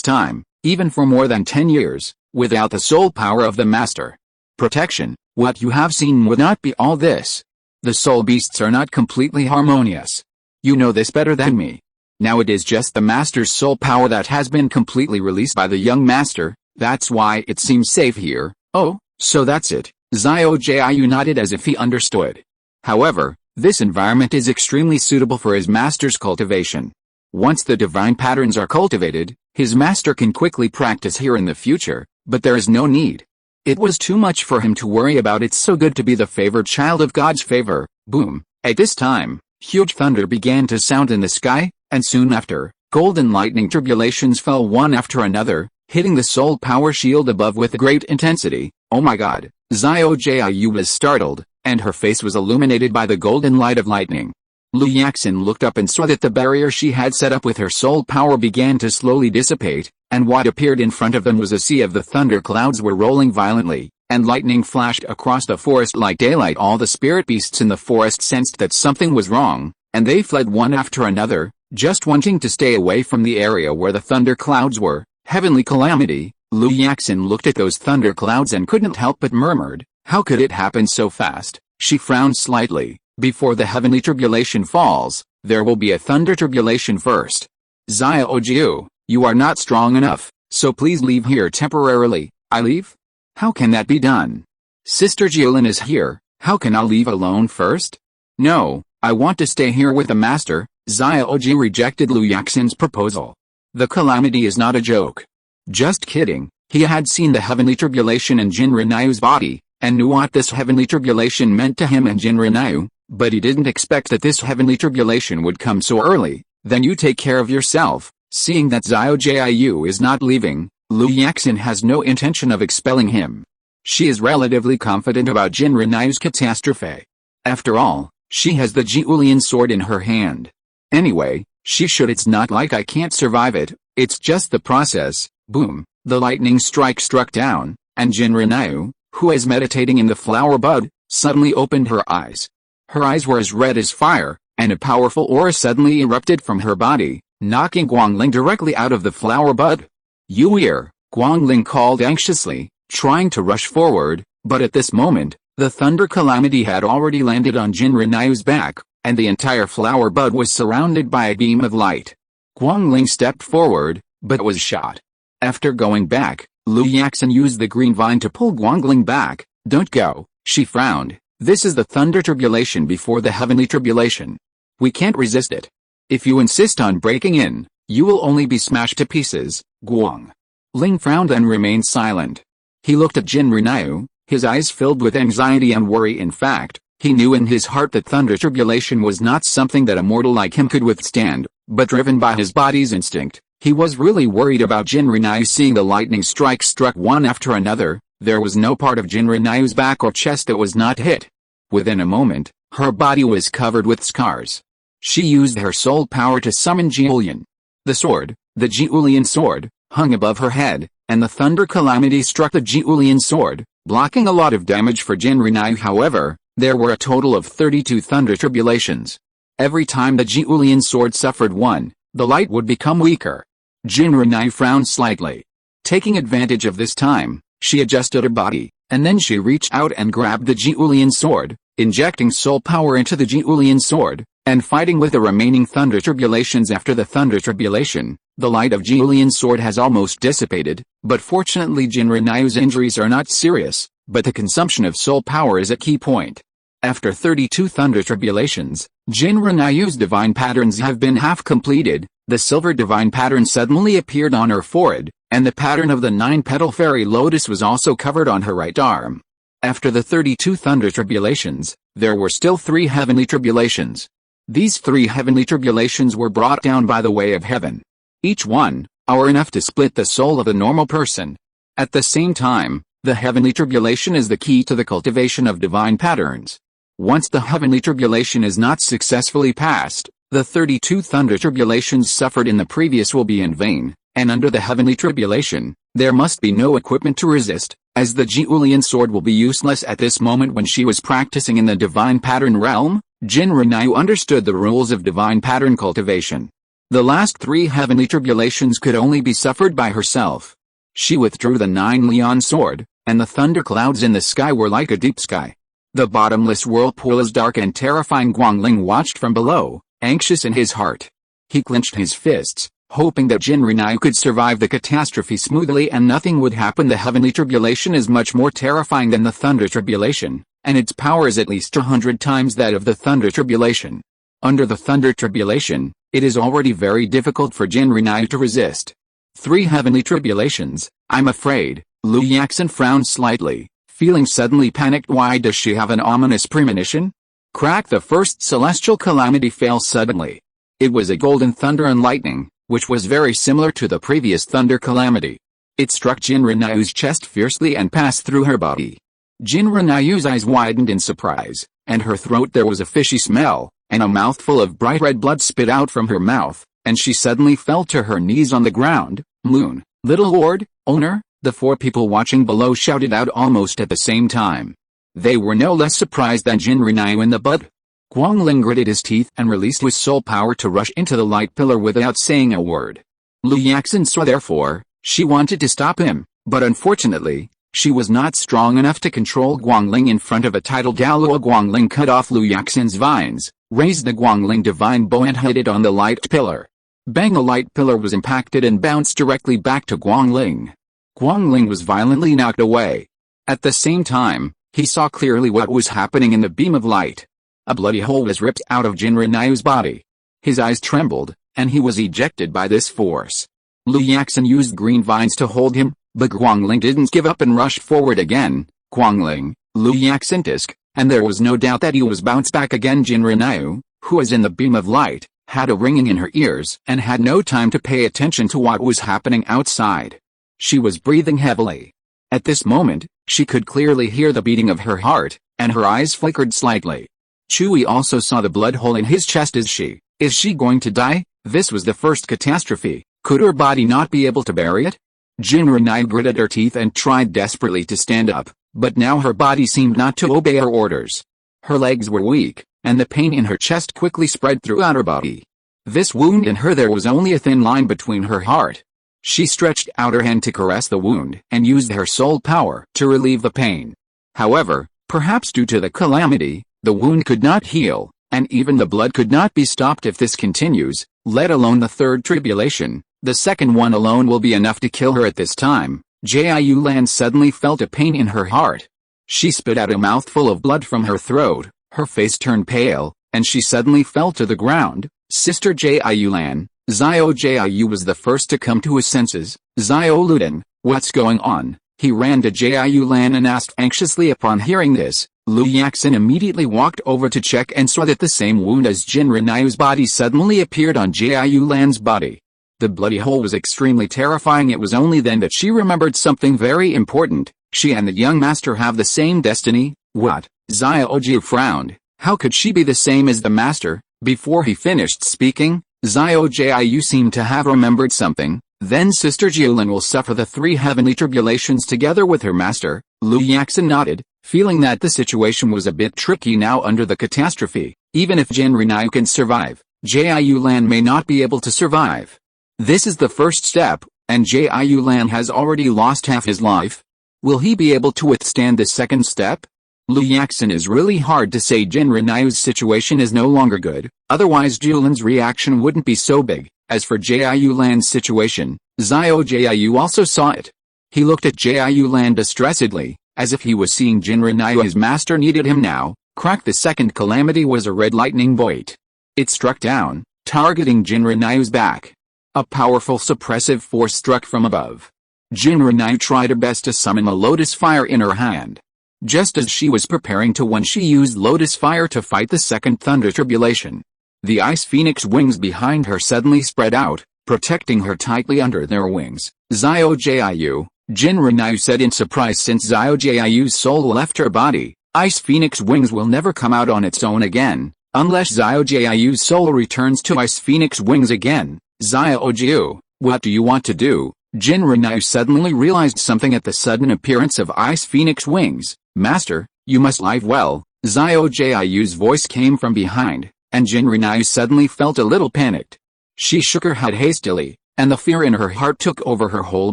time, even for more than 10 years, without the soul power of the master protection, what you have seen would not be all this. The soul beasts are not completely harmonious. You know this better than me. Now it is just the master's soul power that has been completely released by the young master, that's why it seems safe here. Oh, so that's it. Xiao Jiu nodded as if he understood. However, this environment is extremely suitable for his master's cultivation. Once the divine patterns are cultivated, his master can quickly practice here in the future, but there is no need. It was too much for him to worry about. It's so good to be the favored child of God's favor. Boom. At this time, huge thunder began to sound in the sky, and soon after, golden lightning tribulations fell one after another, hitting the soul power shield above with great intensity. Oh my god, Xiao Jiu was startled, and her face was illuminated by the golden light of lightning. Lu Yaxin looked up and saw that the barrier she had set up with her soul power began to slowly dissipate, and what appeared in front of them was a sea of the thunder clouds were rolling violently, and lightning flashed across the forest like daylight. All the spirit beasts in the forest sensed that something was wrong, and they fled one after another, just wanting to stay away from the area where the thunder clouds were. Heavenly calamity. Lu Yaxin looked at those thunder clouds and couldn't help but murmured, how could it happen so fast? She frowned slightly. Before the heavenly tribulation falls, there will be a thunder tribulation first. Xiao Jiu, you are not strong enough, so please leave here temporarily. I leave? How can that be done? Sister Jiulin is here, how can I leave alone first? No, I want to stay here with the master. Xiao Jiu rejected Lu Yaxin's proposal. The calamity is not a joke. Just kidding. He had seen the heavenly tribulation in Jinrinayu's body, and knew what this heavenly tribulation meant to him and Jinrinayu, but he didn't expect that this heavenly tribulation would come so early. Then you take care of yourself. Seeing that Xiao Jiu is not leaving, Lu Yaxin has no intention of expelling him. She is relatively confident about Jinrinayu's catastrophe. After all, she has the Jiulian sword in her hand. Anyway, she should. It's not like I can't survive it, it's just the process. Boom, the lightning strike struck down, and Jinrinayu, who is meditating in the flower bud, suddenly opened her eyes. Her eyes were as red as fire, and a powerful aura suddenly erupted from her body, knocking Guangling directly out of the flower bud. You here, Guangling called anxiously, trying to rush forward, but at this moment, the thunder calamity had already landed on Jinrinayu's back, and the entire flower bud was surrounded by a beam of light. Guangling stepped forward, but was shot. After going back, Lu Yaxin used the green vine to pull Guangling back. Don't go, she frowned. This is the thunder tribulation before the heavenly tribulation. We can't resist it. If you insist on breaking in, you will only be smashed to pieces. Guangling frowned and remained silent. He looked at Jinrinayu, his eyes filled with anxiety and worry. In fact, he knew in his heart that thunder tribulation was not something that a mortal like him could withstand, but driven by his body's instinct, he was really worried about Jinrinayu. Seeing the lightning strikes struck one after another, there was no part of Jinrinayu's back or chest that was not hit. Within a moment, her body was covered with scars. She used her soul power to summon Jiulian. The sword, the Jiulian sword, hung above her head, and the thunder calamity struck the Jiulian sword, blocking a lot of damage for Jinrinayu. However, there were a total of 32 thunder tribulations. Every time the Jiulian sword suffered one, the light would become weaker. Jinrinayu frowned slightly. Taking advantage of this time, she adjusted her body, and then she reached out and grabbed the Jiulian sword, injecting soul power into the Jiulian sword, and fighting with the remaining thunder tribulations. After the thunder tribulation, the light of Jiulian sword has almost dissipated, but fortunately Jinrinayu's injuries are not serious, but the consumption of soul power is a key point. After 32 thunder tribulations, Jinrinayu's divine patterns have been half completed. The silver divine pattern suddenly appeared on her forehead, and the pattern of the 9-petal fairy lotus was also covered on her right arm. After the 32 thunder tribulations, there were still 3 heavenly tribulations. These 3 heavenly tribulations were brought down by the way of heaven. Each one are enough to split the soul of a normal person. At the same time, the heavenly tribulation is the key to the cultivation of divine patterns. Once the heavenly tribulation is not successfully passed, The 32 thunder tribulations suffered in the previous will be in vain, and under the heavenly tribulation, there must be no equipment to resist, as the Julian sword will be useless at this moment. When she was practicing in the divine pattern realm, Jinri Nai understood the rules of divine pattern cultivation. The last 3 heavenly tribulations could only be suffered by herself. She withdrew the 9 Leon sword, and the thunder clouds in the sky were like a deep sky. The bottomless whirlpool is dark and terrifying. Guangling watched from below, anxious in his heart. He clenched his fists, hoping that Jinri Nai could survive the catastrophe smoothly and nothing would happen. The heavenly tribulation is much more terrifying than the thunder tribulation, and its power is at least 100 times that of the thunder tribulation. Under the thunder tribulation, it is already very difficult for Jinri Nai to resist. 3 heavenly tribulations, I'm afraid. Lu Yaxin frowned slightly, feeling suddenly panicked. Why does she have an ominous premonition? Crack! The first celestial calamity fell suddenly. It was a golden thunder and lightning, which was very similar to the previous thunder calamity. It struck Jinri Nai's chest fiercely and passed through her body. Jinri Nai's eyes widened in surprise, and her throat there was a fishy smell, and a mouthful of bright red blood spit out from her mouth, and she suddenly fell to her knees on the ground. Moon, little lord, owner, the 4 people watching below shouted out almost at the same time. They were no less surprised than Jinri Nai when the bud. Guangling gritted his teeth and released his soul power to rush into the light pillar without saying a word. Lu Yaxin saw therefore, she wanted to stop him, but unfortunately, she was not strong enough to control Guangling in front of a tidal Douluo. Guangling cut off Lu Yaxin's vines, raised the Guangling divine bow and hit it on the light pillar. Bang! The light pillar was impacted and bounced directly back to Guangling. Guangling was violently knocked away. At the same time, he saw clearly what was happening in the beam of light. A bloody hole was ripped out of Jinri Nai's body. His eyes trembled, and he was ejected by this force. Lu Yaxin used green vines to hold him, but Guangling didn't give up and rushed forward again. Guangling, Lu Yaxin tisk, and there was no doubt that he was bounced back again. Jinri Nai, who was in the beam of light, had a ringing in her ears and had no time to pay attention to what was happening outside. She was breathing heavily. At this moment, she could clearly hear the beating of her heart, and her eyes flickered slightly. Chui also saw the blood hole in his chest. Is she going to die? This was the first catastrophe. Could her body not be able to bury it? Jinri Nai gritted her teeth and tried desperately to stand up, but now her body seemed not to obey her orders. Her legs were weak, and the pain in her chest quickly spread throughout her body. This wound in her, there was only a thin line between her heart. She stretched out her hand to caress the wound and used her soul power to relieve the pain. However, perhaps due to the calamity, the wound could not heal, and even the blood could not be stopped if this continues, let alone the third tribulation. The second one alone will be enough to kill her at this time. Jiu Lan suddenly felt a pain in her heart. She spit out a mouthful of blood from her throat, her face turned pale, and she suddenly fell to the ground. Sister Jiu Lan, Xiao Jiu was the first to come to his senses. Xiao Luden, what's going on? He ran to Jiu Lan and asked anxiously. Upon hearing this, Lu Yaxin immediately walked over to check and saw that the same wound as Jinri Nai's body suddenly appeared on Jiu Lan's body. The bloody hole was extremely terrifying. It was only then that she remembered something very important. She and the young master have the same destiny. What? Xiao Jiu frowned. How could she be the same as the master? Before he finished speaking, Xiao Jiu seemed to have remembered something. Then Sister Jiulin will suffer the 3 heavenly tribulations together with her master. Lu Yaxin nodded, feeling that the situation was a bit tricky now under the catastrophe. Even if Jinri Nai can survive, Jiu Lan may not be able to survive. This is the first step, and Jiu Lan has already lost half his life. Will he be able to withstand the second step? Lu Yaxin is really hard to say. Jinri Nai's situation is no longer good, otherwise Jiulin's reaction wouldn't be so big. As for Jiu Lan's situation, Xiao Jiu also saw it. He looked at Jiu Lan distressedly, as if he was seeing Jinri Nai. His master needed him now. Crack! The second calamity was a red lightning bolt. It struck down, targeting Jinri Nai's back. A powerful suppressive force struck from above. Jinri Nai tried her best to summon the lotus fire in her hand. Just as she was preparing to when she used lotus fire to fight the second thunder tribulation. The ice phoenix wings behind her suddenly spread out, protecting her tightly under their wings. Xiao Jiu, Jinri Nai said in surprise. Since Xiao Jiu's soul left her body, ice phoenix wings will never come out on its own again. Unless Xiao Jiayu's soul returns to Ice Phoenix wings again, Xiao Jiu, what do you want to do? Jin Renai suddenly realized something at the sudden appearance of Ice Phoenix wings. Master, you must live well. Xiao Jiayu's voice came from behind, and Jin Renai suddenly felt a little panicked. She shook her head hastily, and the fear in her heart took over her whole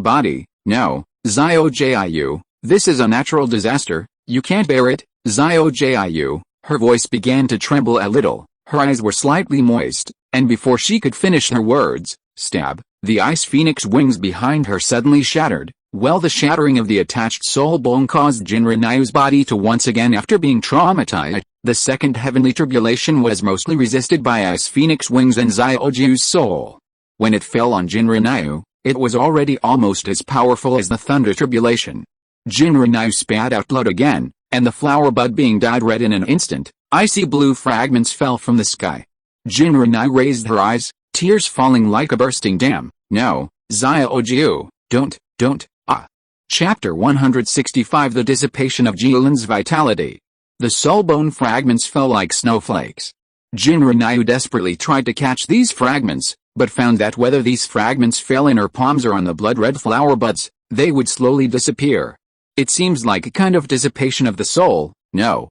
body. No, Xiao Jiayu, this is a natural disaster, you can't bear it. Xiao Jiayu, her voice began to tremble a little, her eyes were slightly moist, and before she could finish her words, stab, the Ice Phoenix wings behind her suddenly shattered. Well, the shattering of the attached soul bone caused Jin Renai's body to once again after being traumatized. The second heavenly tribulation was mostly resisted by Ice Phoenix wings and Xiao Jiu's soul. When it fell on Jin Renai, it was already almost as powerful as the thunder tribulation. Jin Renai spat out blood again, and the flower bud being dyed red in an instant, icy blue fragments fell from the sky. Jin Renai raised her eyes, tears falling like a bursting dam. No, Xiao Jiu, don't. Chapter 165 The Dissipation of Jiulin's Vitality. The soul bone fragments fell like snowflakes. Jin Renai desperately tried to catch these fragments, but found that whether these fragments fell in her palms or on the blood-red flower buds, they would slowly disappear. It seems like a kind of dissipation of the soul. No,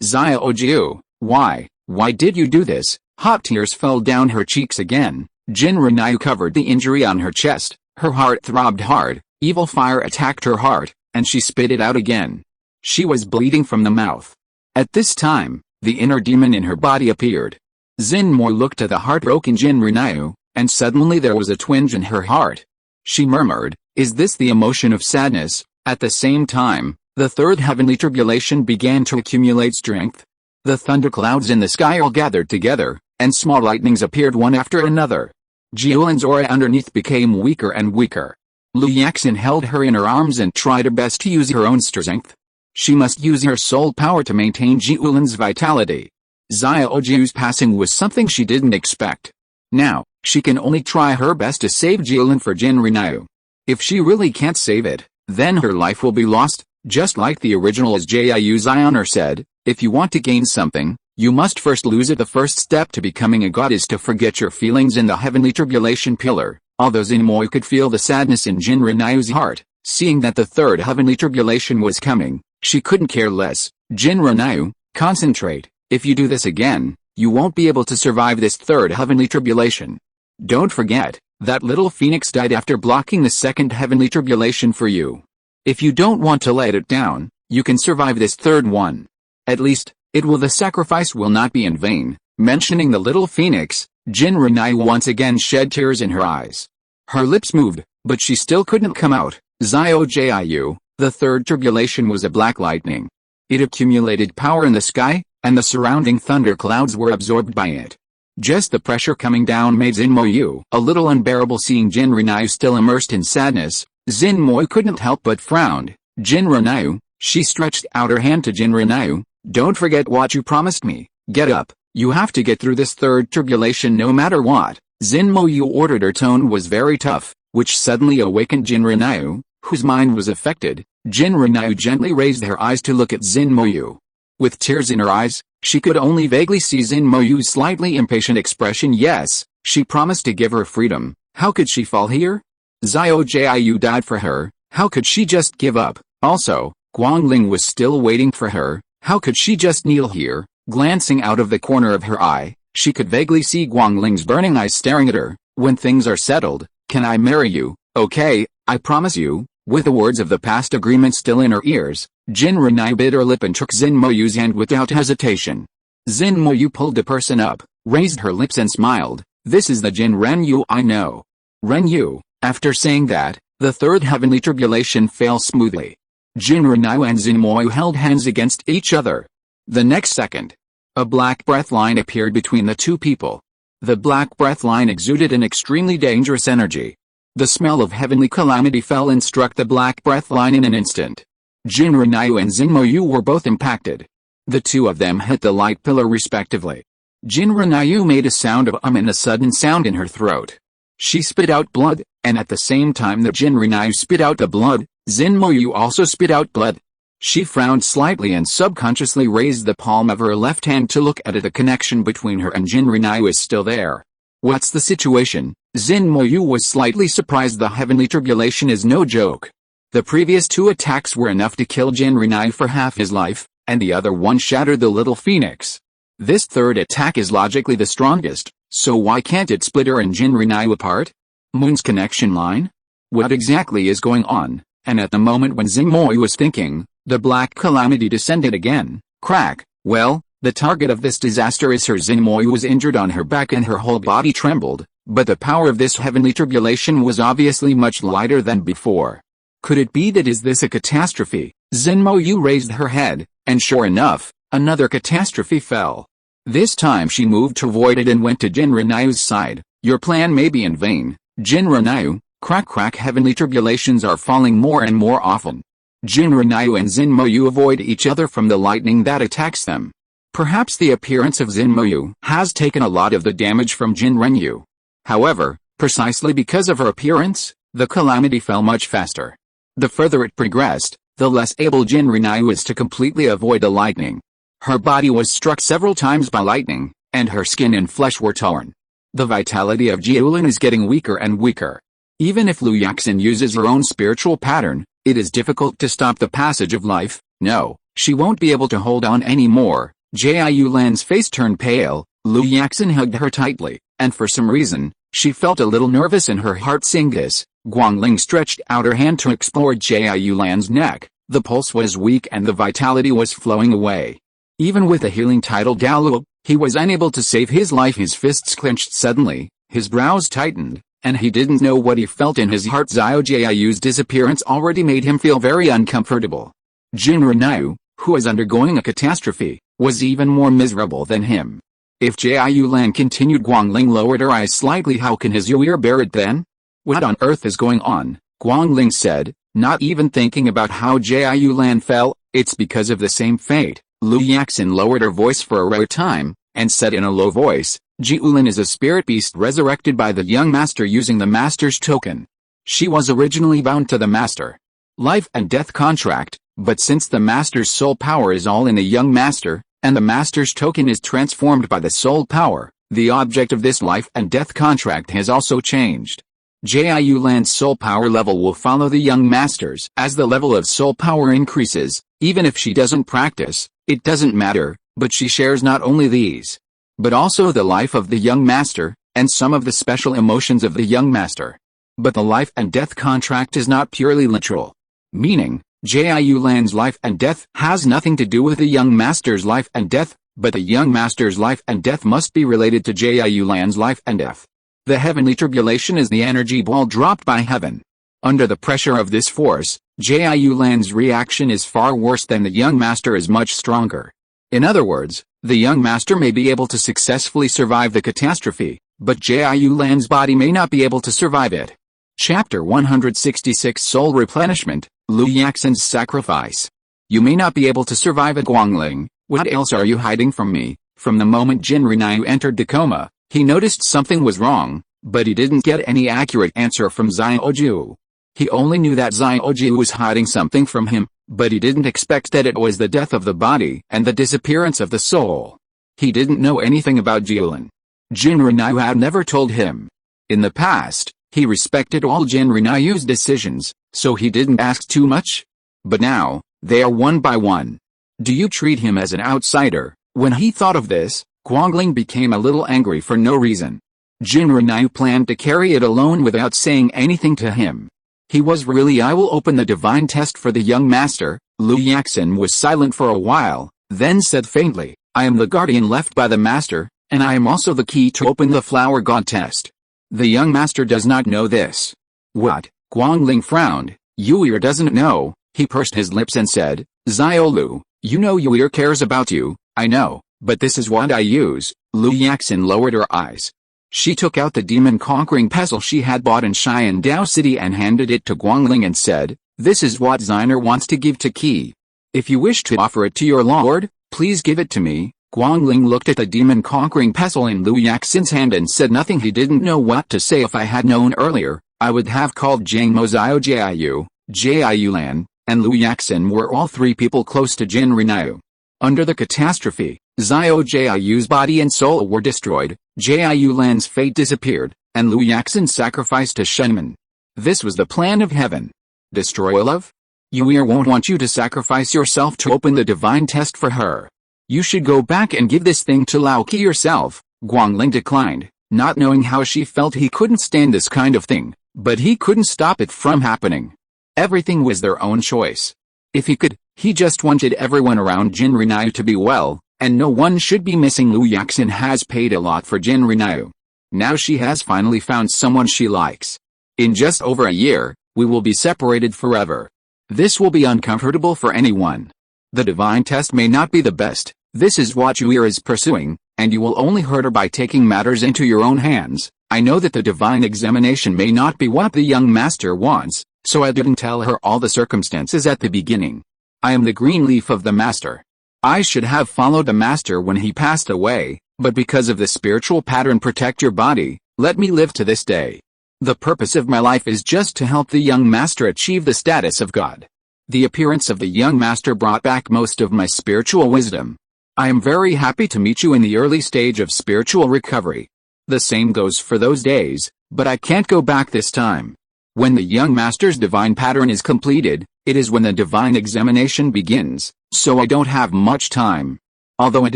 Xiao Jiu, why did you do this? Hot tears fell down her cheeks again. Jin Renai covered the injury on her chest, her heart throbbed hard, evil fire attacked her heart, and she spit it out again. She was bleeding from the mouth. At this time, the inner demon in her body appeared. Xinmo looked at the heartbroken Jin Renai, and suddenly there was a twinge in her heart. She murmured, "Is this the emotion of sadness?" At the same time, the third heavenly tribulation began to accumulate strength. The thunderclouds in the sky all gathered together, and small lightnings appeared one after another. Jiulin's aura underneath became weaker and weaker. Lu Yaxin held her in her arms and tried her best to use her own strength. She must use her soul power to maintain Jiulin's vitality. Xiao Jiu's passing was something she didn't expect. Now, she can only try her best to save Jiulin for Jin Renai. If she really can't save it, then her life will be lost, just like the original as Jiu Zioner said, if you want to gain something, you must first lose it. The first step to becoming a god is to forget your feelings in the heavenly tribulation pillar. Although Xinmo could feel the sadness in Jin Renai's heart, seeing that the third heavenly tribulation was coming, she couldn't care less. Jin Renai, concentrate. If you do this again, you won't be able to survive this third heavenly tribulation. Don't forget, that little phoenix died after blocking the second heavenly tribulation for you. If you don't want to let it down, you can survive this third one. At least, the sacrifice will not be in vain. Mentioning the little phoenix, Jin Renai once again shed tears in her eyes. Her lips moved, but she still couldn't come out. Xiao Jiu, the third tribulation was a black lightning. It accumulated power in the sky, and the surrounding thunderclouds were absorbed by it. Just the pressure coming down made Xinmo a little unbearable. Seeing Jin Renai still immersed in sadness, Xinmo couldn't help but frown. Jin Renai, she stretched out her hand to Jin Renai. Don't forget what you promised me. Get up. You have to get through this third tribulation no matter what. Xinmo ordered. Her tone was very tough, which suddenly awakened Jin Renai, whose mind was affected. Jin Renai gently raised her eyes to look at Xinmo. With tears in her eyes, she could only vaguely see Xinmo's slightly impatient expression. Yes, she promised to give her freedom. How could she fall here? Xiao Jiu died for her. How could she just give up? Also, Guangling was still waiting for her. How could she just kneel here? Glancing out of the corner of her eye, she could vaguely see Guangling's burning eyes staring at her. When things are settled, can I marry you? Okay, I promise you. With the words of the past agreement still in her ears, Jin Renai bit her lip and took Xinmo's hand without hesitation. Xinmo pulled the person up, raised her lips and smiled. This is the Jin Renyu I know. Renyu. After saying that, the third heavenly tribulation fell smoothly. Jin Renai and Xinmo held hands against each other. The next second, a black breath line appeared between the two people. The black breath line exuded an extremely dangerous energy. The smell of heavenly calamity fell and struck the black breath line in an instant. Jin Renai and Xinmo were both impacted. The two of them hit the light pillar respectively. Jin Renai made a sound of and a sudden sound in her throat. She spit out blood, and at the same time that Jin Renai spit out the blood, Xinmo also spit out blood. She frowned slightly and subconsciously raised the palm of her left hand to look at it. The connection between her and Jin Renai is still there. What's the situation? Xin Moyu was slightly surprised. The heavenly tribulation is no joke. The previous 2 attacks were enough to kill Jin Renai for half his life, and the other one shattered the little phoenix. This 3rd attack is logically the strongest, so why can't it split her and Jin Renai apart? Moon's connection line? What exactly is going on? And at the moment when Xin Moyu was thinking, the black calamity descended again. Crack. Well, the target of this disaster is her. Xin Moyu was injured on her back and her whole body trembled, but the power of this heavenly tribulation was obviously much lighter than before. Could it be that is this a catastrophe? Xin Moyu raised her head, and sure enough, another catastrophe fell. This time she moved to avoid it and went to Jin Renai's side. Your plan may be in vain, Jin Renai. Crack crack. Heavenly tribulations are falling more and more often. Jin Renai and Xin Moyu avoid each other from the lightning that attacks them. Perhaps the appearance of Xin Moyu has taken a lot of the damage from Jin Renyu. However, precisely because of her appearance, the calamity fell much faster. The further it progressed, the less able Jin Renai was to completely avoid the lightning. Her body was struck several times by lightning, and her skin and flesh were torn. The vitality of Jiulin is getting weaker and weaker. Even if Lu Yaxin uses her own spiritual pattern, it is difficult to stop the passage of life. No, she won't be able to hold on anymore. Jiu Lan's face turned pale. Lu Yaxin hugged her tightly, and for some reason, she felt a little nervous in her heart. Seeing this, Guangling stretched out her hand to explore Jiu Lan's neck. The pulse was weak and the vitality was flowing away. Even with a healing title Douluo, he was unable to save his life. His fists clenched suddenly, his brows tightened, and he didn't know what he felt in his heart. Xiao Jiu's disappearance already made him feel very uncomfortable. Jin Renai, who was undergoing a catastrophe, was even more miserable than him. If Jiu Lan continued, Guangling lowered her eyes slightly. How can his Yuer bear it then? What on earth is going on? Guangling said, not even thinking about how Jiu Lan fell. It's because of the same fate. Lu Yaxin lowered her voice for a rare time, and said in a low voice, Jiulin is a spirit beast resurrected by the young master using the master's token. She was originally bound to the master. Life and death contract, but since the master's soul power is all in the young master, and the master's token is transformed by the soul power, the object of this life and death contract has also changed. Jiu Lan's soul power level will follow the young master's. As the level of soul power increases, even if she doesn't practice, it doesn't matter, but she shares not only these, but also the life of the young master, and some of the special emotions of the young master. But the life and death contract is not purely literal. Meaning, Jiu Lan's life and death has nothing to do with the young master's life and death, but the young master's life and death must be related to Jiu Lan's life and death. The heavenly tribulation is the energy ball dropped by heaven. Under the pressure of this force, Jiu Lan's reaction is far worse than the young master is much stronger. In other words, the young master may be able to successfully survive the catastrophe, but Jiu Lan's body may not be able to survive it. Chapter 166 Soul Replenishment, Lu Yaxin's Sacrifice. You may not be able to survive at Guangling. What else are you hiding from me? From the moment Jin Renai entered the coma, he noticed something was wrong, but he didn't get any accurate answer from Xiao. He only knew that Xiao was hiding something from him, but he didn't expect that it was the death of the body and the disappearance of the soul. He didn't know anything about Jiulin. Jin Renai had never told him. In the past, he respected all Jin Renai's decisions, so he didn't ask too much. But now, they are one by one. Do you treat him as an outsider? When he thought of this, Guangling became a little angry for no reason. Jin Renai planned to carry it alone without saying anything to him. He was really I will open the divine test for the young master. Lu Yaxin was silent for a while, then said faintly, I am the guardian left by the master, and I am also the key to open the flower god test. The young master does not know this. What? Guangling frowned. Yuer doesn't know. He pursed his lips and said, Xiaolu, you know Yuer cares about you. I know, but this is what I use. Lu Yaxin lowered her eyes. She took out the demon-conquering pestle she had bought in Xiandao City and handed it to Guangling and said, This is what Xiner wants to give to Qi. If you wish to offer it to your lord, please give it to me. Guangling looked at the demon-conquering pestle in Lu Yaxin's hand and said nothing. He didn't know what to say. If I had known earlier, I would have called Jiangmo Xiao Jiu Lan, and Liu Yaxin were all three people close to Jin Rinyu. Under the catastrophe, Xiao Jiayu's body and soul were destroyed, Jiayu Lan's fate disappeared, and Liu Yaxin sacrificed to Shenman. This was the plan of heaven. Destroy love? Yue won't want you to sacrifice yourself to open the divine test for her. You should go back and give this thing to Lao Qi yourself. Guangling declined, not knowing how she felt. He couldn't stand this kind of thing, but he couldn't stop it from happening. Everything was their own choice. If he could, he just wanted everyone around Jin Rinyu to be well, and no one should be missing. Liu Yaxin has paid a lot for Jin Rinyu. Now she has finally found someone she likes. In just over a year, we will be separated forever. This will be uncomfortable for anyone. The divine test may not be the best, this is what Yue is pursuing, and you will only hurt her by taking matters into your own hands. I know that the divine examination may not be what the young master wants, so I didn't tell her all the circumstances at the beginning. I am the green leaf of the master. I should have followed the master when he passed away, but because of the spiritual pattern protect your body, let me live to this day. The purpose of my life is just to help the young master achieve the status of God. The appearance of the young master brought back most of my spiritual wisdom. I am very happy to meet you in the early stage of spiritual recovery. The same goes for those days, but I can't go back this time. When the young master's divine pattern is completed, it is when the divine examination begins, so I don't have much time. Although it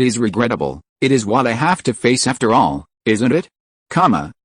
is regrettable, it is what I have to face after all, isn't it?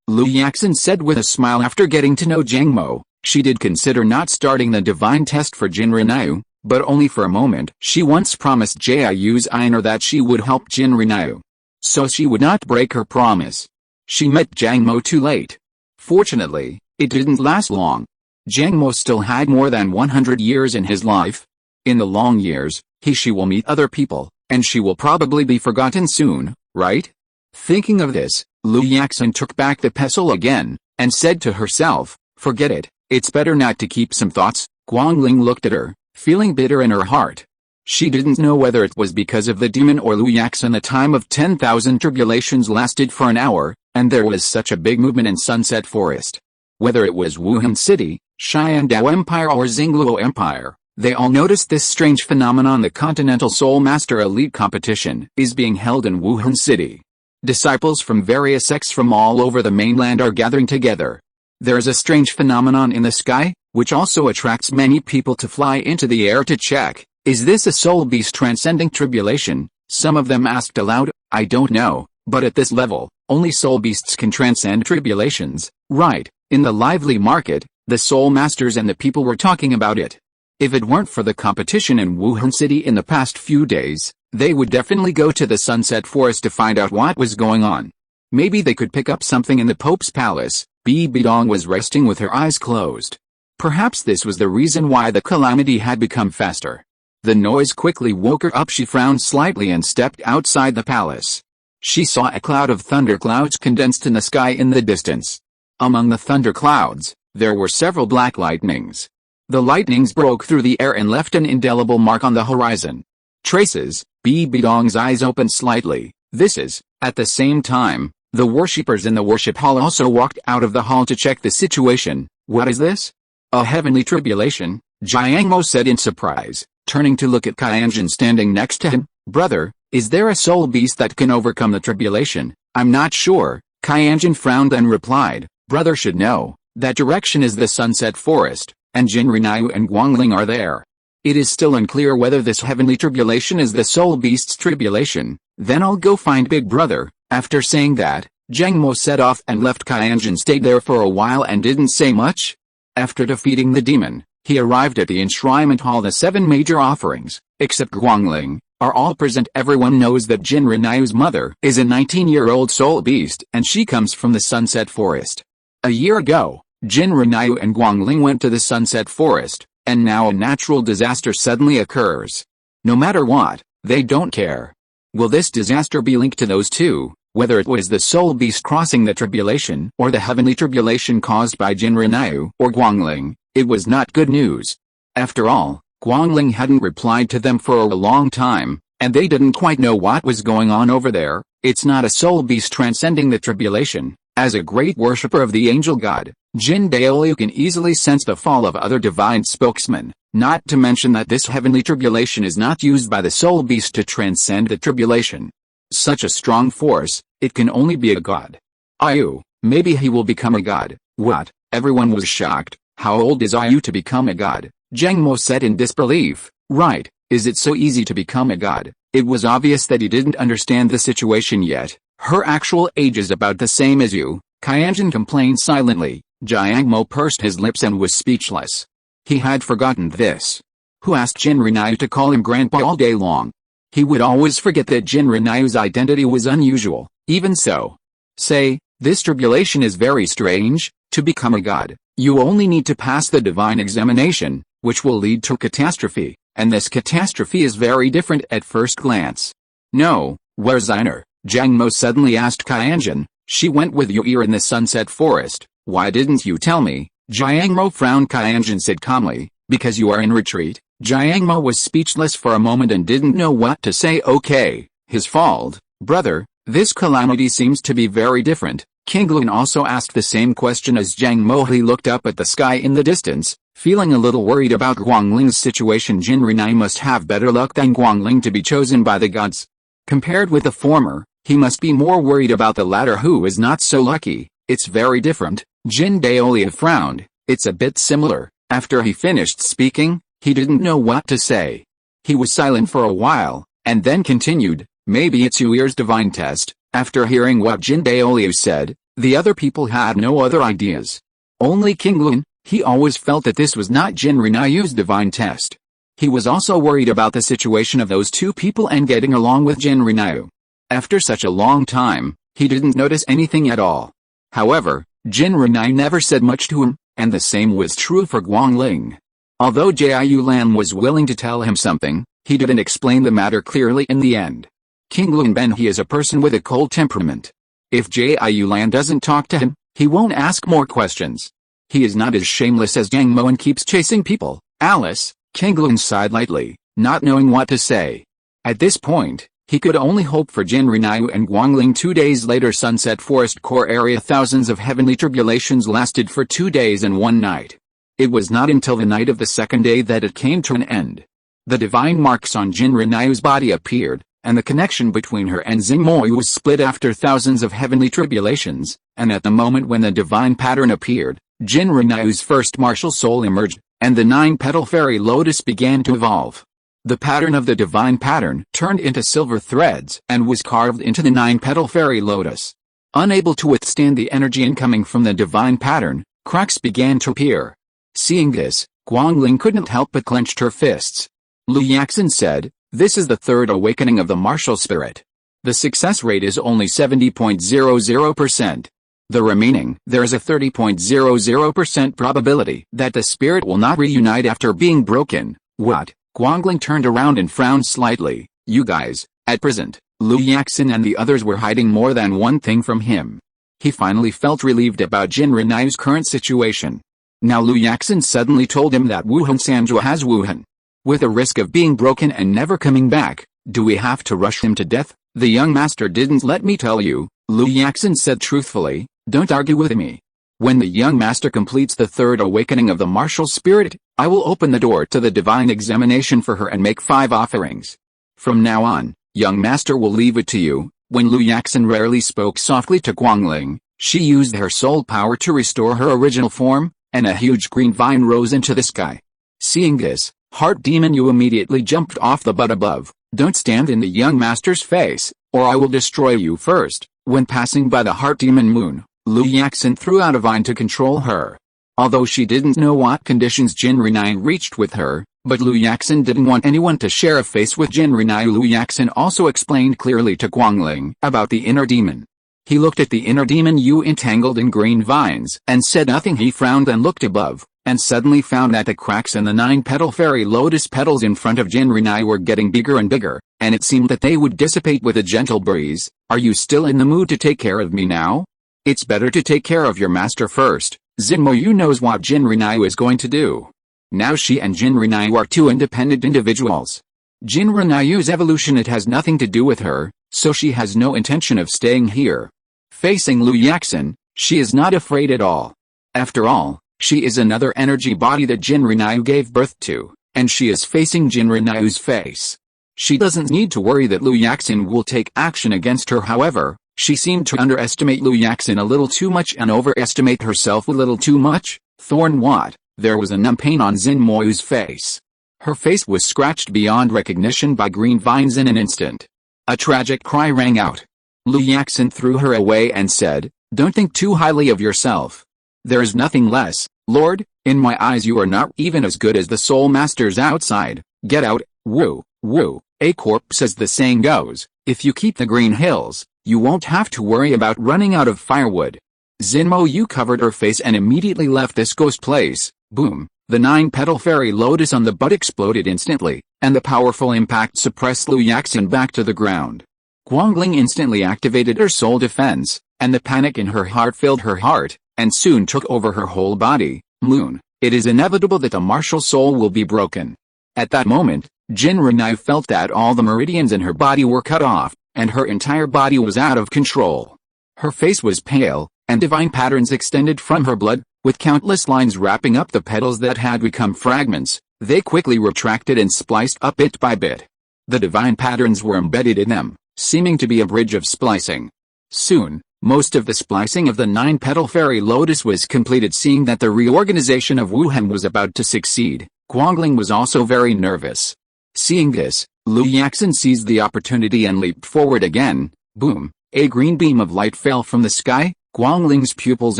Liu Yaxin said with a smile after getting to know Zhang Mo. She did consider not starting the divine test for Jin Rinyu, but only for a moment. She once promised Jiayu's Einer that she would help Jin Rinyu. So she would not break her promise. She met Zhang Mo too late. Fortunately, it didn't last long. Zhang Mo still had more than 100 years in his life. In the long years, she will meet other people, and she will probably be forgotten soon, right? Thinking of this, Liu Yaxin took back the pestle again, and said to herself, forget it. It's better not to keep some thoughts. Guangling looked at her, feeling bitter in her heart. She didn't know whether it was because of the demon or Liu Yaxin. The time of 10,000 tribulations lasted for an hour, and there was such a big movement in Sunset Forest. Whether it was Wuhan City, Xiandao Empire or Xingluo Empire, they all noticed this strange phenomenon. The Continental Soul Master Elite Competition is being held in Wuhan City. Disciples from various sects from all over the mainland are gathering together. There is a strange phenomenon in the sky, which also attracts many people to fly into the air to check. Is this a soul beast transcending tribulation? Some of them asked aloud. I don't know, but at this level, only soul beasts can transcend tribulations, right? In the lively market, the soul masters and the people were talking about it. If it weren't for the competition in Wuhan City in the past few days, they would definitely go to the Sunset Forest to find out what was going on. Maybe they could pick up something in the Pope's palace. Bidong was resting with her eyes closed. Perhaps this was the reason why the calamity had become faster. The noise quickly woke her up. She frowned slightly and stepped outside the palace. She saw a cloud of thunderclouds condensed in the sky in the distance. Among the thunderclouds, there were several black lightnings. The lightnings broke through the air and left an indelible mark on the horizon. Traces. Bidong's eyes opened slightly. This is, at the same time, the worshippers in the worship hall also walked out of the hall to check the situation. What is this? A heavenly tribulation, Jiang Mo said in surprise, turning to look at Qianjin standing next to him. Brother, is there a soul beast that can overcome the tribulation? I'm not sure. Qianjin frowned and replied, brother should know. That direction is the Sunset Forest, and Jin Rinyu and Guangling are there. It is still unclear whether this heavenly tribulation is the soul beast's tribulation. Then I'll go find Big Brother. After saying that, Zhang Mo set off and left. Qianjin stayed there for a while and didn't say much. After defeating the demon, he arrived at the enshrinement hall. The 7 major offerings, except Guangling, are all present. Everyone knows that Jin Rinyu's mother is a 19-year-old soul beast and she comes from the Sunset Forest. A year ago, Jin Rinyu and Guangling went to the Sunset Forest, and now a natural disaster suddenly occurs. No matter what, they don't care. Will this disaster be linked to those two? Whether it was the soul beast crossing the tribulation or the heavenly tribulation caused by Jin Rinyu or Guangling, it was not good news. After all, Guangling hadn't replied to them for a long time, and they didn't quite know what was going on over there. It's not a soul beast transcending the tribulation. As a great worshipper of the angel god, Jin Daoliu can easily sense the fall of other divine spokesmen. Not to mention that this heavenly tribulation is not used by the soul beast to transcend the tribulation. Such a strong force, it can only be a god. Ayu, maybe he will become a god. What? Everyone was shocked. How old is Ayu to become a god? Zhang Mo said in disbelief. Right, is it so easy to become a god? It was obvious that he didn't understand the situation yet. Her actual age is about the same as you. Qianjin complained silently. Jiang Mo pursed his lips and was speechless. He had forgotten this. Who asked Jinri Naiyu to call him grandpa all day long? He would always forget that Jinri Naiyu's identity was unusual. Even so. Say, this tribulation is very strange. To become a god, you only need to pass the divine examination, which will lead to catastrophe, and this catastrophe is very different at first glance. No, where's Einar? Jiang Mo suddenly asked Qianjin. She went with Yue in the Sunset Forest. Why didn't you tell me? Jiang Mo frowned. Qianjin said calmly, because you are in retreat. Jiang Mo was speechless for a moment and didn't know what to say. Okay, his fault, brother, this calamity seems to be very different. Qinglun also asked the same question as Jiang Mo. He looked up at the sky in the distance, feeling a little worried about Guangling's situation. Jinri Naiyu must have better luck than Guangling to be chosen by the gods. Compared with the former, he must be more worried about the latter who is not so lucky. It's very different. Jin Daolia frowned. It's a bit similar. After he finished speaking, he didn't know what to say. He was silent for a while, and then continued, maybe it's Yue's divine test. After hearing what Jin Daolia said, the other people had no other ideas. Only Qinglun, he always felt that this was not Jinri Naiyu's divine test. He was also worried about the situation of those two people and getting along with Jinri Naiyu. After such a long time, he didn't notice anything at all. However, Jinri Naiyu never said much to him, and the same was true for Guangling. Although Jiayu Lan was willing to tell him something, he didn't explain the matter clearly in the end. Qinglun Ben he is a person with a cold temperament. If Jiayu Lan doesn't talk to him, he won't ask more questions. He is not as shameless as Jiang Mo and keeps chasing people. Alice, Qinglun sighed lightly, not knowing what to say. At this point, he could only hope for Jinri Naiyu and Guangling. 2 days later, Sunset Forest core area. Thousands of heavenly tribulations lasted for 2 days and 1 night. It was not until the night of the second day that it came to an end. The divine marks on Jinri Naiyu's body appeared, and the connection between her and Xingmoi was split after thousands of heavenly tribulations, and at the moment when the divine pattern appeared, Jinri Naiyu's first martial soul emerged, and the Nine-Petal Fairy Lotus began to evolve. The pattern of the divine pattern turned into silver threads and was carved into the Nine-Petal Fairy Lotus. Unable to withstand the energy incoming from the divine pattern, cracks began to appear. Seeing this, Guangling couldn't help but clenched her fists. Lu Yaxin said, this is the third awakening of the martial spirit. The success rate is only 70.00%. The remaining, there is a 30.00% probability that the spirit will not reunite after being broken. What? Guangling turned around and frowned slightly. You guys, at present, Lu Yaxin and the others were hiding more than one thing from him. He finally felt relieved about Jinri Naiyu's current situation. Now Lu Yaxin suddenly told him that Wuhan Sanjua has Wuhan. With a risk of being broken and never coming back, do we have to rush him to death? The young master didn't let me tell you, Lu Yaxin said truthfully, don't argue with me. When the young master completes the third awakening of the martial spirit, I will open the door to the divine examination for her and make 5 offerings. From now on, young master will leave it to you. When Lu Yaxin rarely spoke softly to Guangling, she used her soul power to restore her original form, and a huge green vine rose into the sky. Seeing this, Heart Demon Yu immediately jumped off the butt above. Don't stand in the young master's face, or I will destroy you first. When passing by the Heart Demon Moon, Lu Yaxin threw out a vine to control her. Although she didn't know what conditions Jinri Naiyu reached with her, but Lu Yaxin didn't want anyone to share a face with Jinri Naiyu. Lu Yaxin also explained clearly to Guangling about the inner demon. He looked at the inner demon Yu entangled in green vines and said nothing. He frowned and looked above, and suddenly found that the cracks in the 9-petal fairy lotus petals in front of Jinri Naiyu were getting bigger and bigger, and it seemed that they would dissipate with a gentle breeze. Are you still in the mood to take care of me now? It's better to take care of your master first. Xingmo Yu knows what Jinri Naiyu is going to do. Now she and Jinri Naiyu are 2 independent individuals. Jinri Naiyu's evolution, it has nothing to do with her, so she has no intention of staying here. Facing Lu Yaxin, she is not afraid at all. After all, she is another energy body that Jinri Naiyu gave birth to. and she is facing Jinrinyu's face. She doesn't need to worry that Liu Yaxin will take action against her. However, she seemed to underestimate Liu Yaxin a little too much and overestimate herself a little too much. Thorn what? There was a numb pain on Jinmoyu's face. Her face was scratched beyond recognition by green vines in an instant. A tragic cry rang out. Liu Yaxin threw her away and said, "Don't think too highly of yourself. There is nothing less, Lord, in my eyes you are not even as good as the soul masters outside. Get out, Wu, Wu, a corpse as the saying goes. If you keep the green hills, you won't have to worry about running out of firewood." Jinmoyu covered her face and immediately left this ghost place. Boom, the 9-petal fairy lotus on the butt exploded instantly, and the powerful impact suppressed Liu Yaxin back to the ground. Guangling instantly activated her soul defense, and the panic in her heart filled her heart, and soon took over her whole body. Moon, it is inevitable that the martial soul will be broken. At that moment, Jinrinyu felt that all the meridians in her body were cut off, and her entire body was out of control. Her face was pale, and divine patterns extended from her blood, with countless lines wrapping up the petals that had become fragments. They quickly retracted and spliced up bit by bit. The divine patterns were embedded in them, seeming to be a bridge of splicing. Soon, most of the splicing of the 9-petal fairy lotus was completed. Seeing that the reorganization of Wuhan was about to succeed, Guangling was also very nervous. Seeing this, Liu Yaxin seized the opportunity and leaped forward again. Boom, a green beam of light fell from the sky. Guangling's pupils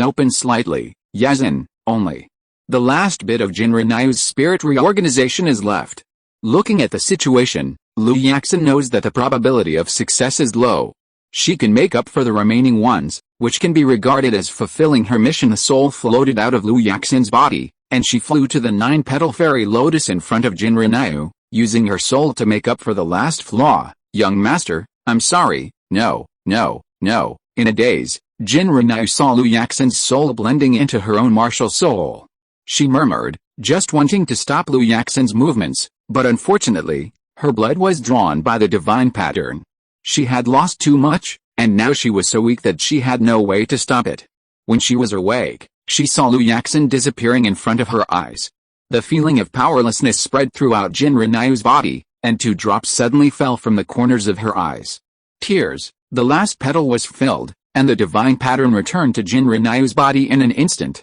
opened slightly. Yazin, only. The last bit of Jinrinyu's spirit reorganization is left. Looking at the situation, Liu Yaxin knows that the probability of success is low. She can make up for the remaining ones, which can be regarded as fulfilling her mission. The soul floated out of Liu Yaxin's body, and she flew to the 9-petal fairy lotus in front of Jinrinyu, using her soul to make up for the last flaw. "Young master, I'm sorry, no, no, no." In a daze, Jinrinyu saw Liu Yaxin's soul blending into her own martial soul. She murmured, just wanting to stop Liu Yaxin's movements, but unfortunately, her blood was drawn by the divine pattern. She had lost too much, and now she was so weak that she had no way to stop it. When she was awake, she saw Liu Yaxin disappearing in front of her eyes. The feeling of powerlessness spread throughout Jinrinyu's body, and 2 drops suddenly fell from the corners of her eyes. Tears, the last petal was filled, and the divine pattern returned to Jinrinyu's body in an instant.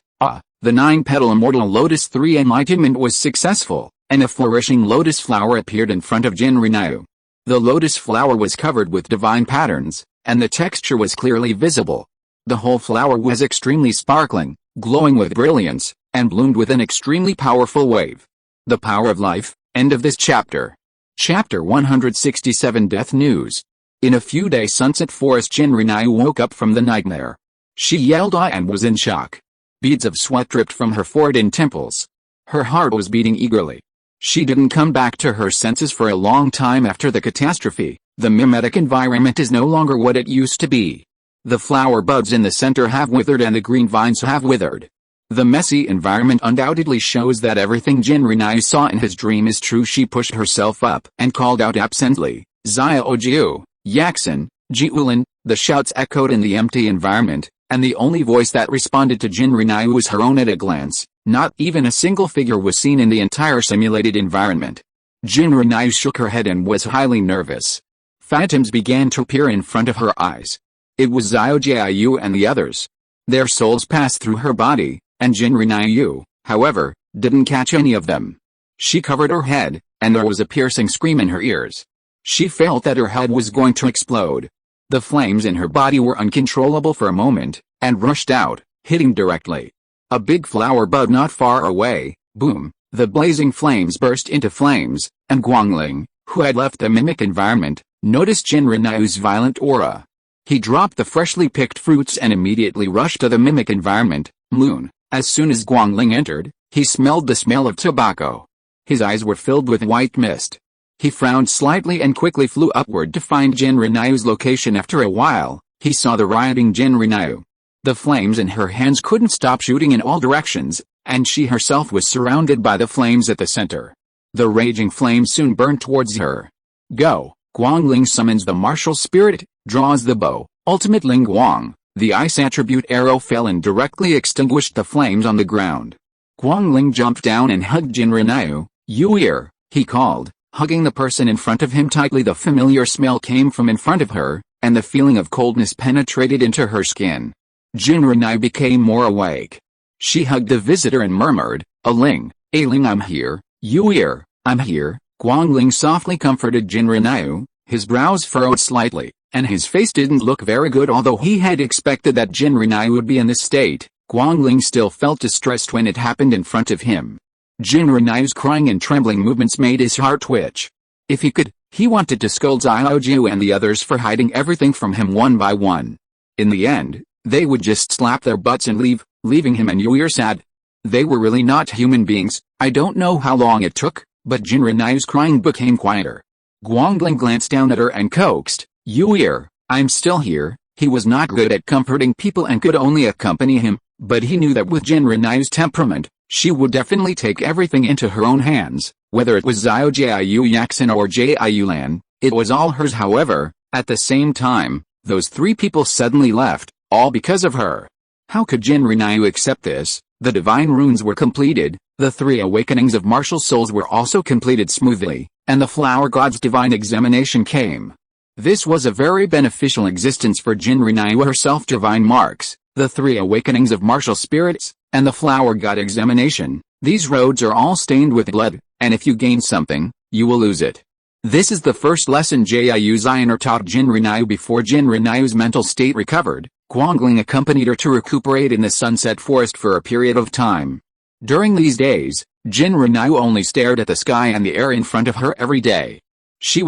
The 9-petal Immortal Lotus 3 enlightenment was successful, and a flourishing lotus flower appeared in front of Jinrinyu. The lotus flower was covered with divine patterns, and the texture was clearly visible. The whole flower was extremely sparkling, glowing with brilliance, and bloomed with an extremely powerful wave. The power of life. End of this chapter. Chapter 167 Death News. In a few days Sunset Forest Jinrinyu woke up from the nightmare. She yelled and was in shock. Beads of sweat dripped from her forehead and temples. Her heart was beating eagerly. She didn't come back to her senses for a long time after the catastrophe. The mimetic environment is no longer what it used to be. The flower buds in the center have withered and the green vines have withered. The messy environment undoubtedly shows that everything Jinrinyu saw in his dream is true. She pushed herself up and called out absently, "Xiao Jiu, Yaxin, Jiulin." The shouts echoed in the empty environment, and the only voice that responded to Jinrinyu was her own. At a glance, not even a single figure was seen in the entire simulated environment. Jinrinyu shook her head and was highly nervous. Phantoms began to appear in front of her eyes. It was Xiao Jiu and the others. Their souls passed through her body, and Jinrinyu, however, didn't catch any of them. She covered her head, and there was a piercing scream in her ears. She felt that her head was going to explode. The flames in her body were uncontrollable for a moment, and rushed out, hitting directly a big flower bud not far away. Boom, the blazing flames burst into flames, and Guangling, who had left the mimic environment, noticed Jinrinyu's violent aura. He dropped the freshly picked fruits and immediately rushed to the mimic environment. Moon. As soon as Guangling entered, he smelled the smell of tobacco. His eyes were filled with white mist. He frowned slightly and quickly flew upward to find Jinrinyu's location. After a while, he saw the rioting Jinrinyu. The flames in her hands couldn't stop shooting in all directions, and she herself was surrounded by the flames at the center. The raging flames soon burned towards her. Go! Guangling summons the martial spirit, draws the bow, ultimate Ling Guang. The ice attribute arrow fell and directly extinguished the flames on the ground. Guangling jumped down and hugged Jinrinyu. Yue, he called, hugging the person in front of him tightly. The familiar smell came from in front of her, and the feeling of coldness penetrated into her skin. Jinrenai became more awake. She hugged the visitor and murmured, Aling, I'm here, Yue, I'm here." Guangling softly comforted Jinrenai. His brows furrowed slightly, and his face didn't look very good. Although he had expected that Jinrenai would be in this state, Guangling still felt distressed when it happened in front of him. Jinrenai's crying and trembling movements made his heart twitch. If he could, he wanted to scold Xiao Wu and the others for hiding everything from him one by one. In the end, they would just slap their butts and leave, leaving him and Yue sad. They were really not human beings. I don't know how long it took, but Jinrenai's crying became quieter. Guangling glanced down at her and coaxed, Yue, I'm still here. He was not good at comforting people and could only accompany him, but he knew that with Jinrenai's temperament, she would definitely take everything into her own hands. Whether it was Xiao Jiu Yaxin or Jiu Lan, it was all hers. However, at the same time, those three people suddenly left, all because of her. How could Jinrenai accept this? The divine runes were completed, the 3 awakenings of martial souls were also completed smoothly, and the flower god's divine examination came. This was a very beneficial existence for Jinrenai herself. Divine marks, the 3 awakenings of martial spirits, and the flower god examination. These roads are all stained with blood, and if you gain something, you will lose it. This is the first lesson Jiu Ziner taught Jinrenai. Before Jinrenai's mental state recovered, Guangling accompanied her to recuperate in the Sunset Forest for a period of time. During these days, Jinrenai only stared at the sky and the air in front of her every day. She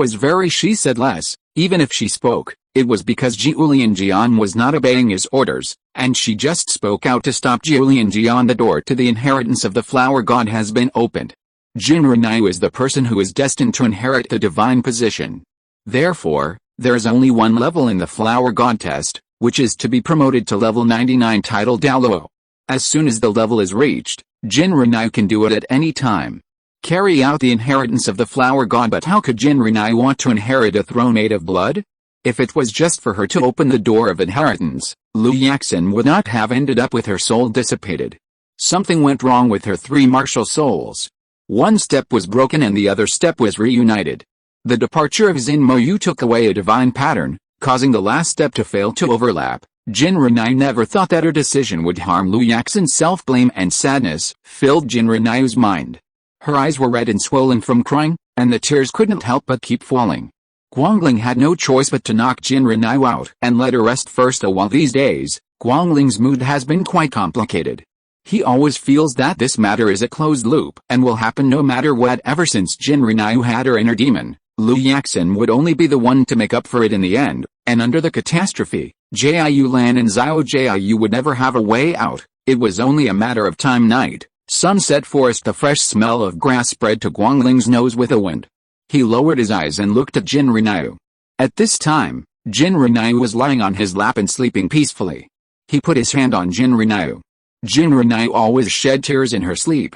said less, even if she spoke, it was because Julian Jian was not obeying his orders, and she just spoke out to stop Julian Jian. The door to the inheritance of the flower god has been opened. Jinrenai is the person who is destined to inherit the divine position. Therefore, there is only one level in the flower god test, which is to be promoted to level 99 title Douluo. As soon as the level is reached, Jinrenai can do it at any time. Carry out the inheritance of the flower god. But how could Jinrenai want to inherit a throne made of blood? If it was just for her to open the door of inheritance, Lu Yaxin would not have ended up with her soul dissipated. Something went wrong with her 3 martial souls. One step was broken and the other step was reunited. The departure of Xin Yu took away a divine pattern, causing the last step to fail to overlap. Jinrenai never thought that her decision would harm Lu Yaxin's. Self-blame and sadness filled Jinrenai's mind. Her eyes were red and swollen from crying, and the tears couldn't help but keep falling. Guangling had no choice but to knock Jinrenai out and let her rest first. While these days, Guangling's mood has been quite complicated. He always feels that this matter is a closed loop and will happen no matter what. Ever since Jinrenai had her inner demon, Lu Yaxin would only be the one to make up for it in the end, and under the catastrophe, Jiu Lan and Xiao Jiu would never have a way out. It was only a matter of time. Night, Sunset Forest. The fresh smell of grass spread to Guangling's nose with a wind. He lowered his eyes and looked at Jinrenai. At this time, Jinrenai was lying on his lap and sleeping peacefully. He put his hand on Jinrenai. Jinrenai always shed tears in her sleep.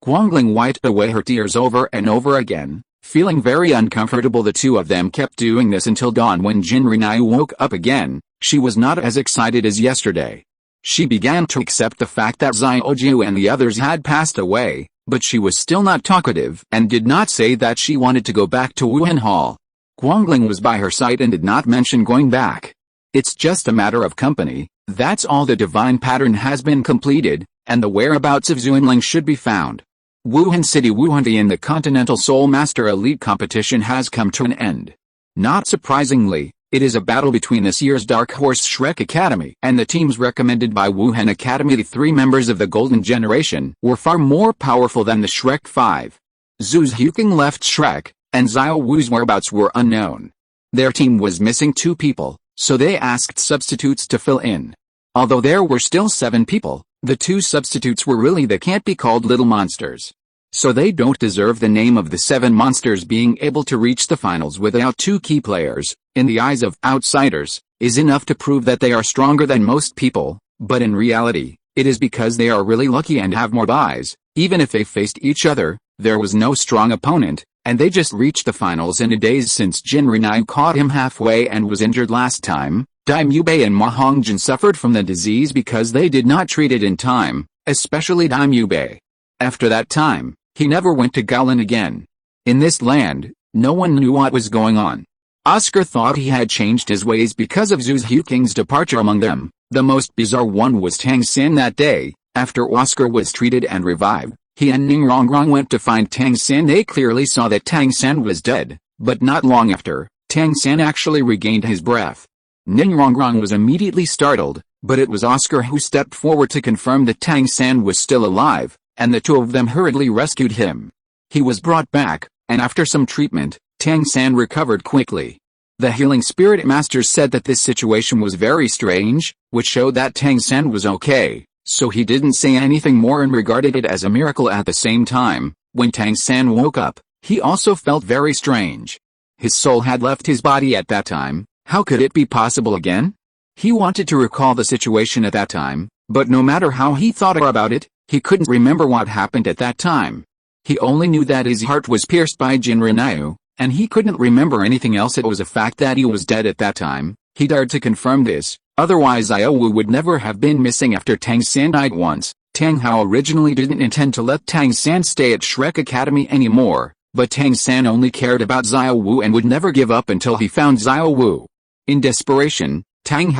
Guangling wiped away her tears over and over again, feeling very uncomfortable. The two of them kept doing this until dawn. When Jinrenai woke up again, she was not as excited as yesterday. She began to accept the fact that Xiao Wu and the others had passed away, but she was still not talkative and did not say that she wanted to go back to Wuhan Hall. Guangling was by her side and did not mention going back. It's just a matter of company, that's all. The divine pattern has been completed, and the whereabouts of Xuanling should be found. Wuhan City Wuhan in the Continental Soul Master Elite competition has come to an end. Not surprisingly, it is a battle between this year's Dark Horse Shrek Academy and the teams recommended by Wuhan Academy. The 3 members of the Golden Generation were far more powerful than the Shrek 5. Zhu's Huking left Shrek, and Xiao Wu's whereabouts were unknown. Their team was missing 2 people, so they asked substitutes to fill in. Although there were still 7 people, the 2 substitutes were really they can't be called little monsters. So they don't deserve the name of the 7 monsters. Being able to reach the finals without 2 key players, in the eyes of outsiders, is enough to prove that they are stronger than most people, but in reality, it is because they are really lucky and have more buys. Even if they faced each other, there was no strong opponent, and they just reached the finals in a daze. Since Jinrenai caught him halfway and was injured last time, Dai Mubei and Ma Hongjin suffered from the disease because they did not treat it in time, especially Dai Mubei. After that time, He never went to Gaolin again. In this land, no one knew what was going on. Oscar thought he had changed his ways because of Zhu Huking's departure among them. The most bizarre one was Tang San that day. After Oscar was treated and revived, he and Ning Rongrong went to find Tang San. They clearly saw that Tang San was dead, but not long after, Tang San actually regained his breath. Ning Rongrong was immediately startled, but it was Oscar who stepped forward to confirm that Tang San was still alive, and the two of them hurriedly rescued him. He was brought back, and after some treatment, Tang San recovered quickly. The healing spirit masters said that this situation was very strange, which showed that Tang San was okay, so he didn't say anything more and regarded it as a miracle. At the same time, when Tang San woke up, he also felt very strange. His soul had left his body at that time. How could it be possible again? He wanted to recall the situation at that time, but no matter how he thought about it, he couldn't remember what happened at that time. He only knew that his heart was pierced by Jinrinyu, and he couldn't remember anything else. It was a fact that he was dead at that time. He dared to confirm this, otherwise Xiao Wu would never have been missing after Tang San died once. Tang Hao originally didn't intend to let Tang San stay at Shrek Academy anymore, but Tang San only cared about Xiao Wu and would never give up until he found Xiao Wu. In desperation, Tang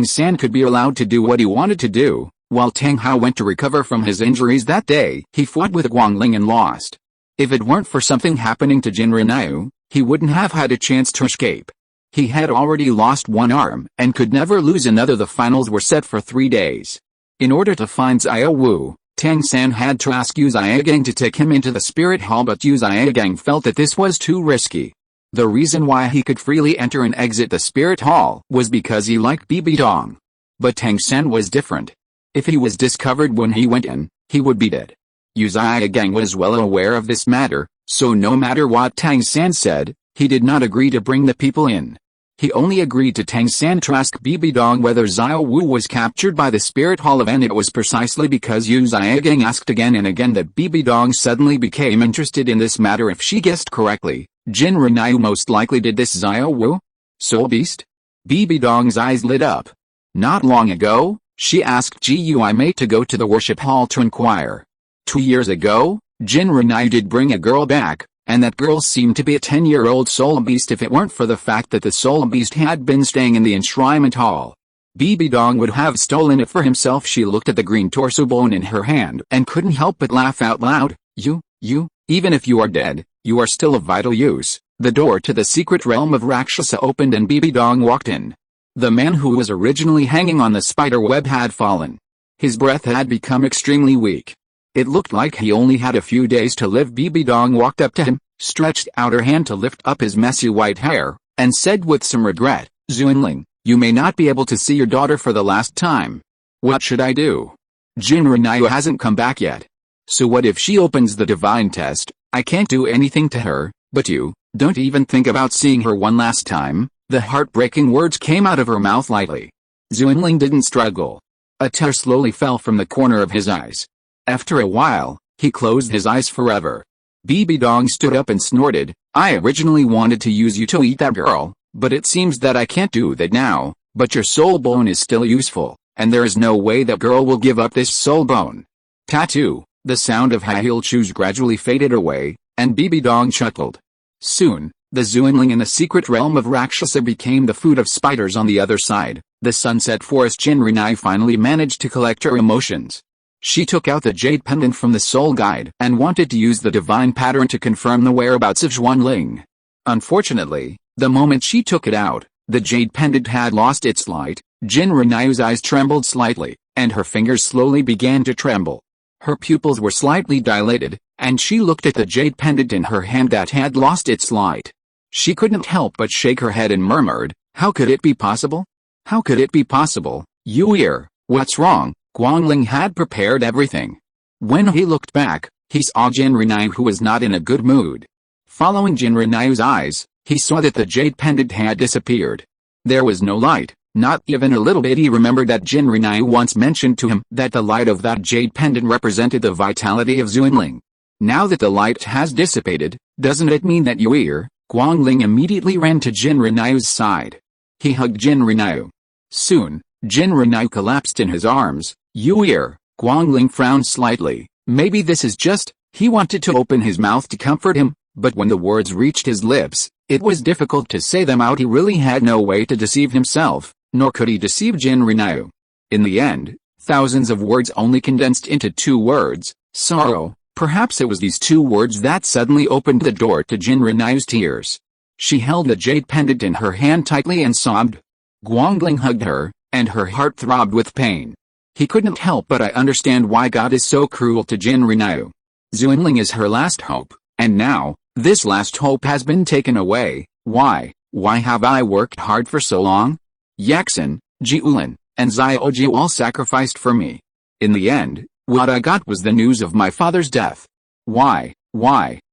San could be allowed to do what he wanted to do. While Tang Hao went to recover from his injuries that day, he fought with Guangling and lost. If it weren't for something happening to Jinrinyu, he wouldn't have had a chance to escape. He had already lost one arm and could never lose another. The finals were set for 3 days. In order to find Xiao Wu, Tang San had to ask Yu Xiaogang to take him into the spirit hall, but Yu Xiaogang felt that this was too risky. The reason why he could freely enter and exit the spirit hall was because he liked Bibi Dong. But Tang San was different. If he was discovered when he went in, he would be dead. Yu Xiaogang was well aware of this matter, so no matter what Tang San said, he did not agree to bring the people in. He only agreed to Tang San to ask Bibi Dong whether Xiao Wu was captured by the spirit hall of, and it was precisely because Yu Xiaogang asked again and again that Bibi Dong suddenly became interested in this matter. If she guessed correctly, Jinrinyu most likely did this. Xiao Wu? Soul Beast? Bibi Dong's eyes lit up. Not long ago, she asked Gui Mei to go to the worship hall to inquire. 2 years ago, Jinrinyu did bring a girl back, and that girl seemed to be a 10-year-old soul beast. If it weren't for the fact that the soul beast had been staying in the enshrinement hall, Bibi Dong would have stolen it for himself. She looked at the green torso bone in her hand and couldn't help but laugh out loud. You, even if you are dead, you are still of vital use. The door to the secret realm of Rakshasa opened and Bibi Dong walked in. The man who was originally hanging on the spider web had fallen. His breath had become extremely weak. It looked like he only had a few days to live. Bibi Dong walked up to him, stretched out her hand to lift up his messy white hair, and said with some regret, Zuanling, you may not be able to see your daughter for the last time. What should I do? Jinrinyu hasn't come back yet. So what if she opens the divine test? I can't do anything to her, but you, don't even think about seeing her one last time. The heartbreaking words came out of her mouth lightly. Zuanling didn't struggle. A tear slowly fell from the corner of his eyes. After a while, he closed his eyes forever. Bibi Dong stood up and snorted, I originally wanted to use you to eat that girl, but it seems that I can't do that now. But your soul bone is still useful, and there is no way that girl will give up this soul bone. Tattoo. The sound of high heel shoes gradually faded away, and Bibi Dong chuckled. Soon, the Zuanling in the secret realm of Rakshasa became the food of spiders on the other side. The sunset forest. Jinrinyu finally managed to collect her emotions. She took out the jade pendant from the soul guide and wanted to use the divine pattern to confirm the whereabouts of Xuanling. Unfortunately, the moment she took it out, the jade pendant had lost its light. Jinrinyu's eyes trembled slightly, and her fingers slowly began to tremble. Her pupils were slightly dilated, and she looked at the jade pendant in her hand that had lost its light. She couldn't help but shake her head and murmured, how could it be possible? How could it be possible? Yuir, what's wrong? Guangling had prepared everything. When he looked back, he saw Jinrinyu, who was not in a good mood. Following Jinrinyu's eyes, he saw that the jade pendant had disappeared. There was no light, not even a little bit. He remembered that Jinrinyu once mentioned to him that the light of that jade pendant represented the vitality of Xuanling. Now that the light has dissipated, doesn't it mean that Yuir? Guangling immediately ran to Jinrinyu's side. He hugged Jinrinyu. Soon, Jinrinyu collapsed in his arms. Yuir, Guangling frowned slightly. Maybe this is just, He wanted to open his mouth to comfort him, but when the words reached his lips, it was difficult to say them out. He really had no way to deceive himself, nor could he deceive Jin Rinyu. In the end, thousands of words only condensed into 2 words, sorrow. Perhaps it was these 2 words that suddenly opened the door to Jin Rinyu's tears. She held the jade pendant in her hand tightly and sobbed. Guangling hugged her, and her heart throbbed with pain. He couldn't help but understand why God is so cruel to Jin Rinyu. Xuanling is her last hope, and now, this last hope has been taken away. Why have I worked hard for so long? Yaxin, Jiulin, and Xiao all sacrificed for me. In the end, what I got was the news of my father's death. Why?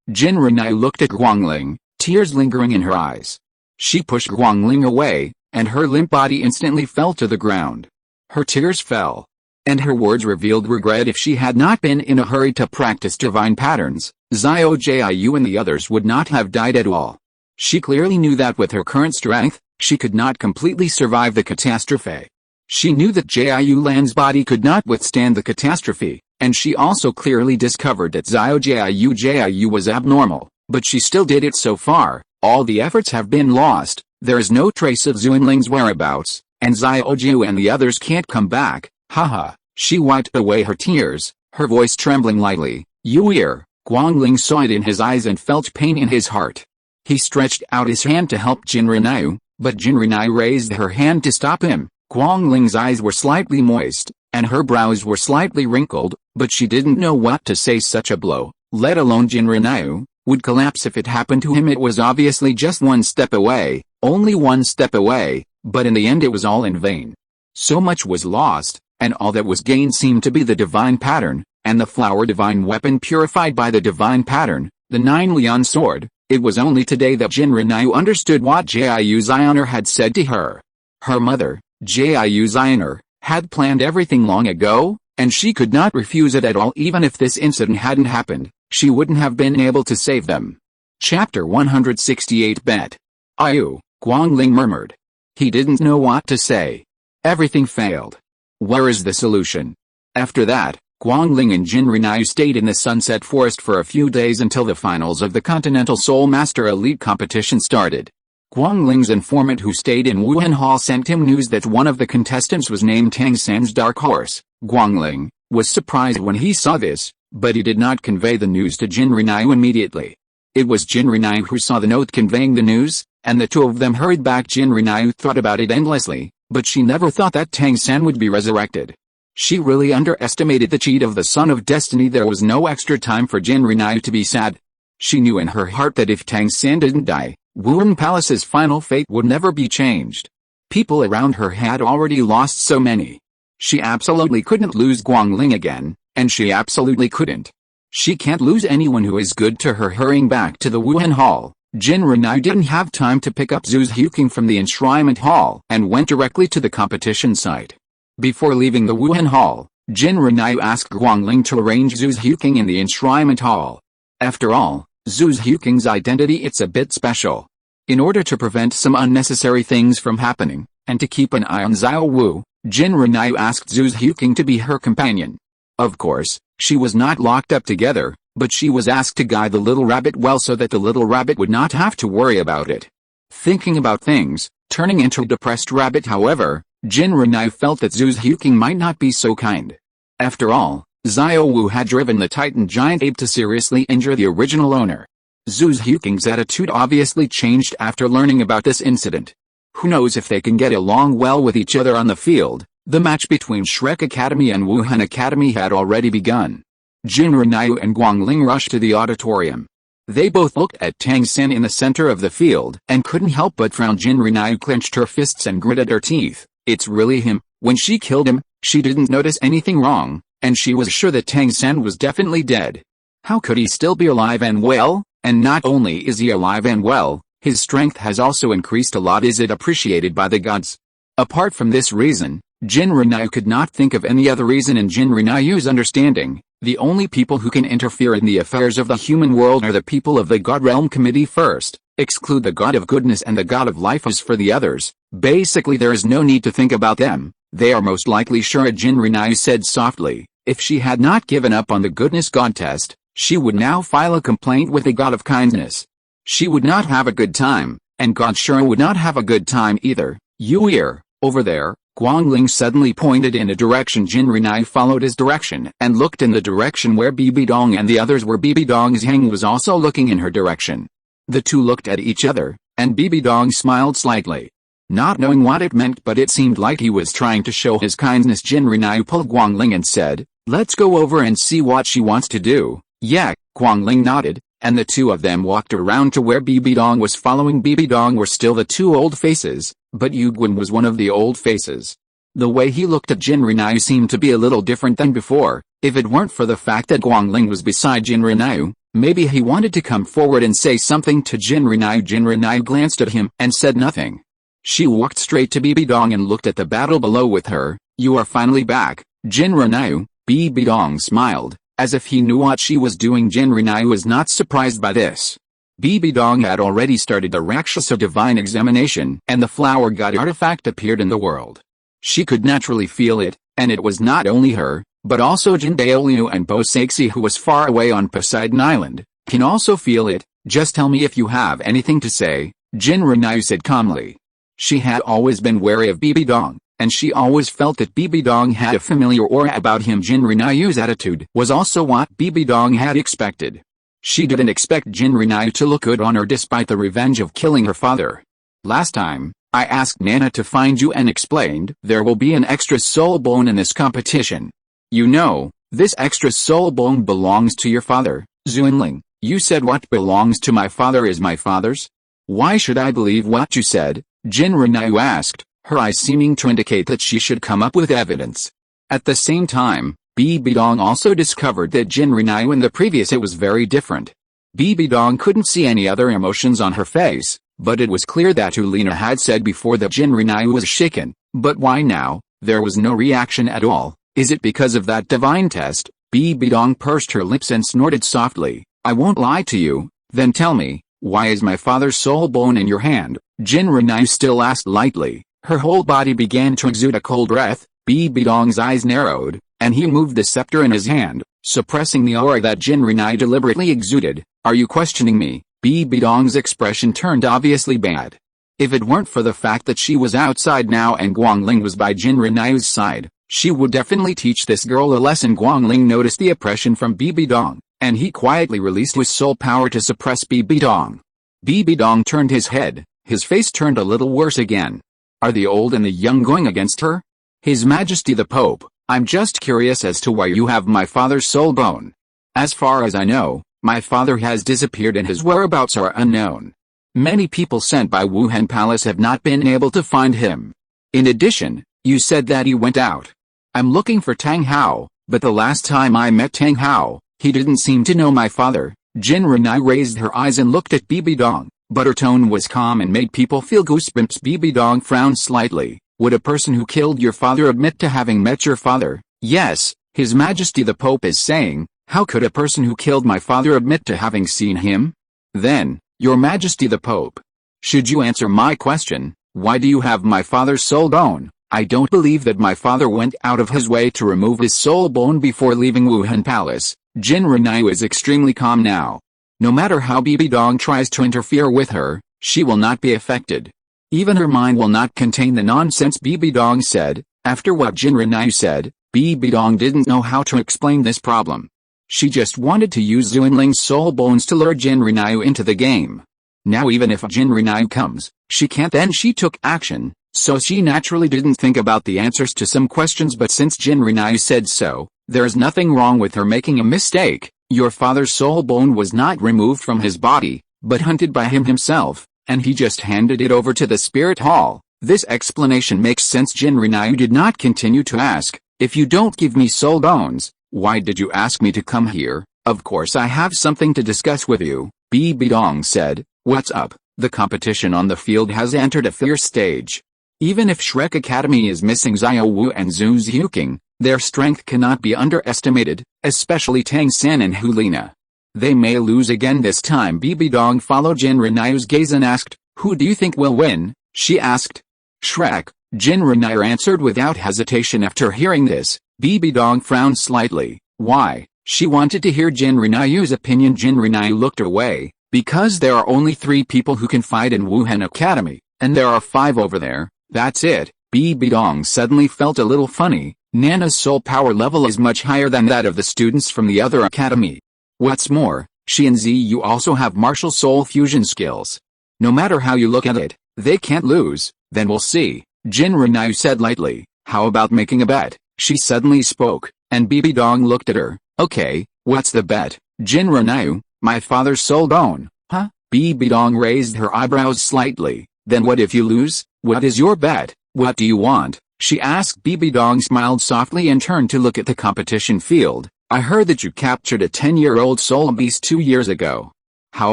Jin Rinyu looked at Guangling, tears lingering in her eyes. She pushed Guangling away, and her limp body instantly fell to the ground. Her tears fell, and her words revealed regret. If she had not been in a hurry to practice divine patterns, Xiao Jiu and the others would not have died at all. She clearly knew that with her current strength, she could not completely survive the catastrophe. She knew that Jiu Lan's body could not withstand the catastrophe, and she also clearly discovered that Xiao Jiu was abnormal, but she still did it. So far, all the efforts have been lost. There is no trace of Xuanling's whereabouts, and Xiao Jiu and the others can't come back. Haha. She wiped away her tears, her voice trembling lightly. Yuir. Guangling saw it in his eyes and felt pain in his heart. He stretched out his hand to help Jin Rinyu, but Jin Rinyu raised her hand to stop him. Guangling's eyes were slightly moist, and her brows were slightly wrinkled, but she didn't know what to say. Such a blow, let alone Jin Rinyu, would collapse if it happened to him. It was obviously just 1 step away, only 1 step away, but in the end it was all in vain. So much was lost, and all that was gained seemed to be the divine pattern, and the flower divine weapon purified by the divine pattern, the 9-Lian sword. It was only today that Jin Rinyu understood what Jiu Zioner had said to her. Her mother, Jiu Zioner, had planned everything long ago, and she could not refuse it at all. Even if this incident hadn't happened, she wouldn't have been able to save them. Chapter 168 Bet. Ayu, Guangling murmured. He didn't know what to say. Everything failed. Where is the solution? After that, Guangling and Jin Rinyu stayed in the Sunset Forest for a few days until the finals of the Continental Soul Master Elite competition started. Guangling's informant who stayed in Wuhan Hall sent him news that one of the contestants was named Tang San's Dark Horse. Guangling was surprised when he saw this, but he did not convey the news to Jin Rinyu immediately. It was Jin Rinyu who saw the note conveying the news, and the 2 of them hurried back. Jin Rinyu thought about it endlessly, but she never thought that Tang San would be resurrected. She really underestimated the cheat of the Son of Destiny. There was no extra time for Jin Rinyu to be sad. She knew in her heart that if Tang San didn't die, Wuhan Palace's final fate would never be changed. People around her had already lost so many. She absolutely couldn't lose Guangling again, and she absolutely couldn't. She can't lose anyone who is good to her. Hurrying back to the Wuhan Hall, Jin Rinyu didn't have time to pick up Zhu's Huking from the enshrinement hall and went directly to the competition site. Before leaving the Wuhan Hall, Jin Rinyu asked Guangling to arrange Zhu's Huking in the enshrinement hall. After all, Zhu's Huking's identity it's a bit special. In order to prevent some unnecessary things from happening, and to keep an eye on Xiao Wu, Jin Rinyu asked Zhu's Huking to be her companion. Of course, she was not locked up together, but she was asked to guide the little rabbit well so that the little rabbit would not have to worry about it. Thinking about things, turning into a depressed rabbit. However, Jin Rinyu felt that Zhu's Huking might not be so kind. After all, Xiao Wu had driven the Titan giant ape to seriously injure the original owner. Zhu's Huking's attitude obviously changed after learning about this incident. Who knows if they can get along well with each other on the field. The match between Shrek Academy and Wuhan Academy had already begun. Jin Rinyu and Guangling rushed to the auditorium. They both looked at Tang San in the center of the field and couldn't help but frown. Jin Rinyu clenched her fists and gritted her teeth. It's really him. When she killed him, she didn't notice anything wrong, and she was sure that Tang San was definitely dead. How could he still be alive and well? And not only is he alive and well, his strength has also increased a lot. Is it appreciated by the gods? Apart from this reason, Jin Rinyu could not think of any other reason. In Jin Rinyu's understanding, the only people who can interfere in the affairs of the human world are the people of the God Realm Committee first. Exclude the God of Goodness and the God of Life. As for the others, basically there is no need to think about them. They are most likely sure. Jin Rinyu said softly. If she had not given up on the goodness god test, She would now file a complaint with the god of kindness. She would not have a good time, and God sure would not have a good time either. Yue, over there. Guangling suddenly pointed in a direction. Jinrinai followed his direction and looked in the direction where Bibi Dong and the others were. Bibi Dong's Heng was also looking in her direction. The two looked at each other, and Bibi Dong smiled slightly. Not knowing what it meant, but it seemed like he was trying to show his kindness. Jinrinai pulled Guangling and said, "Let's go over and see what she wants to do." Yeah, Guangling nodded, and the two of them walked around to where Bibi Dong was. Following Bibi Dong were still the two old faces, but Yuguan was one of the old faces. The way he looked at Jinrinai seemed to be a little different than before. If it weren't for the fact that Guangling was beside Jinrinai, maybe he wanted to come forward and say something to Jinrinai. Jinrinai glanced at him and said nothing. She walked straight to Bibi Dong and looked at the battle below with her. "You are finally back, Jinrinai." Bibi Dong smiled, as if he knew what she was doing. Jinrinai was not surprised by this. Bibi Dong had already started the Rakshasa divine examination, and the flower god artifact appeared in the world. She could naturally feel it, and it was not only her, but also Jin Douluo and Bo Saxi, who was far away on Poseidon Island, can also feel it. "Just tell me if you have anything to say," Jinrinai said calmly. She had always been wary of Bibi Dong, and she always felt that Bibi Dong had a familiar aura about him. Jinrinai's attitude was also what Bibi Dong had expected. She didn't expect Jinrinai to look good on her despite the revenge of killing her father. "Last time, I asked Nana to find you and explained there will be an extra soul bone in this competition. You know, this extra soul bone belongs to your father, Zuanling. You said what belongs to my father is my father's? Why should I believe what you said?" Jinrinai asked, her eyes seeming to indicate that she should come up with evidence. At the same time, Bibi Dong also discovered that Jinrinai in the previous it was very different. Bibi Dong couldn't see any other emotions on her face, but it was clear that Ulina had said before that Jinrinai was shaken. But why now? There was no reaction at all. Is it because of that divine test? Bibi Dong pursed her lips and snorted softly. "I won't lie to you." "Then tell me, why is my father's soul bone in your hand?" Jinrinai still asked lightly. Her whole body began to exude a cold breath. Bibi Dong's eyes narrowed, and he moved the scepter in his hand, suppressing the aura that Jinrinai deliberately exuded. "Are you questioning me?" Bibi Dong's expression turned obviously bad. If it weren't for the fact that she was outside now and Guangling was by Jinrinai's side, she would definitely teach this girl a lesson. Guangling noticed the oppression from Bibi Dong, and he quietly released his soul power to suppress Bibi Dong. Bibi Dong turned his head, his face turned a little worse again. Are the old and the young going against her? His Majesty the Pope, I'm just curious as to why you have my father's soul bone. As far as I know, my father has disappeared and his whereabouts are unknown. Many people sent by Wuhan Palace have not been able to find him. In addition, you said that he went out. I'm looking for Tang Hao, but the last time I met Tang Hao, he didn't seem to know my father. Jinrinai raised her eyes and looked at Bibi Dong, but her tone was calm and made people feel goosebumps. Bibi Dong frowned slightly. Would a person who killed your father admit to having met your father? Yes, His Majesty the Pope is saying, how could a person who killed my father admit to having seen him? Then, Your Majesty the Pope, should you answer my question, why do you have my father's soul bone? I don't believe that my father went out of his way to remove his soul bone before leaving Wuhan Palace. Jinrinai is extremely calm now. No matter how Bibi Dong tries to interfere with her, she will not be affected. Even her mind will not contain the nonsense Bibi Dong said. After what Jinrinai said, Bibi Dong didn't know how to explain this problem. She just wanted to use Zuanling's soul bones to lure Jinrinai into the game. Now even if Jinrinai comes, she can't. Then she took action, so she naturally didn't think about the answers to some questions. But since Jinrinai said so, there's nothing wrong with her making a mistake. Your father's soul bone was not removed from his body, but hunted by him himself, and he just handed it over to the spirit hall. This explanation makes sense. Jinrinai did not continue to ask, if you don't give me soul bones, why did you ask me to come here? Of course I have something to discuss with you, Bibi Dong said. What's up? The competition on the field has entered a fierce stage. Even if Shrek Academy is missing Xiao Wu and Zhu Xiuqing, their strength cannot be underestimated, especially Tang San and Hulina. They may lose again this time. Bibi Dong followed Jinrinai's gaze and asked, who do you think will win? She asked. Shrek, Jinrinai answered without hesitation. After hearing this, Bibi Dong frowned slightly. Why? She wanted to hear Jinrinayu's opinion. Jinrinayu looked away, because there are only 3 people who can fight in Wuhan Academy, and there are 5 over there, that's it. Bibidong suddenly felt a little funny. Nana's soul power level is much higher than that of the students from the other academy. What's more, she and Ziyu also have martial soul fusion skills. No matter how you look at it, they can't lose. Then we'll see, Jinrinayu said lightly. How about making a bet? She suddenly spoke, and Bibidong looked at her. Okay, what's the bet? Jinrinayu, my father's soul bone. Huh? Bibidong raised her eyebrows slightly. Then what if you lose? What is your bet? What do you want? She asked. Bibidong smiled softly and turned to look at the competition field. I heard that you captured a 10-year-old soul beast 2 years ago. How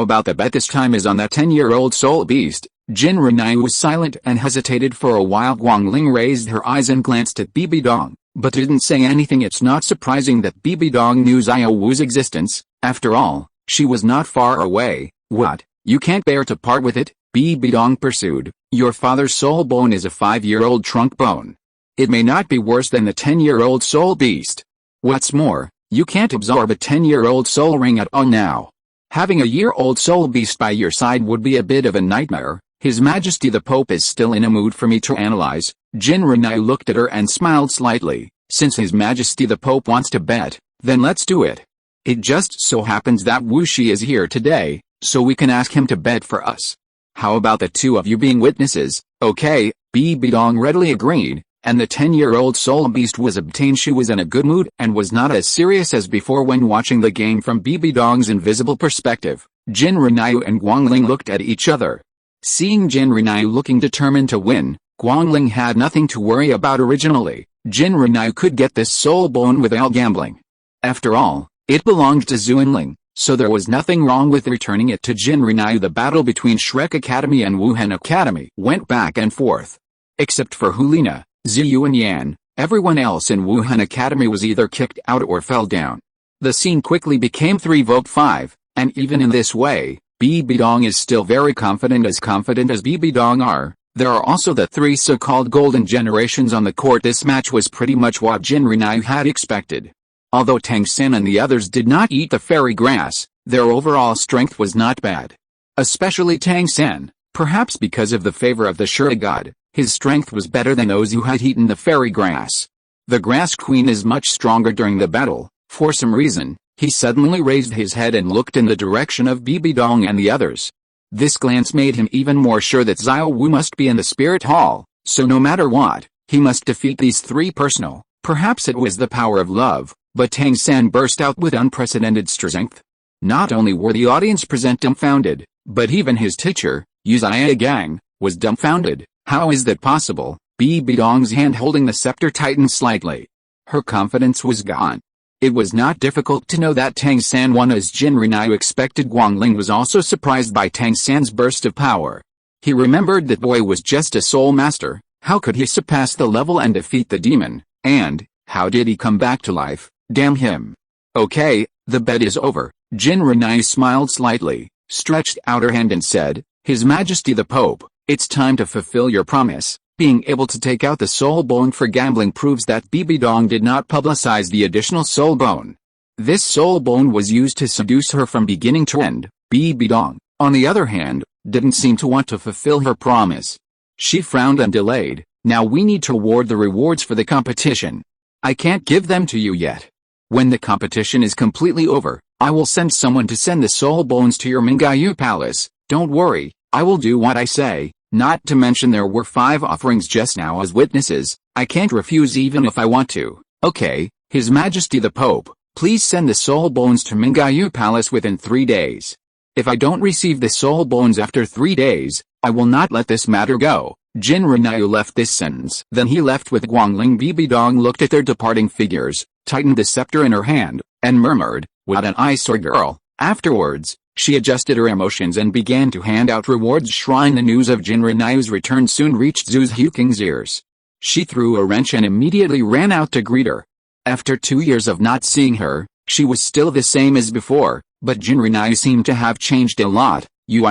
about the bet this time is on that 10-year-old soul beast? Jinrinayu was silent and hesitated for a while. Guangling raised her eyes and glanced at Bibidong, but didn't say anything. It's not surprising that Bibidong knew Xiao Wu's existence. After all, she was not far away. What? You can't bear to part with it? Bibidong pursued. Your father's soul bone is a 5-year-old trunk bone. It may not be worse than the 10-year-old soul beast. What's more, you can't absorb a 10-year-old soul ring at all now. Having a year-old soul beast by your side would be a bit of a nightmare. His Majesty the Pope is still in a mood for me to analyze. Jinrinayu looked at her and smiled slightly. Since His Majesty the Pope wants to bet, then let's do it. It just so happens that Wu Shi is here today, so we can ask him to bet for us. How about the 2 of you being witnesses? Okay, Bibidong readily agreed, and the 10-year-old soul beast was obtained. She was in a good mood and was not as serious as before when watching the game from Bibidong's invisible perspective. Jinrinayu and Guangling looked at each other. Seeing Jinrinayu looking determined to win, Guangling had nothing to worry about originally. Jinrinayu could get this soul bone without gambling. After all, it belonged to Zuanling, so there was nothing wrong with returning it to Jinrinayu. The battle between Shrek Academy and Wuhan Academy went back and forth. Except for Hulina, Ziyu and Yan, everyone else in Wuhan Academy was either kicked out or fell down. The scene quickly became 3-5, and even in this way, Bibidong is still very confident as Bibidong are. There are also the 3 so-called golden generations on the court. This match was pretty much what Jinrinayu had expected. Although Tang San and the others did not eat the fairy grass, their overall strength was not bad. Especially Tang San, perhaps because of the favor of the Shuri god, his strength was better than those who had eaten the fairy grass. The Grass Queen is much stronger. During the battle, for some reason, he suddenly raised his head and looked in the direction of Bibidong and the others. This glance made him even more sure that Xiao Wu must be in the spirit hall, so no matter what, he must defeat these 3 personal. Perhaps it was the power of love, but Tang San burst out with unprecedented strength. Not only were the audience present dumbfounded, but even his teacher, Uzia Gang, was dumbfounded. How is that possible? Bibidong's hand holding the scepter tightened slightly. Her confidence was gone. It was not difficult to know that Tang San won as Jinrinayu expected. Guangling was also surprised by Tang San's burst of power. He remembered that boy was just a soul master. How could he surpass the level and defeat the demon? And, how did he come back to life? Damn him. Okay, the bet is over. Jinrinayu smiled slightly, stretched out her hand and said, His Majesty the Pope, it's time to fulfill your promise. Being able to take out the soul bone for gambling proves that Bibidong did not publicize the additional soul bone. This soul bone was used to seduce her from beginning to end. Bibidong, on the other hand, didn't seem to want to fulfill her promise. She frowned and delayed. Now we need to award the rewards for the competition. I can't give them to you yet. When the competition is completely over, I will send someone to send the soul bones to your Mingayu palace. Don't worry, I will do what I say. Not to mention there were 5 offerings just now as witnesses. I can't refuse even if I want to. Okay, His Majesty the Pope, please send the soul bones to Mingayu Palace within 3 days. If I don't receive the soul bones after 3 days, I will not let this matter go. Jinrinayu left this sentence. Then he left with Guangling. Bibidong looked at their departing figures, tightened the scepter in her hand, and murmured, What an eyesore girl. Afterwards, she adjusted her emotions and began to hand out rewards. Shrine. The news of Jinrinayu's return soon reached Zhu Huking's ears. She threw a wrench and immediately ran out to greet her. After 2 years of not seeing her, she was still the same as before, but Jinrinayu seemed to have changed a lot. Yu,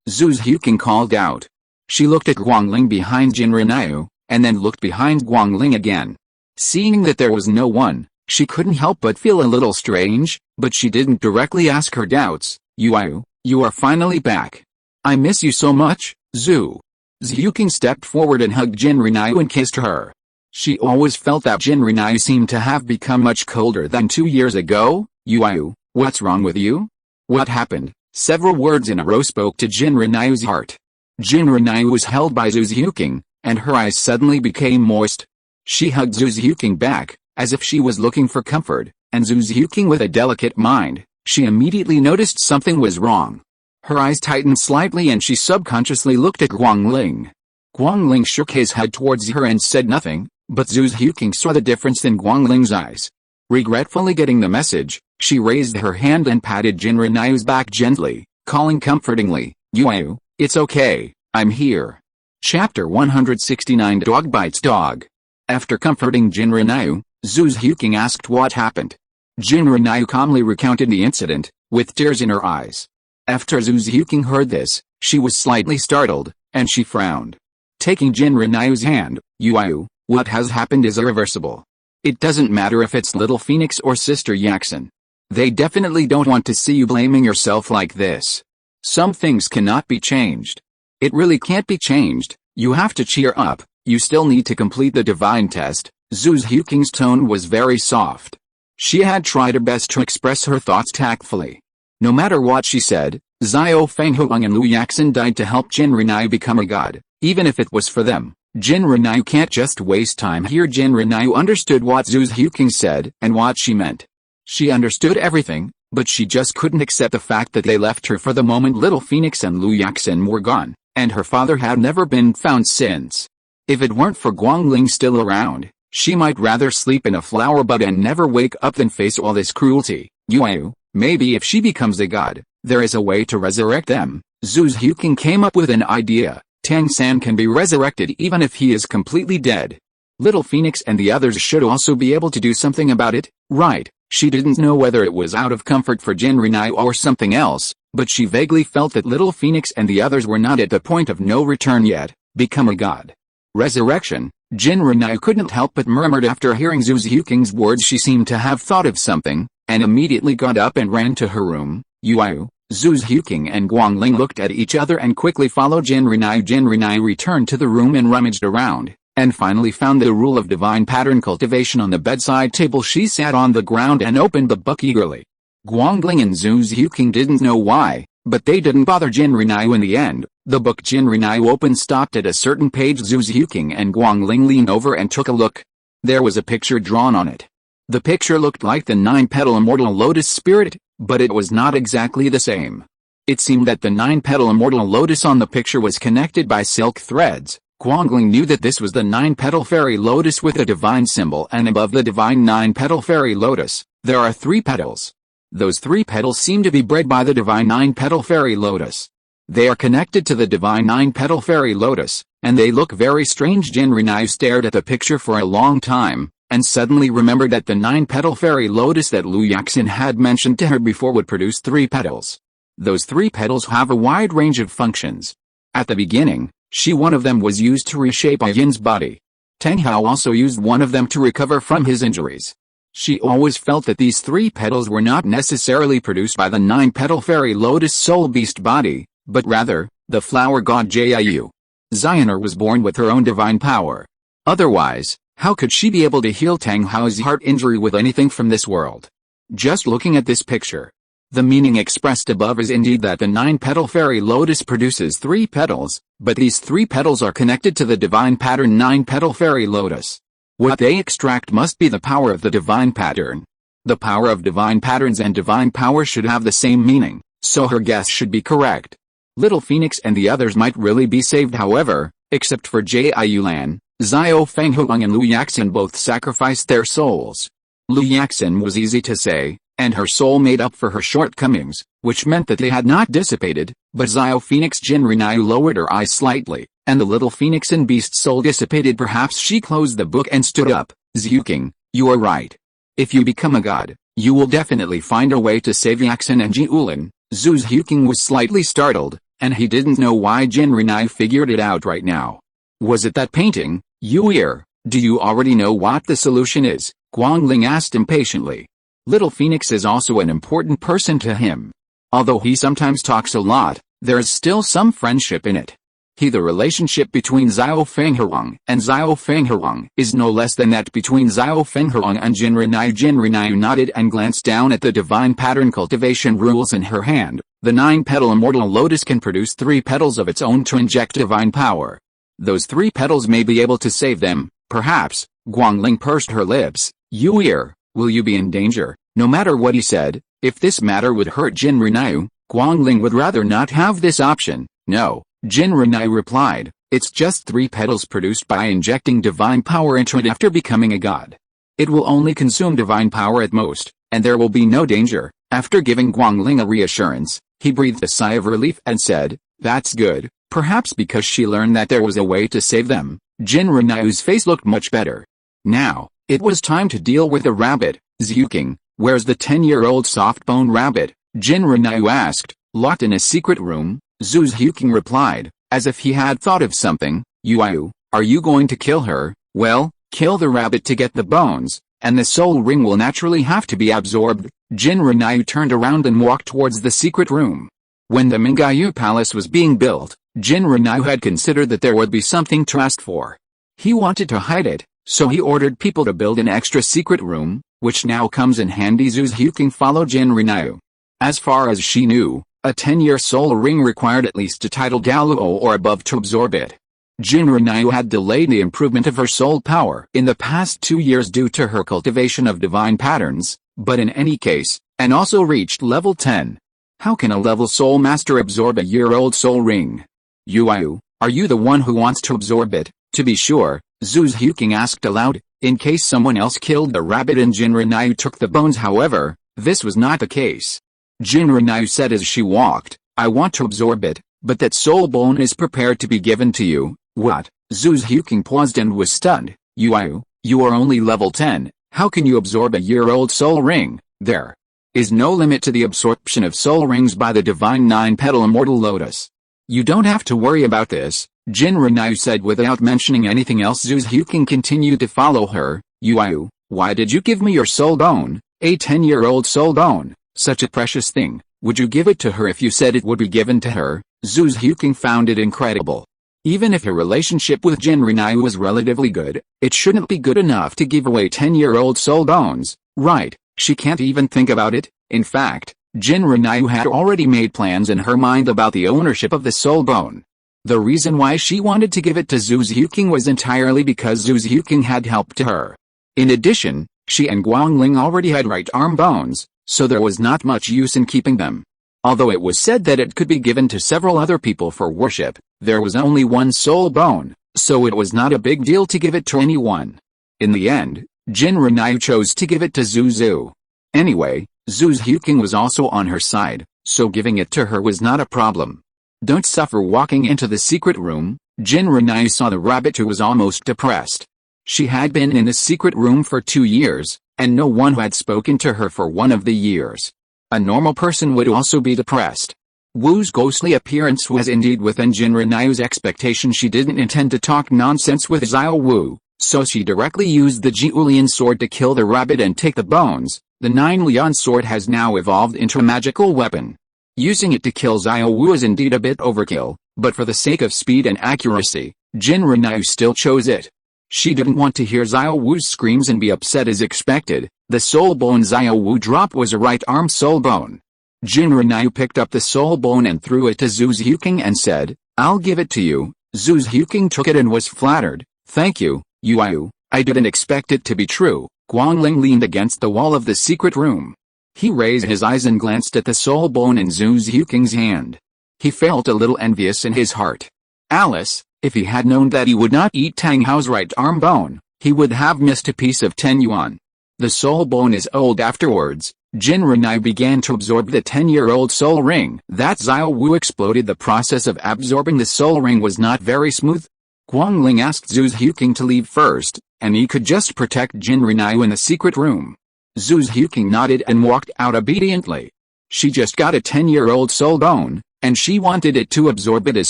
Zhu Huking called out. She looked at Guangling behind Jinrinayu, and then looked behind Guangling again. Seeing that there was no one, She couldn't help but feel a little strange, but she didn't directly ask her doubts. Yue, you are finally back. I miss you so much, Zhu. Xiuqing stepped forward and hugged Jinru and kissed her. She always felt that Jinru seemed to have become much colder than 2 years ago. Yue, what's wrong with you? What happened? Several words in a row spoke to Jinru's heart. Jinru was held by Zhu Xiuqing, and her eyes suddenly became moist. She hugged Zhu Xiuqing back, as if she was looking for comfort, and Zhu Xiuqing with a delicate mind, she immediately noticed something was wrong. Her eyes tightened slightly and she subconsciously looked at Guangling. Guangling shook his head towards her and said nothing, but Zhu Xiuqing saw the difference in Guangling's eyes. Regretfully getting the message, she raised her hand and patted Jinru's back gently, calling comfortingly, Yue, it's okay, I'm here. Chapter 169 Dog Bites Dog. After comforting Jinru, Zhu Xiuqing asked what happened. Jinru calmly recounted the incident, with tears in her eyes. After Zhu Xiuqing heard this, she was slightly startled, and she frowned. Taking Jinru's hand, Yue, what has happened is irreversible. It doesn't matter if it's little Phoenix or Sister Yaxin. They definitely don't want to see you blaming yourself like this. Some things cannot be changed. It really can't be changed. You have to cheer up. You still need to complete the divine test. Zhu Xiuqing's tone was very soft. She had tried her best to express her thoughts tactfully. No matter what she said, Xiao Fenghuang and Lu Yaxin died to help Jinru become a god, even if it was for them. Jinru can't just waste time here. Jinru understood what Zhu Xiuqing said and what she meant. She understood everything, but she just couldn't accept the fact that they left her for the moment little Phoenix and Lu Yaxin were gone, and her father had never been found since. If it weren't for Guangling still around, she might rather sleep in a flower bud and never wake up than face all this cruelty. Yue, maybe if she becomes a god, there is a way to resurrect them. Zhu Xiuqing came up with an idea. Tang San can be resurrected even if he is completely dead. Little Phoenix and the others should also be able to do something about it, right? She didn't know whether it was out of comfort for Jinru or something else, but she vaguely felt that Little Phoenix and the others were not at the point of no return yet. Become a god. Resurrection. Jinru couldn't help but murmured after hearing Zhu Xiuqing's words. She seemed to have thought of something, and immediately got up and ran to her room. Yue, Zhu Xiuqing and Guangling looked at each other and quickly followed Jinru. Jinru returned to the room and rummaged around, and finally found the rule of divine pattern cultivation on the bedside table. She sat on the ground and opened the book eagerly. Guangling and Zhu Xiuqing didn't know why, but they didn't bother Jinru in the end. The book Jinru opened stopped at a certain page. Zhu Xiuqing and Guangling leaned over and took a look. There was a picture drawn on it. The picture looked like the Nine-Petal Immortal Lotus spirit, but it was not exactly the same. It seemed that the Nine-Petal Immortal Lotus on the picture was connected by silk threads. Guangling knew that this was the Nine-Petal Fairy Lotus with a divine symbol, and above the divine Nine-Petal Fairy Lotus, there are 3 petals. Those 3 petals seem to be bred by the divine Nine-Petal Fairy Lotus. They are connected to the divine Nine-Petal Fairy Lotus, and they look very strange. Jinru stared at the picture for a long time, and suddenly remembered that the Nine-Petal Fairy Lotus that Lu Yaxin had mentioned to her before would produce 3 petals. Those 3 petals have a wide range of functions. At the beginning, one of them was used to reshape a yin's body. Tang Hao also used one of them to recover from his injuries. She always felt that these 3 petals were not necessarily produced by the Nine-Petal Fairy Lotus soul beast body, but rather, the flower god Xiao. Xioner was born with her own divine power. Otherwise, how could she be able to heal Tang Hao's heart injury with anything from this world? Just looking at this picture, the meaning expressed above is indeed that the Nine-Petal Fairy Lotus produces 3 petals, but these 3 petals are connected to the divine pattern Nine-Petal Fairy Lotus. What they extract must be the power of the divine pattern. The power of divine patterns and divine power should have the same meaning, so her guess should be correct. Little Phoenix and the others might really be saved, however, except for Jiayulan, Xiao Fenghuang and Lu Yaxin both sacrificed their souls. Lu Yaxin was easy to say, and her soul made up for her shortcomings, which meant that they had not dissipated, but Xiao Phoenix Jinru lowered her eyes slightly, and the little Phoenix and beast soul dissipated. Perhaps she closed the book and stood up. Xiuqing, you are right. If you become a god, you will definitely find a way to save Yaxin and Jiulan. Zhu Xiuqing was slightly startled, and he didn't know why Jinru figured it out right now. Was it that painting? Yue, do you already know what the solution is? Guangling asked impatiently. Little Phoenix is also an important person to him. Although he sometimes talks a lot, there is still some friendship in it. The relationship between Xiao Fenghuang and Xiao Fenghuang is no less than that between Xiao Fenghuang and Jinrinai. Jinrinai nodded and glanced down at the divine pattern cultivation rules in her hand. The Nine-Petal Immortal Lotus can produce 3 petals of its own to inject divine power. Those 3 petals may be able to save them, perhaps. Guangling pursed her lips. Yue, will you be in danger? No matter what he said, if this matter would hurt Jinrinai, Guangling would rather not have this option. No. Jinrinai replied, it's just 3 petals produced by injecting divine power into it after becoming a god. It will only consume divine power at most, and there will be no danger. After giving Guangling a reassurance, he breathed a sigh of relief and said, that's good. Perhaps because she learned that there was a way to save them, Jinrinai's face looked much better. Now, it was time to deal with the rabbit. Xiuqing, where's the 10-year-old soft-boned rabbit? Jinrinai asked. Locked in a secret room, Zhu Xiuqing replied, as if he had thought of something. Yue, are you going to kill her? Well, kill the rabbit to get the bones, and the soul ring will naturally have to be absorbed. Jinrinai turned around and walked towards the secret room. When the Mingyu Palace was being built, Jinrinai had considered that there would be something to ask for. He wanted to hide it, so he ordered people to build an extra secret room, which now comes in handy. Zhu Xiuqing followed Jinrinai. As far as she knew, a 10-year soul ring required at least a title Douluo or above to absorb it. Jinrinai had delayed the improvement of her soul power in the past 2 years due to her cultivation of divine patterns, but in any case, and also reached level 10. How can a level soul master absorb a year-old soul ring? Yue, are you the one who wants to absorb it? To be sure, Zhu Xiuqing asked aloud, in case someone else killed the rabbit and Jinrinai took the bones. However, this was not the case. Jinrinai said as she walked, I want to absorb it, but that soul bone is prepared to be given to you. What? Zhu Xiuqing paused and was stunned. Yue, you are only level 10, how can you absorb a year-old soul ring? There is no limit to the absorption of soul rings by the divine Nine-Petal Immortal Lotus. You don't have to worry about this, Jinrinai said without mentioning anything else. Zhu Xiuqing continued to follow her. Yue, why did you give me your soul bone? A 10-year-old soul bone? Such a precious thing. Would you give it to her if you said it would be given to her? Zhu Xiuqing found it incredible. Even if her relationship with Jinrinai was relatively good, it shouldn't be good enough to give away 10-year-old soul bones, right? She can't even think about it. In fact, Jinrinai had already made plans in her mind about the ownership of the soul bone. The reason why she wanted to give it to Zhu Xiuqing was entirely because Zhu Xiuqing had helped her. In addition, she and Guangling already had right arm bones, so there was not much use in keeping them. Although it was said that it could be given to several other people for worship, there was only one soul bone, so it was not a big deal to give it to anyone. In the end, Jinrinai chose to give it to Zhu. Anyway, Zhu Xiuqing was also on her side, so giving it to her was not a problem. Don't suffer. Walking into the secret room, Jinrinai saw the rabbit who was almost depressed. She had been in the secret room for 2 years, and no one had spoken to her for one of the years. A normal person would also be depressed. Wu's ghostly appearance was indeed within Jinrinai's expectation. She didn't intend to talk nonsense with Xiao Wu, so she directly used the Jiulian sword to kill the rabbit and take the bones. The 9-Lian sword has now evolved into a magical weapon. Using it to kill Xiao Wu is indeed a bit overkill, but for the sake of speed and accuracy, Jinrinai still chose it. She didn't want to hear Xiao Wu's screams and be upset as expected. The soul bone Xiao Wu dropped was a right arm soul bone. Jinrinai picked up the soul bone and threw it to Zhu Xiuqing and said, I'll give it to you. Zhu Xiuqing took it and was flattered. Thank you, Yue. I didn't expect it to be true. Guangling leaned against the wall of the secret room. He raised his eyes and glanced at the soul bone in Zhu Xiuqing's hand. He felt a little envious in his heart. Alice, if he had known that he would not eat Tang Hao's right arm bone, he would have missed a piece of 10 yuan. The soul bone is old. Afterwards, Jinrinai began to absorb the 10-year-old soul ring. That Xiao Wu exploded. The process of absorbing the soul ring was not very smooth. Guangling asked Zhu Xiuqing to leave first, and he could just protect Jinrinai in the secret room. Zhu Xiuqing nodded and walked out obediently. She just got a 10-year-old soul bone, and she wanted it to absorb it as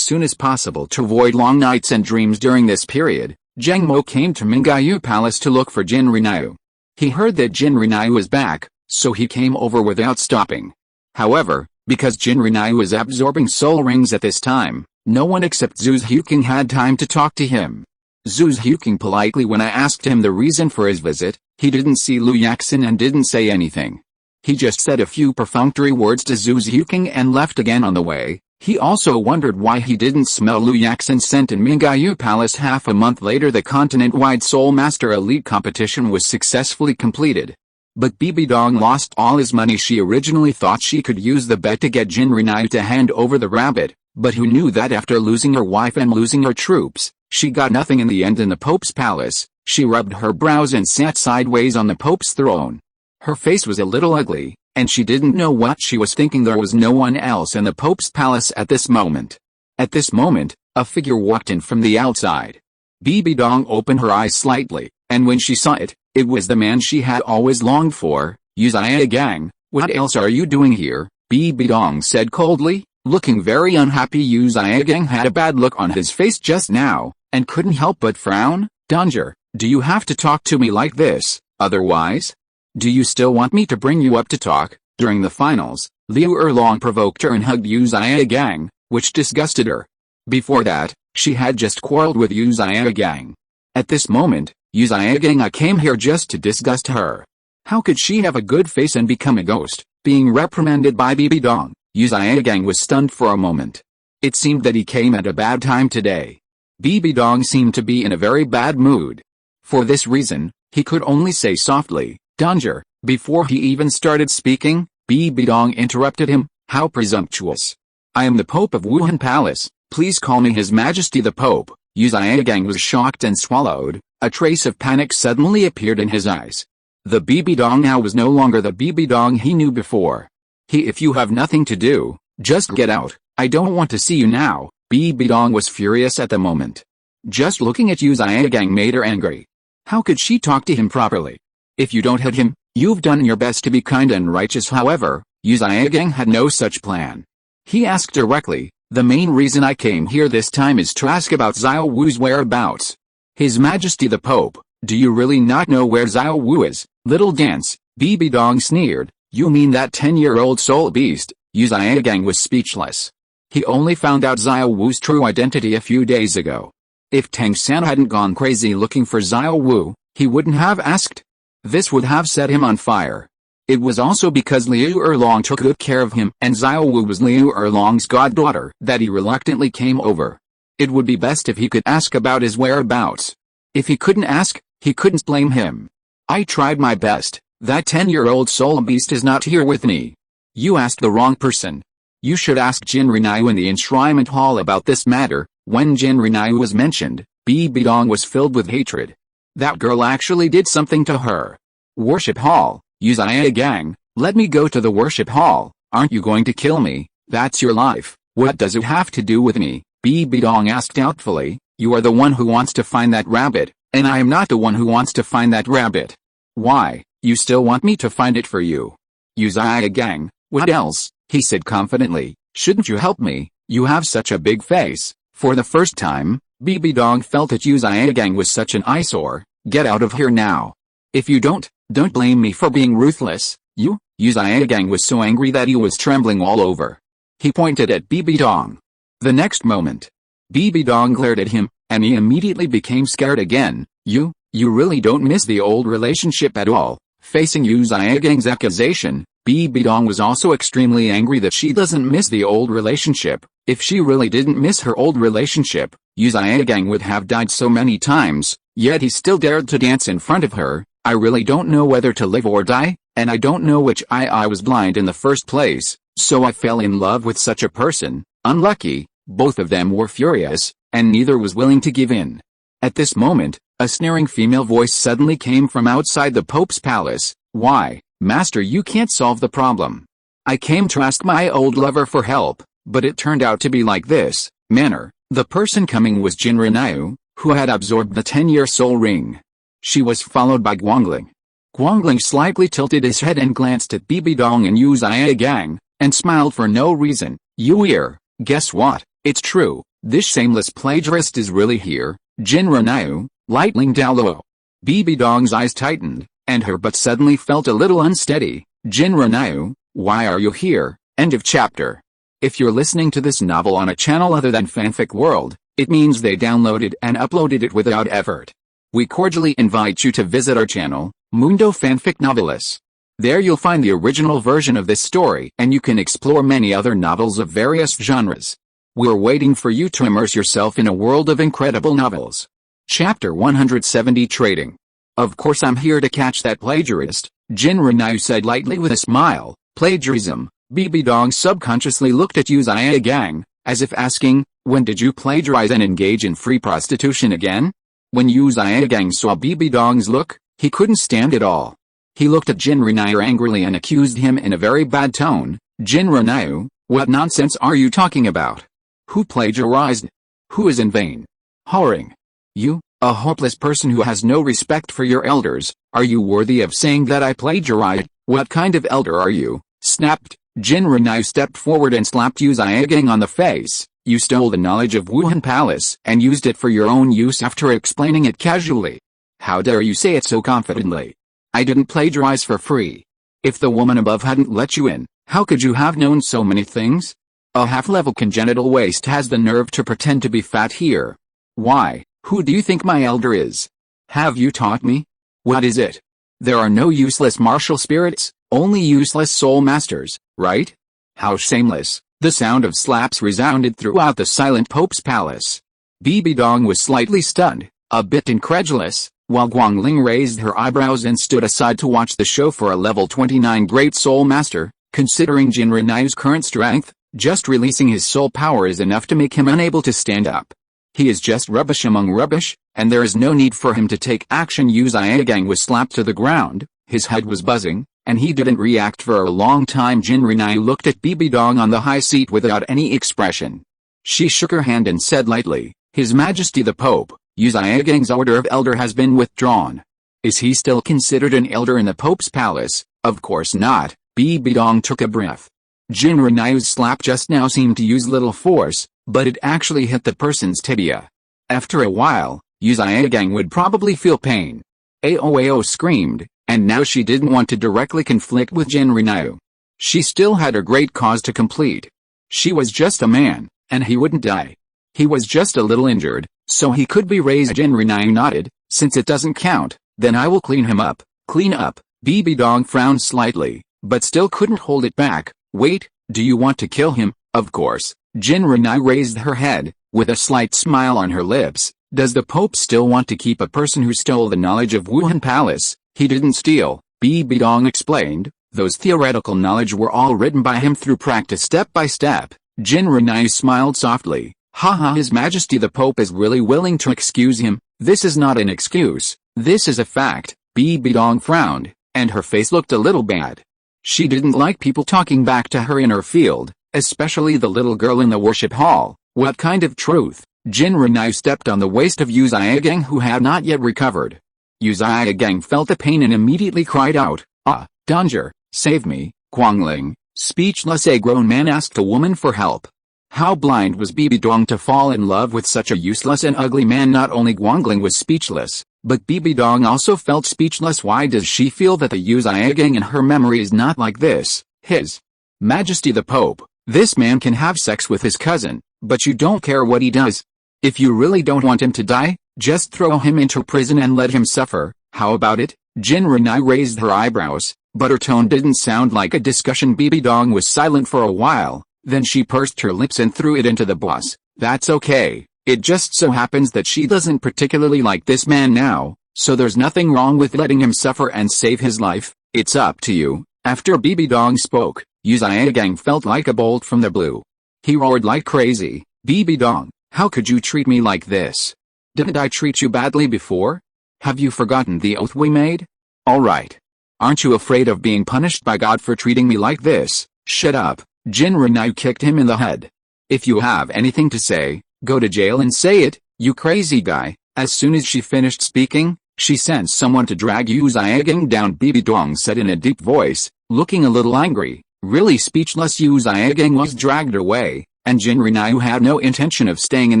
soon as possible to avoid long nights and dreams during this period. Zheng Mo came to Mingyu Palace to look for Jinrinai. He heard that Jin Renai was back, so he came over without stopping. However, because Jin Renai was absorbing soul rings at this time, no one except Zhu Huqing had time to talk to him. Zhu Huqing politely when I asked him the reason for his visit, he didn't see Lu Yaxin and didn't say anything. He just said a few perfunctory words to Zhu Huqing and left again on the way. He also wondered why he didn't smell Lu Yaxin's scent in Mingyu Palace. Half a month later the continent-wide Soul Master Elite competition was successfully completed. But Bibi Dong lost all his money. She originally thought she could use the bet to get Jin Renai to hand over the rabbit, but who knew that after losing her wife and losing her troops, she got nothing in the end. In the Pope's palace, she rubbed her brows and sat sideways on the Pope's throne. Her face was a little ugly, and she didn't know what she was thinking. There was no one else in the Pope's palace at this moment. At this moment, a figure walked in from the outside. Bibi Dong opened her eyes slightly, and when she saw it, it was the man she had always longed for. Uzia Gang, what else are you doing here? Bibi Dong said coldly, looking very unhappy. Uzia Gang had a bad look on his face just now, and couldn't help but frown. Danger, do you have to talk to me like this, otherwise? Do you still want me to bring you up to talk? During the finals, Liu Erlong provoked her and hugged Uzia Gang, which disgusted her. Before that, she had just quarreled with Uzia Gang. At this moment, Uzia Gang came here just to disgust her. How could she have a good face and become a ghost? Being reprimanded by Bibi Dong, Uzia Gang was stunned for a moment. It seemed that he came at a bad time today. Bibi Dong seemed to be in a very bad mood. For this reason, he could only say softly, "Danger." Before he even started speaking, Bibi Dong interrupted him. How presumptuous. I am the Pope of Wuhan Palace, please call me His Majesty the Pope. Uzia Gang was shocked and swallowed. A trace of panic suddenly appeared in his eyes. The Bibi Dong now was no longer the Bibi Dong he knew before. If you have nothing to do, just get out, I don't want to see you now. Bibi Dong was furious at the moment. Just looking at Uzia Gang made her angry. How could she talk to him properly? If you don't hit him, you've done your best to be kind and righteous. However, Uzia Gang had no such plan. He asked directly, the main reason I came here this time is to ask about Xiao Wu's whereabouts. His Majesty the Pope, do you really not know where Xiao Wu is? Little dance, Bibi Dong sneered. You mean that 10-year-old soul beast? Uzia Gang was speechless. He only found out Xiao Wu's true identity a few days ago. If Tang San hadn't gone crazy looking for Xiao Wu, he wouldn't have asked. This would have set him on fire. It was also because Liu Erlong took good care of him and Xiao Wu was Liu Erlong's goddaughter that he reluctantly came over. It would be best if he could ask about his whereabouts. If he couldn't ask, he couldn't blame him. I tried my best. That 10-year-old soul beast is not here with me. You asked the wrong person. You should ask Jin Renai in the enshrinement hall about this matter. When Jin Renai was mentioned, Bibi Dong was filled with hatred. That girl actually did something to her. Worship hall, Uzia Gang, let me go to the worship hall. Aren't you going to kill me? That's your life. What does it have to do with me? Bibi Dong asked doubtfully. You are the one who wants to find that rabbit, and I am not the one who wants to find that rabbit. Why, you still want me to find it for you? Uzia Gang, what else? He said confidently. Shouldn't you help me? You have such a big face. For the first time, Bibi Dong felt that Uzia Gang was such an eyesore. Get out of here now. If you don't blame me for being ruthless. Uzia Gang was so angry that he was trembling all over. He pointed at Bibi Dong. The next moment, Bibi Dong glared at him, and he immediately became scared again. You really don't miss the old relationship at all. Facing Uzia Gang's accusation, Bibi Dong was also extremely angry that she doesn't miss the old relationship. If she really didn't miss her old relationship, Uzia Gang would have died so many times, yet he still dared to dance in front of her. I really don't know whether to live or die, and I don't know which eye I was blind in the first place, so I fell in love with such a person. Unlucky. Both of them were furious, and neither was willing to give in. At this moment, a sneering female voice suddenly came from outside the Pope's palace. Why, Master, you can't solve the problem. I came to ask my old lover for help, but it turned out to be like this manner. The person coming was Jin Renai, who had absorbed the 10-year soul ring. She was followed by Guangling. Guangling slightly tilted his head and glanced at Bibi Dong and Uzia Gang, and smiled for no reason. You hear, guess what? It's true, this shameless plagiarist is really here, Jin Renai, Guangling Douluo. Bibi Dong's eyes tightened, and her butt suddenly felt a little unsteady. Jinra Niu, why are you here? End of chapter. If you're listening to this novel on a channel other than Fanfic World, it means they downloaded and uploaded it without effort. We cordially invite you to visit our channel, Mundo Fanfic Novelis. There you'll find the original version of this story and you can explore many other novels of various genres. We're waiting for you to immerse yourself in a world of incredible novels. Chapter 170 Trading. Of course I'm here to catch that plagiarist, Jinra Niu said lightly with a smile. Plagiarism. Bibi Dong subconsciously looked at Yu Gang, as if asking, when did you plagiarize and engage in free prostitution again? When Yu Gang saw Bibi Dong's look, he couldn't stand it all. He looked at Jinra Niu angrily and accused him in a very bad tone. Jinra Niu, what nonsense are you talking about? Who plagiarized? Who is in vain? Whoring. You, a hopeless person who has no respect for your elders, are you worthy of saying that I plagiarized? What kind of elder are you? Snapped. Jinra Niu stepped forward and slapped Yu Gang on the face. You stole the knowledge of Wuhan Palace and used it for your own use after explaining it casually. How dare you say it so confidently? I didn't plagiarize for free. If the woman above hadn't let you in, how could you have known so many things? A half-level congenital waste has the nerve to pretend to be fat here. Why, who do you think my elder is? Have you taught me? What is it? There are no useless martial spirits, only useless soul masters, right? How shameless. The sound of slaps resounded throughout the silent Pope's palace. Bibi Dong was slightly stunned, a bit incredulous, while Guangling raised her eyebrows and stood aside to watch the show for a level 29 Great Soul Master. Considering Jinra Niu's current strength, just releasing his soul power is enough to make him unable to stand up. He is just rubbish among rubbish, and there is no need for him to take action. Yu Gang was slapped to the ground, his head was buzzing, and he didn't react for a long time. Jinra Niu looked at Bibi Dong on the high seat without any expression. She shook her hand and said lightly, His Majesty the Pope, Yu Gang's order of elder has been withdrawn. Is he still considered an elder in the Pope's palace? Of course not. Bibi Dong took a breath. Jinra Niu's slap just now seemed to use little force, but it actually hit the person's tibia. After a while, Yu Gang would probably feel pain. Ao screamed, and now she didn't want to directly conflict with Jinra Niu. She still had a great cause to complete. She was just a man, and he wouldn't die. He was just a little injured, so he could be raised. Jinra Niu nodded. Since it doesn't count, then I will clean him up. Clean up. Bibi Dong frowned slightly, but still couldn't hold it back. Wait, do you want to kill him? Of course. Jinra Niu raised her head, with a slight smile on her lips. Does the Pope still want to keep a person who stole the knowledge of Wuhan Palace? He didn't steal, Bibi Dong explained. Those theoretical knowledge were all written by him through practice step by step. Jinra Niu smiled softly. Haha, His Majesty the Pope is really willing to excuse him. This is not an excuse. This is a fact. Bibi Dong frowned, and her face looked a little bad. She didn't like people talking back to her in her field, especially the little girl in the worship hall. What kind of truth? Jinra Niu stepped on the waist of Yu Gang, who had not yet recovered. Yu Gang felt the pain and immediately cried out, Ah, danger, save me, Guangling. Speechless, a grown man asked a woman for help. How blind was Bibi Dong to fall in love with such a useless and ugly man? Not only Guangling was speechless, but Bibi Dong also felt speechless. Why does she feel that the Yu Gang in her memory is not like this? His Majesty the Pope, this man can have sex with his cousin, but you don't care what he does. If you really don't want him to die, just throw him into prison and let him suffer. How about it? Jinra Niu raised her eyebrows, but her tone didn't sound like a discussion. Bibi Dong was silent for a while, then she pursed her lips and threw it into the boss. That's okay. It just so happens that she doesn't particularly like this man now, so there's nothing wrong with letting him suffer and save his life. It's up to you. After Bibi Dong spoke, Yu Gang felt like a bolt from the blue. He roared like crazy. Bibi Dong, how could you treat me like this? Didn't I treat you badly before? Have you forgotten the oath we made? Alright. Aren't you afraid of being punished by God for treating me like this? Shut up. Jinra Niu kicked him in the head. If you have anything to say, go to jail and say it, you crazy guy. As soon as she finished speaking, she sent someone to drag Yu Gang down. Bibi Dong said in a deep voice, looking a little angry. Really speechless, Yu Gang was dragged away, and Jinra Niu had no intention of staying in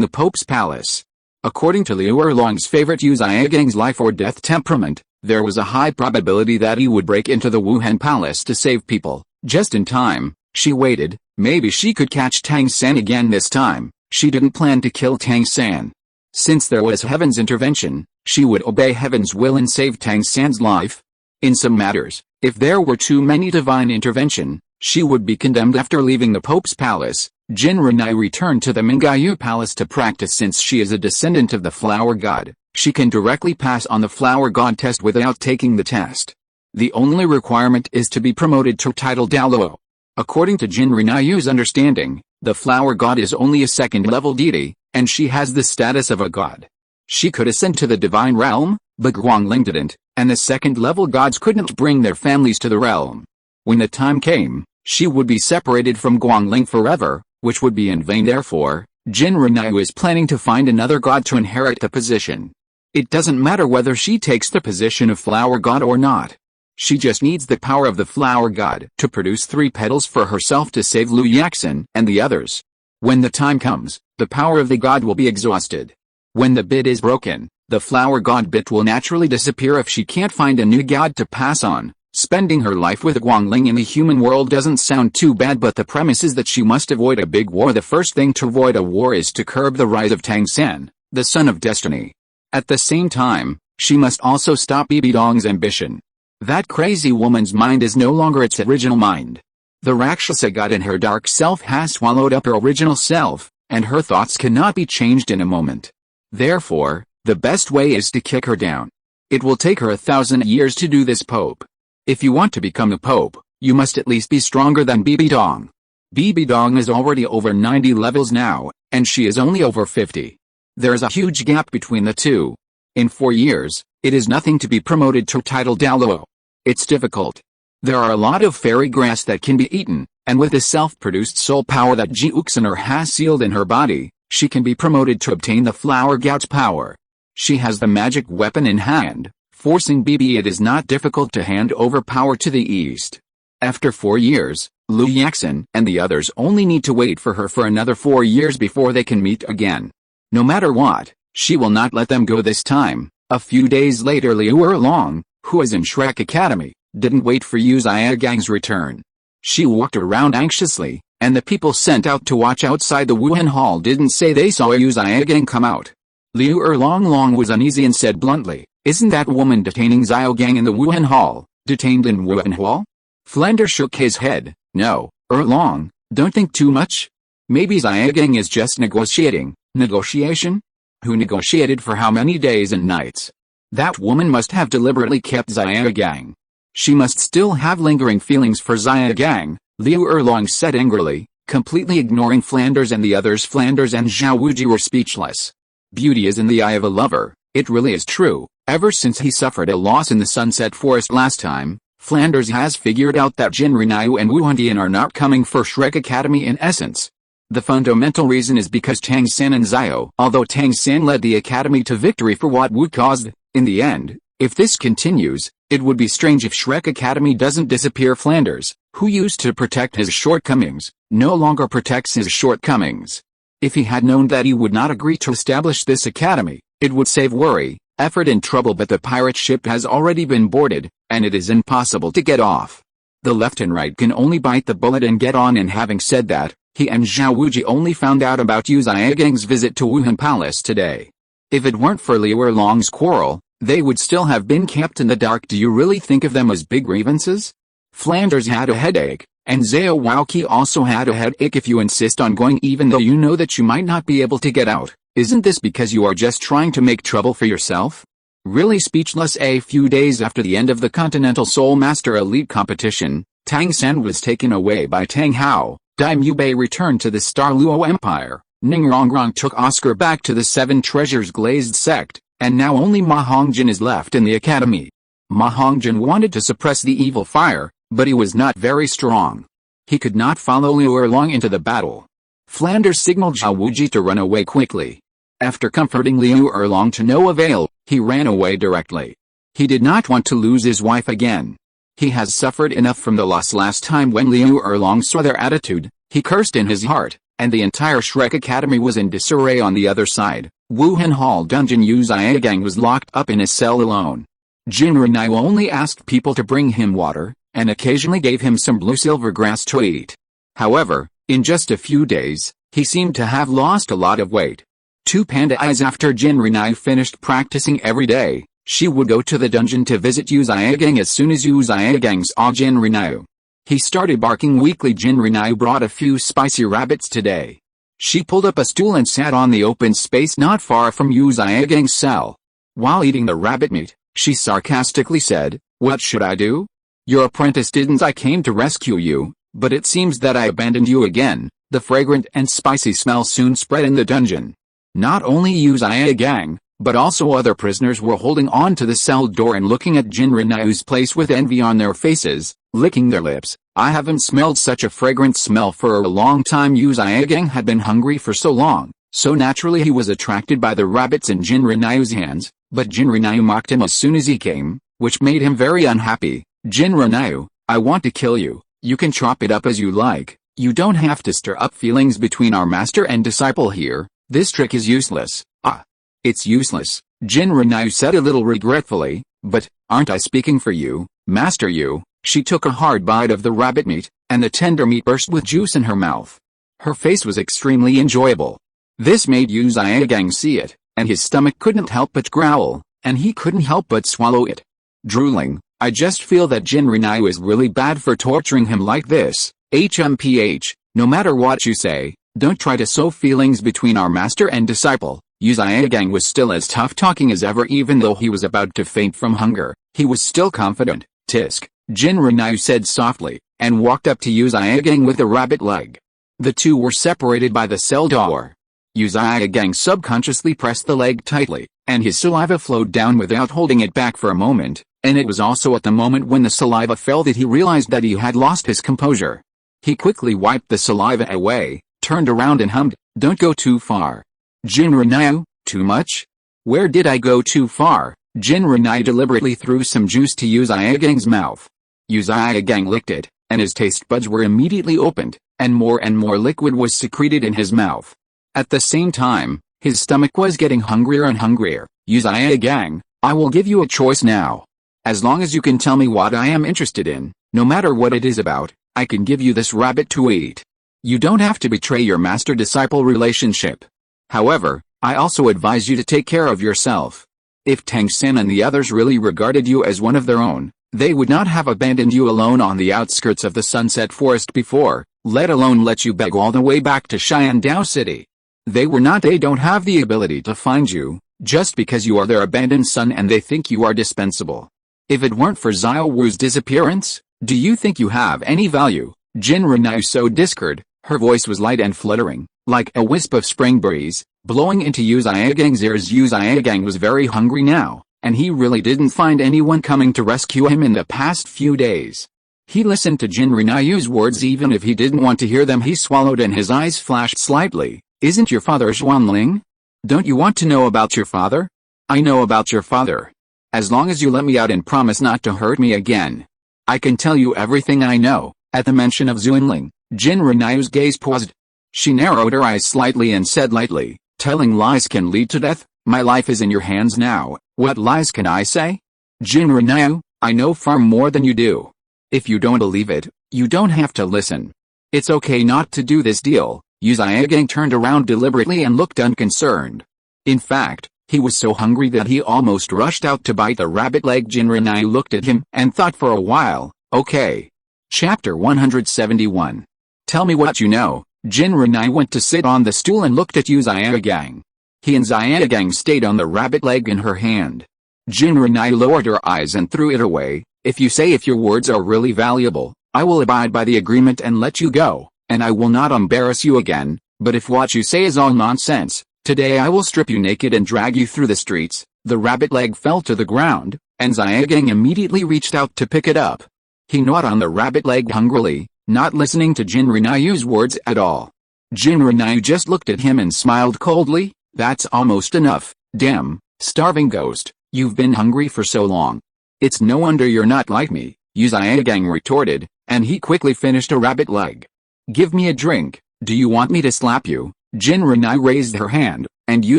the Pope's palace. According to Liu Erlong's favorite Yu Gang's life or death temperament, There was a high probability that he would break into the Wuhan Palace to save people, just in time. She waited, maybe she could catch Tang San again this time. She didn't plan to kill Tang San. Since there was heaven's intervention, she would obey heaven's will and save Tang San's life. In some matters, if there were too many divine intervention, she would be condemned after leaving the Pope's palace. Jin Renai returned to the Mingayu Palace to practice. Since she is a descendant of the flower god, she can directly pass on the flower god test without taking the test. The only requirement is to be promoted to title Douluo. According to Jin Renai's understanding, the flower god is only a second-level deity, and she has the status of a god. She could ascend to the divine realm, but Guangling didn't, and the second-level gods couldn't bring their families to the realm. When the time came, she would be separated from Guangling forever, which would be in vain. Therefore, Jin Renai is planning to find another god to inherit the position. It doesn't matter whether she takes the position of flower god or not. She just needs the power of the flower god to produce 3 petals for herself to save Liu Yaxin and the others. When the time comes, the power of the god will be exhausted. When the bid is broken, the flower god bit will naturally disappear if she can't find a new god to pass on. Spending her life with Guangling in the human world doesn't sound too bad, but the premise is that she must avoid a big war. The first thing to avoid a war is to curb the rise of Tang San, the son of destiny. At the same time, she must also stop Bibi Dong's ambition. That crazy woman's mind is no longer its original mind. The Rakshasa god in her dark self has swallowed up her original self, and her thoughts cannot be changed in a moment. Therefore, the best way is to kick her down. It will take her 1,000 years to do this, Pope. If you want to become the Pope, you must at least be stronger than Bibi Dong. Bibi Dong is already over 90 levels now, and she is only over 50. There is a huge gap between the two. In 4 years, it is nothing to be promoted to title Douluo. It's difficult. There are a lot of fairy grass that can be eaten, and with the self-produced soul power that Jiuxin'er has sealed in her body, she can be promoted to obtain the flower god's power. She has the magic weapon in hand. Forcing Bibi, it is not difficult to hand over power to the east. After 4 years, Liu Yaxin and the others only need to wait for her for another 4 years before they can meet again. No matter what, she will not let them go this time. A few days later, Liu Erlong, who is in Shrek Academy, didn't wait for Yu Xiaogang's return. She walked around anxiously, and the people sent out to watch outside the Wuhan Hall didn't say they saw Yu Xiaogang come out. Liu Erlong was uneasy and said bluntly, "Isn't that woman detaining Xiaogang in the Wuhan Hall, detained in Wuhan Hall?" Flanders shook his head. "No, Erlong, don't think too much. Maybe Xiaogang is just negotiating." Negotiation? Who negotiated for how many days and nights? That woman must have deliberately kept Xiaogang. She must still have lingering feelings for Xiaogang, Liu Erlong said angrily, completely ignoring Flanders and the others. Flanders and Xiao Wu were speechless. Beauty is in the eye of a lover, it really is true. Ever since he suffered a loss in the Sunset Forest last time, Flanders has figured out that Jin Renai and Wu Hundian are not coming for Shrek Academy in essence. The fundamental reason is because Tang San and Xiao. Although Tang San led the academy to victory for what Wu caused, in the end, if this continues, it would be strange if Shrek Academy doesn't disappear. Flanders, who used to protect his shortcomings, no longer protects his shortcomings. If he had known that he would not agree to establish this academy, it would save worry, effort and trouble, but the pirate ship has already been boarded, and it is impossible to get off. The left and right can only bite the bullet and get on. And having said that, he and Xiao Wu only found out about Yu Xiaogang's visit to Wuhan Palace today. If it weren't for Liu Erlong's quarrel, they would still have been kept in the dark. Do you really think of them as big grievances? Flanders had a headache, and Xiao Wuqi also had a headache. If you insist on going even though you know that you might not be able to get out, isn't this because you are just trying to make trouble for yourself? Really speechless. A few days after the end of the Continental Soul Master Elite competition, Tang San was taken away by Tang Hao. Daimyo Bei returned to the Star Luo Empire. Ning Rongrong took Oscar back to the Seven Treasures Glazed sect, and now only Ma Hongjin is left in the academy. Ma Hongjin wanted to suppress the evil fire, but he was not very strong. He could not follow Liu Erlong into the battle. Flanders signaled Xiao Wu to run away quickly. After comforting Liu Erlong to no avail, he ran away directly. He did not want to lose his wife again. He has suffered enough from the loss last time. When Liu Erlong saw their attitude, he cursed in his heart, and the entire Shrek Academy was in disarray. On the other side, Wuhan Hall dungeon, Yu Xiaogang was locked up in his cell alone. Jinru only asked people to bring him water, and occasionally gave him some blue silver grass to eat. However, in just a few days, he seemed to have lost a lot of weight. 2 panda eyes. After Jinru finished practicing every day, she would go to the dungeon to visit Yu Xiaogang. As soon as Yu Xiaogang saw Jinru, he started barking weakly. Jinru brought a few spicy rabbits today. She pulled up a stool and sat on the open space not far from Yu Xiaogang's cell. While eating the rabbit meat, she sarcastically said, "What should I do? Your apprentice didn't. I came to rescue you, but it seems that I abandoned you again." The fragrant and spicy smell soon spread in the dungeon. Not only Yu Xiaogang, but also other prisoners were holding on to the cell door and looking at Jinru's place with envy on their faces, licking their lips. I haven't smelled such a fragrant smell for a long time. Yu Xiaogang had been hungry for so long, so naturally he was attracted by the rabbits in Jinru's hands, but Jinru mocked him as soon as he came, which made him very unhappy. "Jinru, I want to kill you. You can chop it up as you like. You don't have to stir up feelings between our master and disciple here. This trick is useless." "Ah. It's useless," Jinru said a little regretfully, "but, aren't I speaking for you, Master Yu?" She took a hard bite of the rabbit meat, and the tender meat burst with juice in her mouth. Her face was extremely enjoyable. This made Yu Xiaogang see it, and his stomach couldn't help but growl, and he couldn't help but swallow it. Drooling, "I just feel that Jinru is really bad for torturing him like this. HMPH, no matter what you say, don't try to sow feelings between our master and disciple." Yu Xiaogang was still as tough-talking as ever. Even though he was about to faint from hunger, he was still confident. "Tisk," Jinru said softly, and walked up to Yu Xiaogang with a rabbit leg. The two were separated by the cell door. Yu Xiaogang subconsciously pressed the leg tightly, and his saliva flowed down without holding it back for a moment, and it was also at the moment when the saliva fell that he realized that he had lost his composure. He quickly wiped the saliva away, turned around and hummed, "Don't go too far." "Jinru, too much? Where did I go too far?" Jinru deliberately threw some juice to Yu Xiaogang's mouth. Yu Xiaogang licked it, and his taste buds were immediately opened, and more liquid was secreted in his mouth. At the same time, his stomach was getting hungrier and hungrier. "Yu Xiaogang, I will give you a choice now. As long as you can tell me what I am interested in, no matter what it is about, I can give you this rabbit to eat. You don't have to betray your master-disciple relationship. However, I also advise you to take care of yourself. If Tang San and the others really regarded you as one of their own, they would not have abandoned you alone on the outskirts of the Sunset Forest before, let alone let you beg all the way back to Xiandao City. They don't have the ability to find you, just because you are their abandoned son and they think you are dispensable. If it weren't for Xiao Wu's disappearance, do you think you have any value?" Jinru so discord, her voice was light and fluttering, like a wisp of spring breeze, blowing into Yu Xiaogang's ears. Yu Xiaogang was very hungry now, and he really didn't find anyone coming to rescue him in the past few days. He listened to Jinru's words even if he didn't want to hear them. He swallowed and his eyes flashed slightly. "Isn't your father Xuanling? Don't you want to know about your father?" "I know about your father. As long as you let me out and promise not to hurt me again, I can tell you everything I know." At the mention of Xuanling, Jinru's gaze paused. She narrowed her eyes slightly and said lightly, "Telling lies can lead to death. My life is in your hands now. What lies can I say?" "Jinru, I know far more than you do. If you don't believe it, you don't have to listen. It's okay not to do this deal." Yu Xiaogang turned around deliberately and looked unconcerned. In fact, he was so hungry that he almost rushed out to bite the rabbit leg. Jinru looked at him and thought for a while. "Okay." Chapter 171. "Tell me what you know." Jinru went to sit on the stool and looked at Yu Xiaogang. He and Xiaogang stayed on the rabbit leg in her hand. Jinru lowered her eyes and threw it away. If your words are really valuable, I will abide by the agreement and let you go, and I will not embarrass you again, but if what you say is all nonsense, today I will strip you naked and drag you through the streets." The rabbit leg fell to the ground, and Xiaogang immediately reached out to pick it up. He gnawed on the rabbit leg hungrily, not listening to Jinru's words at all. Jinru just looked at him and smiled coldly. "That's almost enough, damn, starving ghost, you've been hungry for so long. It's no wonder you're not like me," Yu Xiaogang retorted, and he quickly finished a rabbit leg. "Give me a drink. Do you want me to slap you?" Jinru raised her hand, and Yu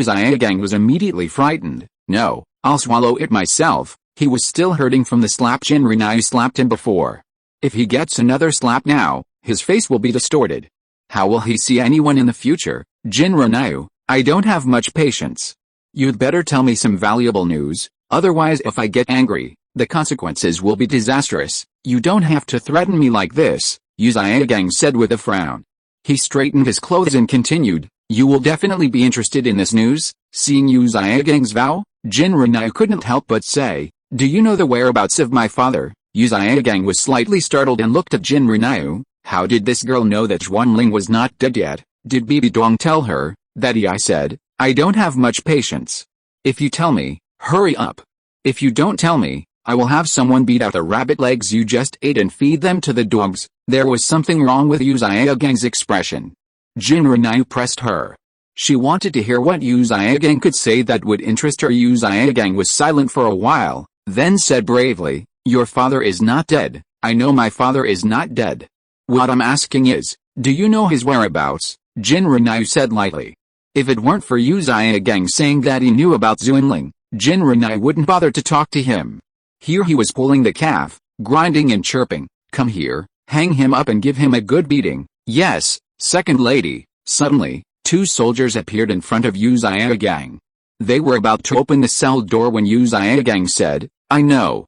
Xiaogang was immediately frightened. "No, I'll swallow it myself." He was still hurting from the slap Jin Renai slapped him before. If he gets another slap now, his face will be distorted. How will he see anyone in the future? Jin Renai, I don't have much patience. You'd better tell me some valuable news, otherwise if I get angry, the consequences will be disastrous. You don't have to threaten me like this, Yu Zhigang said with a frown. He straightened his clothes and continued, you will definitely be interested in this news. Seeing Yu Zhigang's vow, Jin Renai couldn't help but say, do you know the whereabouts of my father? Yu Zhigang was slightly startled and looked at Jin Renai. How did this girl know that Guangling was not dead yet? Did Bibi Dong tell her that I said, I don't have much patience. If you tell me, hurry up. If you don't tell me, I will have someone beat out the rabbit legs you just ate and feed them to the dogs. There was something wrong with Yu Zhiagang's expression. Jin Renai pressed her. She wanted to hear what Yu Zhiagang could say that would interest her. Yu Zhiagang was silent for a while, then said bravely, your father is not dead. I know my father is not dead. What I'm asking is, do you know his whereabouts? Jin Renai said lightly. If it weren't for Yu Zhiagang saying that he knew about Xuanling, Jin Renai wouldn't bother to talk to him. Here he was pulling the calf, grinding and chirping, come here, hang him up and give him a good beating. Yes, second lady. Suddenly, two soldiers appeared in front of Yu Zhiagang. They were about to open the cell door when Yu Zhiagang said, I know.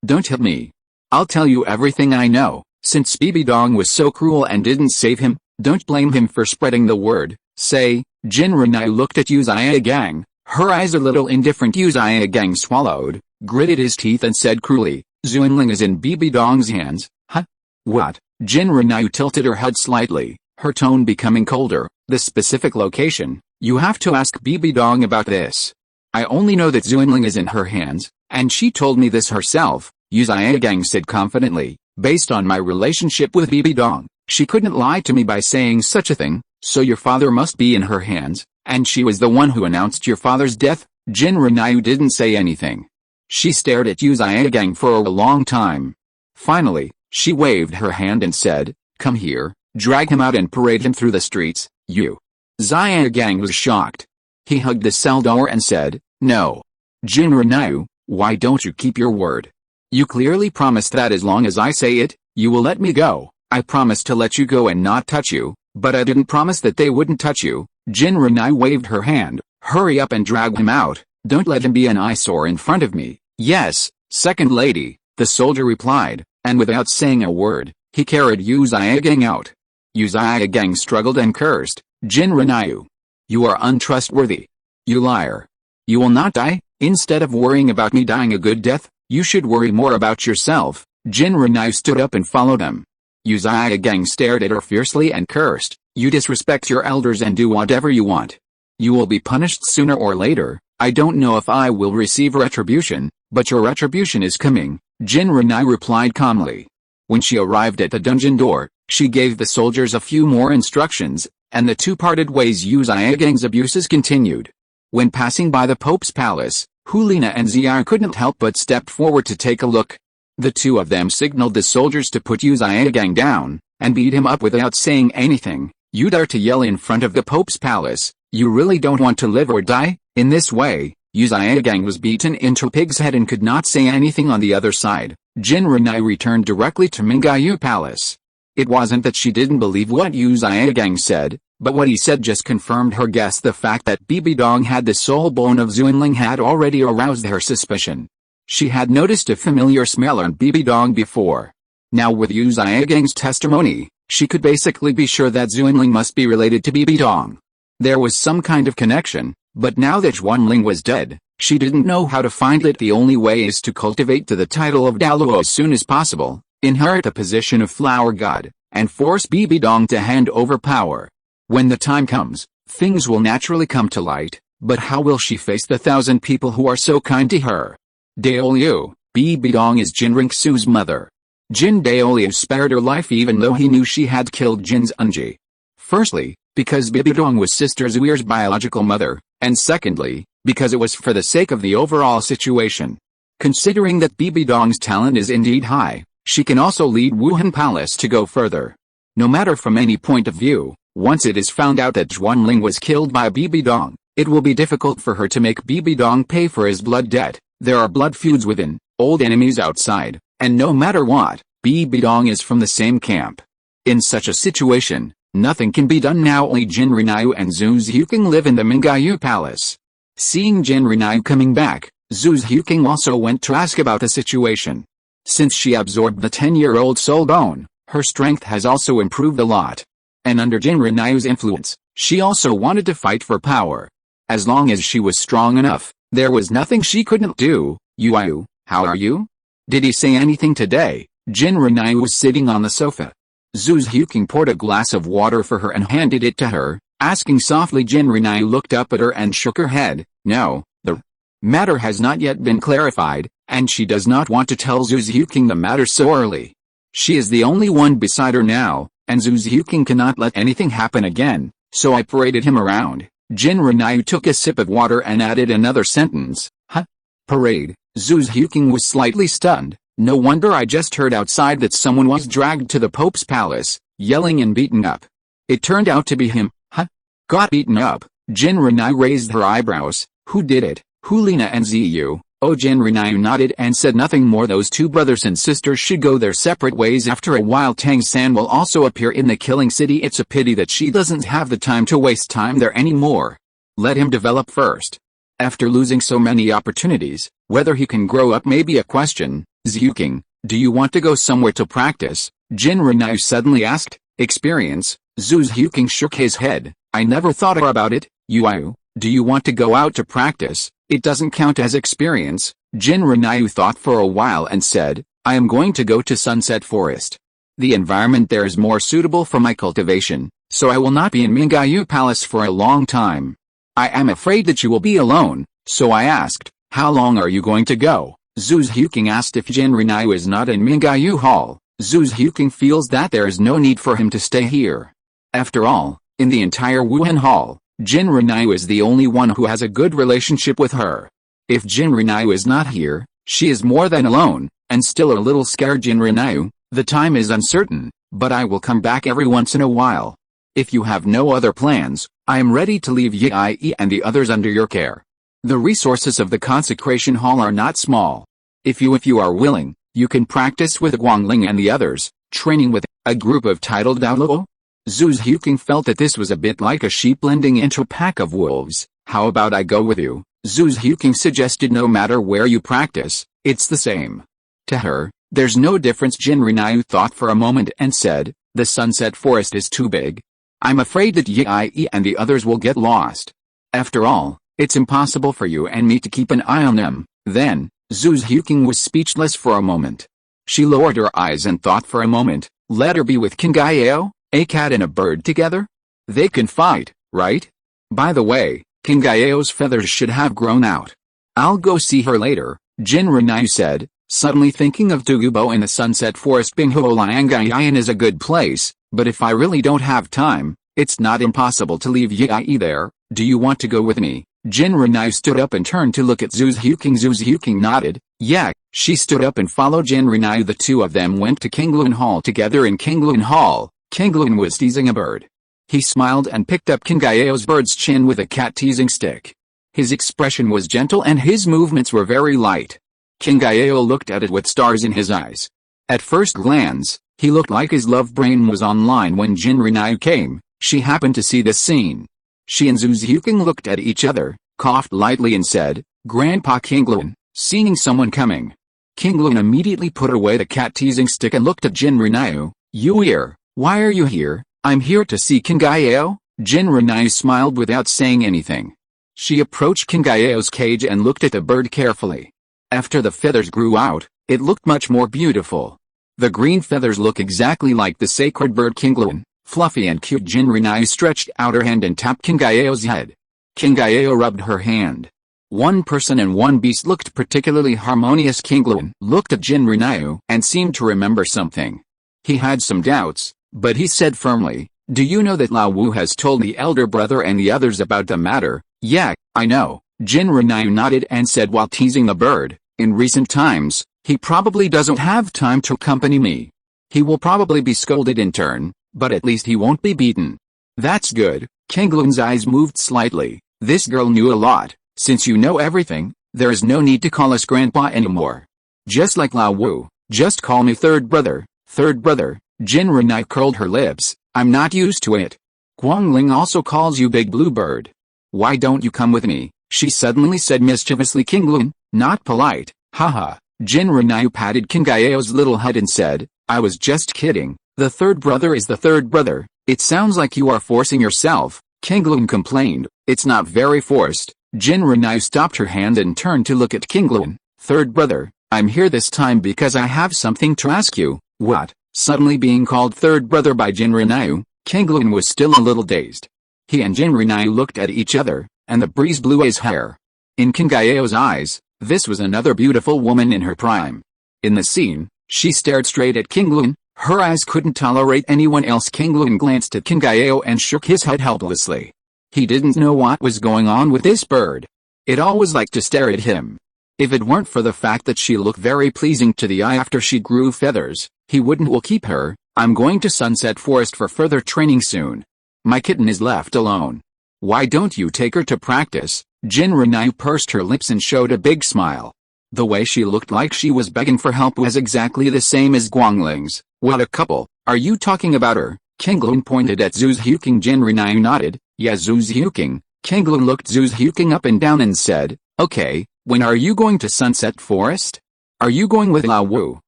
Don't hit me. I'll tell you everything I know. Since Bibi Dong was so cruel and didn't save him, don't blame him for spreading the word. Say, Jin Renai looked at Yu Zhiagang, her eyes a little indifferent. Yu Zhiagang swallowed, gritted his teeth and said cruelly, Xuanling is in Bibi Dong's hands. Huh? What? Jin Renai tilted her head slightly, her tone becoming colder. The specific location, you have to ask Bibi Dong about this. I only know that Xuanling is in her hands, and she told me this herself, Yu Zhiagang said confidently. Based on my relationship with Bibi Dong, she couldn't lie to me by saying such a thing, so your father must be in her hands, and she was the one who announced your father's death. Jin Renai didn't say anything. She stared at Yu Zhiagang for a long time. Finally, she waved her hand and said, come here, drag him out and parade him through the streets. Yu Zhiagang was shocked. He hugged the cell door and said, no. Jin Renai, why don't you keep your word? You clearly promised that as long as I say it, you will let me go. I promised to let you go and not touch you, but I didn't promise that they wouldn't touch you. Jin Renai waved her hand. Hurry up and drag him out. Don't let him be an eyesore in front of me. Yes, second lady, the soldier replied, and without saying a word, he carried Yu Zhiagang out. Yu Zhiagang struggled and cursed, Jin Renai. You are untrustworthy. You liar. You will not die. Instead of worrying about me dying a good death, you should worry more about yourself. Jin Renai stood up and followed him. Yu Zhiagang stared at her fiercely and cursed, you disrespect your elders and do whatever you want. You will be punished sooner or later. I don't know if I will receive retribution, but your retribution is coming, Jin Renai replied calmly. When she arrived at the dungeon door, she gave the soldiers a few more instructions, and the two parted ways. Yu Zhiagang's abuses continued. When passing by the Pope's palace, Hulina and Ziar couldn't help but step forward to take a look. The two of them signaled the soldiers to put Yu Zhiagang down, and beat him up without saying anything. You dare to yell in front of the Pope's palace, you really don't want to live or die? In this way, Yu Zhiagang was beaten into a pig's head and could not say anything. On the other side, Jin Renai returned directly to Mingyu Palace. It wasn't that she didn't believe what Yu Zhiagang said, but what he said just confirmed her guess. The fact that Bibi Dong had the soul bone of Xuanling had already aroused her suspicion. She had noticed a familiar smell on Bibi Dong before. Now with Yu Zhiagang's testimony, she could basically be sure that Xuanling must be related to Bibi Dong. There was some kind of connection, but now that Guangling was dead, she didn't know how to find it. The only way is to cultivate to the title of Douluo as soon as possible, inherit the position of flower god, and force Bibi Dong to hand over power. When the time comes, things will naturally come to light, but how will she face the 1,000 people who are so kind to her? Douluo, Bibi Dong is Jin Ringsu's mother. Jin Douluo spared her life even though he knew she had killed Jin's Unji. Firstly, because Bibi Dong was Sister Zuir's biological mother, and secondly, because it was for the sake of the overall situation. Considering that Bibi Dong's talent is indeed high, she can also lead Wuhan Palace to go further. No matter from any point of view, once it is found out that Guangling was killed by Bibi Dong, it will be difficult for her to make Bibi Dong pay for his blood debt. There are blood feuds within, old enemies outside, and no matter what, Bidong is from the same camp. In such a situation, nothing can be done now. Only Jinrinayu and Zhu Xiuqing live in the Mingayu Palace. Seeing Jinrinayu coming back, Zhu Xiuqing also went to ask about the situation. Since she absorbed the 10-year-old soul bone, her strength has also improved a lot. And under Jinrinayu's influence, she also wanted to fight for power. As long as she was strong enough, there was nothing she couldn't do. Yu, how are you? Did he say anything today? Jinrinayu was sitting on the sofa. Zhu Xiuqing poured a glass of water for her and handed it to her, asking softly. Jinrinayu looked up at her and shook her head. No, the matter has not yet been clarified, and she does not want to tell Zhu Xiuqing the matter so early. She is the only one beside her now, and Zhu Xiuqing cannot let anything happen again, so I paraded him around. Jinrinayu took a sip of water and added another sentence. Huh? Parade? Zhu Xiuqing was slightly stunned. No wonder I just heard outside that someone was dragged to the Pope's palace, yelling and beaten up. It turned out to be him. Huh? Got beaten up? Jinrinayu raised her eyebrows. Who did it? Hulina and Ziyu. Oh, Jinrinayu nodded and said nothing more. Those two brothers and sisters should go their separate ways. After a while Tang San will also appear in the killing city. It's a pity that she doesn't have the time to waste time there anymore. Let him develop first. After losing so many opportunities, whether he can grow up may be a question. Xiuqing, do you want to go somewhere to practice? Jinrinayu suddenly asked. Experience? Zhu Xiuqing shook his head. I never thought about it. Yu, do you want to go out to practice? It doesn't count as experience. Jinrinayu thought for a while and said, I am going to go to Sunset Forest. The environment there is more suitable for my cultivation, so I will not be in Mingayu Palace for a long time. I am afraid that you will be alone, so I asked, how long are you going to go? Zhu Xiuqing asked if Jinrinayu is not in Mingayu Hall. Zhu Xiuqing feels that there is no need for him to stay here. After all, in the entire Wuhan Hall, Jinrinayu is the only one who has a good relationship with her. If Jinrinayu is not here, she is more than alone, and still a little scared. Jinrinayu, the time is uncertain, but I will come back every once in a while. If you have no other plans, I am ready to leave Yi and the others under your care. The resources of the consecration hall are not small. If you are willing, you can practice with Guangling and the others, training with a group of titled Douluo. Zhu Xiuqing felt that this was a bit like a sheep blending into a pack of wolves. How about I go with you? Zhu Xiuqing suggested. No matter where you practice, it's the same. To her, there's no difference. Jinrinayu thought for a moment and said, the Sunset Forest is too big. I'm afraid that Yi and the others will get lost. After all, it's impossible for you and me to keep an eye on them. Then, Zhu Xiuqing was speechless for a moment. She lowered her eyes and thought for a moment. Let her be with Kingaio? A cat and a bird together? They can fight, right? By the way, Kingaio's feathers should have grown out. I'll go see her later, Jinrinayu said, suddenly thinking of Dugubo in the Sunset Forest. Binghuoliangayan is a good place, but if I really don't have time, it's not impossible to leave Yi there. Do you want to go with me? Jinrinayu stood up and turned to look at Zhu Xiuqing. Zhu Xiuqing nodded. Yeah. She stood up and followed Jinrinayu. The two of them went to Qingluan Hall together. In Qingluan Hall, Qingluan was teasing a bird. He smiled and picked up Kingaio's bird's chin with a cat-teasing stick. His expression was gentle and his movements were very light. Kingaio looked at it with stars in his eyes. At first glance, he looked like his love brain was online. When Jinrinayu came, she happened to see this scene. She and Zhu Xiuqing looked at each other, coughed lightly and said, Grandpa Qingluan, seeing someone coming. Qingluan immediately put away the cat-teasing stick and looked at Jinrinayu. You here? Why are you here? I'm here to see Kingaio. Jinrinayu smiled without saying anything. She approached Kingaio's cage and looked at the bird carefully. After the feathers grew out, it looked much more beautiful. The green feathers look exactly like the sacred bird Qingluan, fluffy and cute. Jinrinayu stretched out her hand and tapped Kingaio's head. Kingaio rubbed her hand. One person and one beast looked particularly harmonious. Qingluan looked at Jinrinayu and seemed to remember something. He had some doubts, but he said firmly, do you know that Lao Wu has told the elder brother and the others about the matter? Yeah, I know. Jinrinayu nodded and said while teasing the bird, in recent times, he probably doesn't have time to accompany me. He will probably be scolded in turn, but at least he won't be beaten. That's good. Qingluan's eyes moved slightly. This girl knew a lot. Since you know everything, There is no need to call us grandpa anymore. Just like Lao Wu, just call me third brother, third brother. Jin Renai curled her lips. I'm not used to it. Guangling also calls you Big Blue Bird. Why don't you come with me? She suddenly said mischievously. Qinglun, not polite, haha. Jin Renai patted Qinggao's little head and said, I was just kidding. The third brother is the third brother. It sounds like you are forcing yourself, Qinglun complained. It's not very forced. Jin Renai stopped her hand and turned to look at Qinglun. Third brother, I'm here this time because I have something to ask you. What? Suddenly being called third brother by Jin Renai, Qinglun was still a little dazed. He and Jin Renai looked at each other, and the breeze blew his hair. In Qinggao's eyes, this was another beautiful woman in her prime. In the scene, she stared straight at Qinglun. Her eyes couldn't tolerate anyone else. Qinglun glanced at Qinggao and shook his head helplessly. He didn't know what was going on with this bird. It always liked to stare at him. If it weren't for the fact that she looked very pleasing to the eye after she grew feathers, he wouldn't will keep her. I'm going to Sunset Forest for further training soon. My kitten is left alone. Why don't you take her to practice? Jin Renai pursed her lips and showed a big smile. The way she looked like she was begging for help was exactly the same as Guangling's. What a couple. Are you talking about her? Qinglun pointed at Zhu Zhuking. Jin Renai nodded. Yeah, Zhu Zhuking. Qinglun looked Zhu Zhuking up and down and said, okay, when are you going to Sunset Forest? Are you going with Lao Wu?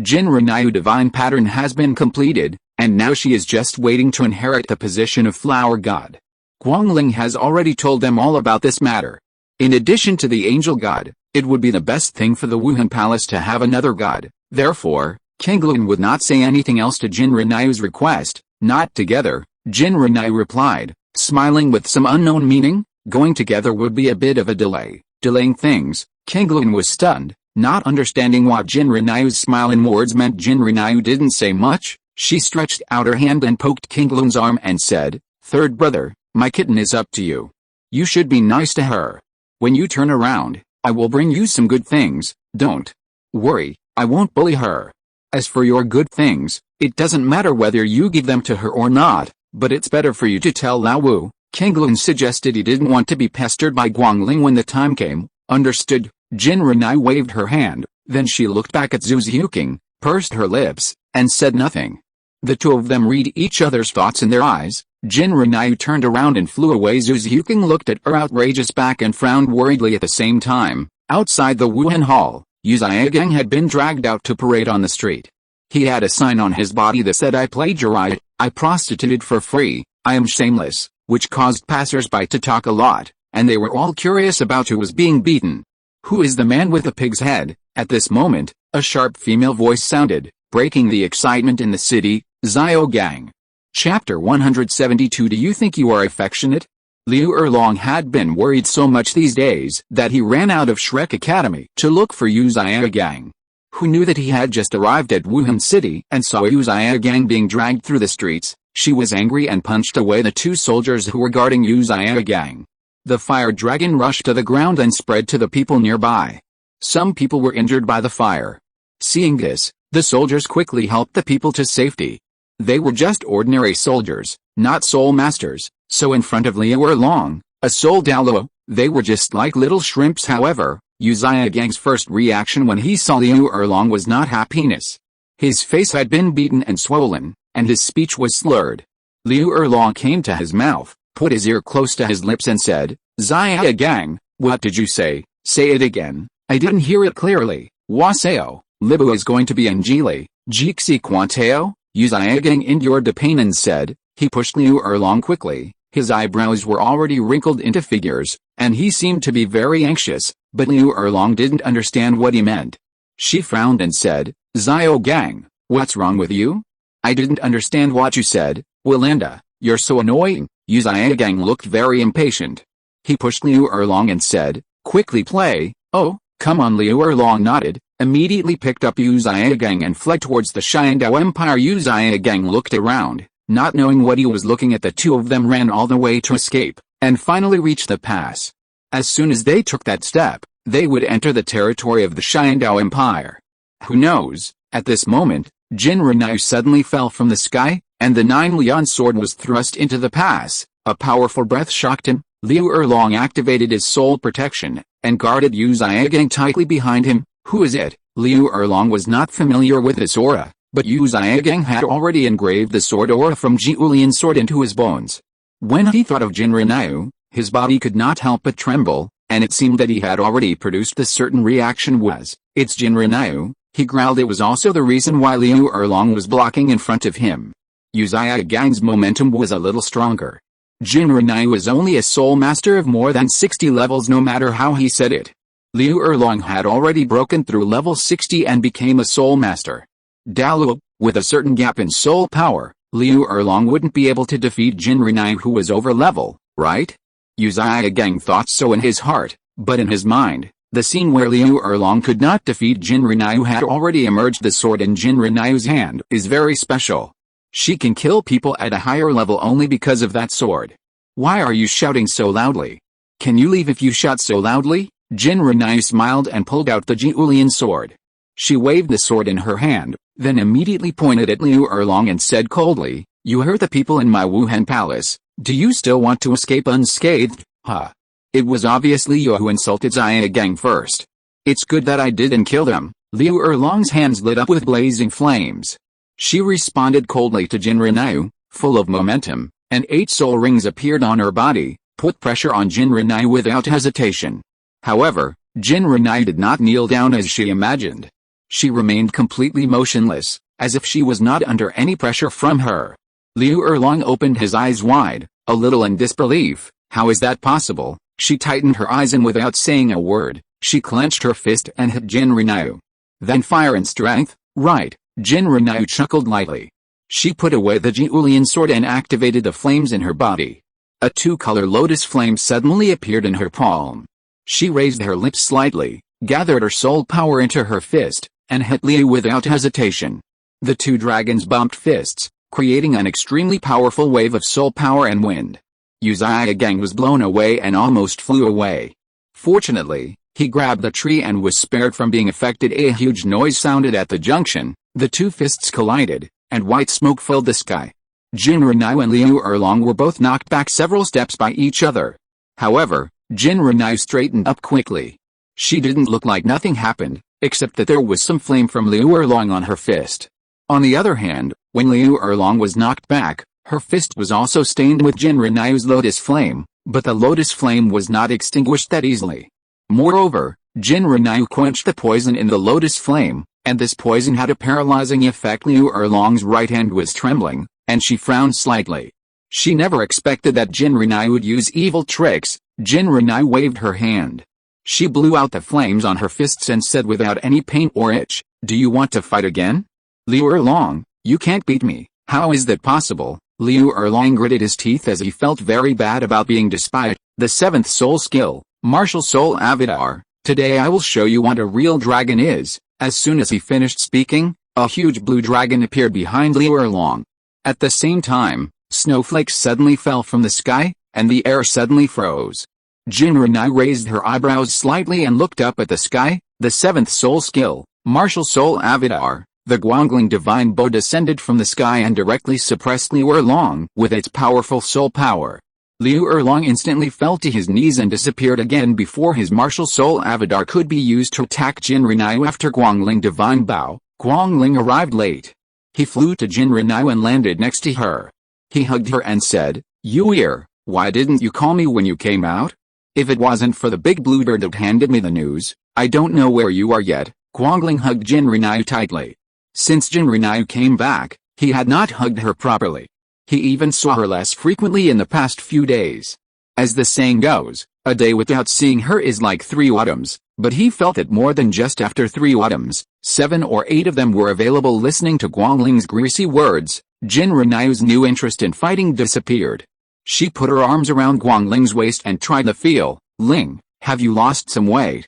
Jin Renai's divine pattern has been completed, and now she is just waiting to inherit the position of flower god. Guangling has already told them all about this matter. In addition to the angel god, it would be the best thing for the Wuhan Palace to have another god. Therefore, Qinglun would not say anything else to Jin Renai's request. Not together, Jin Renai replied, smiling with some unknown meaning. Going together would be a bit of a delay. Delaying things. Qinglun was stunned, not understanding what Jin Renai's smile and words meant. Jin Renai didn't say much. She stretched out her hand and poked Qinglun's arm and said, third brother, my kitten is up to you. You should be nice to her. When you turn around, I will bring you some good things. Don't worry, I won't bully her. As for your good things, it doesn't matter whether you give them to her or not, but it's better for you to tell Lao Wu. Qinglun suggested he didn't want to be pestered by Guangling when the time came. Understood. Jin Renai waved her hand, then she looked back at Zhu Zhuking, pursed her lips, and said nothing. The two of them read each other's thoughts in their eyes. Jin Renai turned around and flew away. Zhu Zhuking looked at her outrageous back and frowned worriedly at the same time. Outside the Wuhan Hall, Yu Zhigang had been dragged out to parade on the street. He had a sign on his body that said I plagiarized, I prostituted for free, I am shameless, which caused passers-by to talk a lot, and they were all curious about who was being beaten. Who is the man with the pig's head? At this moment, a sharp female voice sounded, breaking the excitement in the city. Zhiao. Chapter 172. Do you think you are affectionate? Liu Erlong had been worried so much these days that he ran out of Shrek Academy to look for Yu Zhiagang. Who knew that he had just arrived at Wuhan City and saw Yu Zhiagang being dragged through the streets. She was angry and punched away the two soldiers who were guarding Yu Zhiagang. The fire dragon rushed to the ground and spread to the people nearby. Some people were injured by the fire. Seeing this, the soldiers quickly helped the people to safety. They were just ordinary soldiers, not soul masters, so in front of Liu Erlong, a soul Douluo, they were just like little shrimps. However, Yu Zhiagang's first reaction when he saw Liu Erlong was not happiness. His face had been beaten and swollen, and his speech was slurred. Liu Erlong came to his mouth, put his ear close to his lips and said, Zhiagang, what did you say? Say it again, I didn't hear it clearly. Waseo, Libu is going to be Anjili, Jixi Quanteo? Yu Zhiagang endured the pain and said. He pushed Liu Erlong quickly. His eyebrows were already wrinkled into figures, and he seemed to be very anxious, but Liu Erlong didn't understand what he meant. She frowned and said, Zhiagang, what's wrong with you? I didn't understand what you said. Willanda, you're so annoying. Yu Zhiagang looked very impatient. He pushed Liu Erlong and said, quickly play. Oh, come on. Liu Erlong nodded, immediately picked up Yu Zhiagang and fled towards the Xiandao Empire. Yu Zhiagang looked around, not knowing what he was looking at. The two of them ran all the way to escape, and finally reached the pass. As soon as they took that step, they would enter the territory of the Xiandao Empire. Who knows? At this moment, Jin Renai suddenly fell from the sky, and the 9 Lian sword was thrust into the pass. A powerful breath shocked him. Liu Erlong activated his soul protection, and guarded Yu Xiaogang tightly behind him. Who is it? Liu Erlong was not familiar with this aura, but Yu Xiaogang had already engraved the sword aura from Jiulian's sword into his bones. When he thought of Jinrinyu, his body could not help but tremble, and it seemed that he had already produced the certain reaction was, "It's Jinrinyu," he growled. It was also the reason why Liu Erlong was blocking in front of him. Yu Xiaogang's momentum was a little stronger. Jinrinyu was only a soul master of more than 60 levels no matter how he said it. Liu Erlong had already broken through level 60 and became a soul master. Douluo, with a certain gap in soul power, Liu Erlong wouldn't be able to defeat Jinrinyu who was over level, right? Yu Xiaogang thought so in his heart, but in his mind, the scene where Liu Erlong could not defeat Jinrinyu had already emerged. The sword in Jinrinyu's hand is very special. She can kill people at a higher level only because of that sword. Why are you shouting so loudly? Can you leave if you shout so loudly? Jinrinyu smiled and pulled out the Jiulian sword. She waved the sword in her hand, then immediately pointed at Liu Erlong and said coldly, "You hurt the people in my Wuhan palace. Do you still want to escape unscathed, huh?" It was obviously Yu who insulted Xiaogang first. "It's good that I didn't kill them." Liu Erlong's hands lit up with blazing flames. She responded coldly to Jinrinyu, full of momentum, and 8 soul rings appeared on her body, put pressure on Jinrinyu without hesitation. However, Jinrinyu did not kneel down as she imagined. She remained completely motionless, as if she was not under any pressure from her. Liu Erlong opened his eyes wide, a little in disbelief. How is that possible? She tightened her eyes and without saying a word, she clenched her fist and hit Jinrinyu. Then fire and strength, right? Jinrinyu chuckled lightly. She put away the Jiulian sword and activated the flames in her body. A 2-color lotus flame suddenly appeared in her palm. She raised her lips slightly, gathered her soul power into her fist, and hit Liu without hesitation. The 2 dragons bumped fists, creating an extremely powerful wave of soul power and wind. Yu Xiaogang was blown away and almost flew away. Fortunately, he grabbed the tree and was spared from being affected. A huge noise sounded at the junction, the 2 fists collided, and white smoke filled the sky. Jinrinyu and Liu Erlong were both knocked back several steps by each other. However, Jinrinyu straightened up quickly. She didn't look like nothing happened, except that there was some flame from Liu Erlong on her fist. On the other hand, when Liu Erlong was knocked back, her fist was also stained with Jinrinyu's lotus flame, but the lotus flame was not extinguished that easily. Moreover, Jinrinyu quenched the poison in the lotus flame, and this poison had a paralyzing effect. Liu Erlong's right hand was trembling, and she frowned slightly. She never expected that Jinrinyu would use evil tricks. Jinrinyu waved her hand. She blew out the flames on her fists and said without any pain or itch, "Do you want to fight again? Liu Erlong, you can't beat me. How is that possible?" Liu Erlong gritted his teeth as he felt very bad about being despised. The 7th soul skill, Martial Soul Avatar. Today I will show you what a real dragon is. As soon as he finished speaking, a huge blue dragon appeared behind Liu Erlong. At the same time, snowflakes suddenly fell from the sky, and the air suddenly froze. Jinrinyu raised her eyebrows slightly and looked up at the sky. The 7th soul skill, Martial Soul Avatar. The Guangling divine bow descended from the sky and directly suppressed Liu Erlong with its powerful soul power. Liu Erlong instantly fell to his knees and disappeared again before his Martial Soul Avatar could be used to attack Jinrinyu. After Guangling divine bow, Guangling arrived late. He flew to Jinrinyu and landed next to her. He hugged her and said, "Yuer, why didn't you call me when you came out? If it wasn't for the big bluebird that handed me the news, I don't know where you are yet." Guangling hugged Jinrinyu tightly. Since Jinrinyu came back, he had not hugged her properly. He even saw her less frequently in the past few days. As the saying goes, a day without seeing her is like 3 autumns, but he felt it more than just after 3 autumns. 7 or 8 of them were available. Listening to Guangling's greasy words, Jinrinyu's new interest in fighting disappeared. She put her arms around Guangling's waist and tried to feel. "Ling, have you lost some weight?"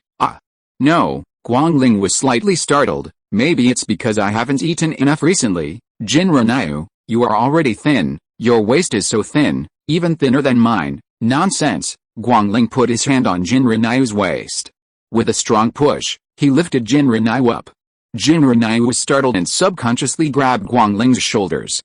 No, Guangling was slightly startled. "Maybe it's because I haven't eaten enough recently." "Jinrinyu, you are already thin. Your waist is so thin, even thinner than mine." "Nonsense." Guangling put his hand on Jinrinyu's waist. With a strong push, he lifted Jinrinyu up. Jinrinyu was startled and subconsciously grabbed Guangling's shoulders.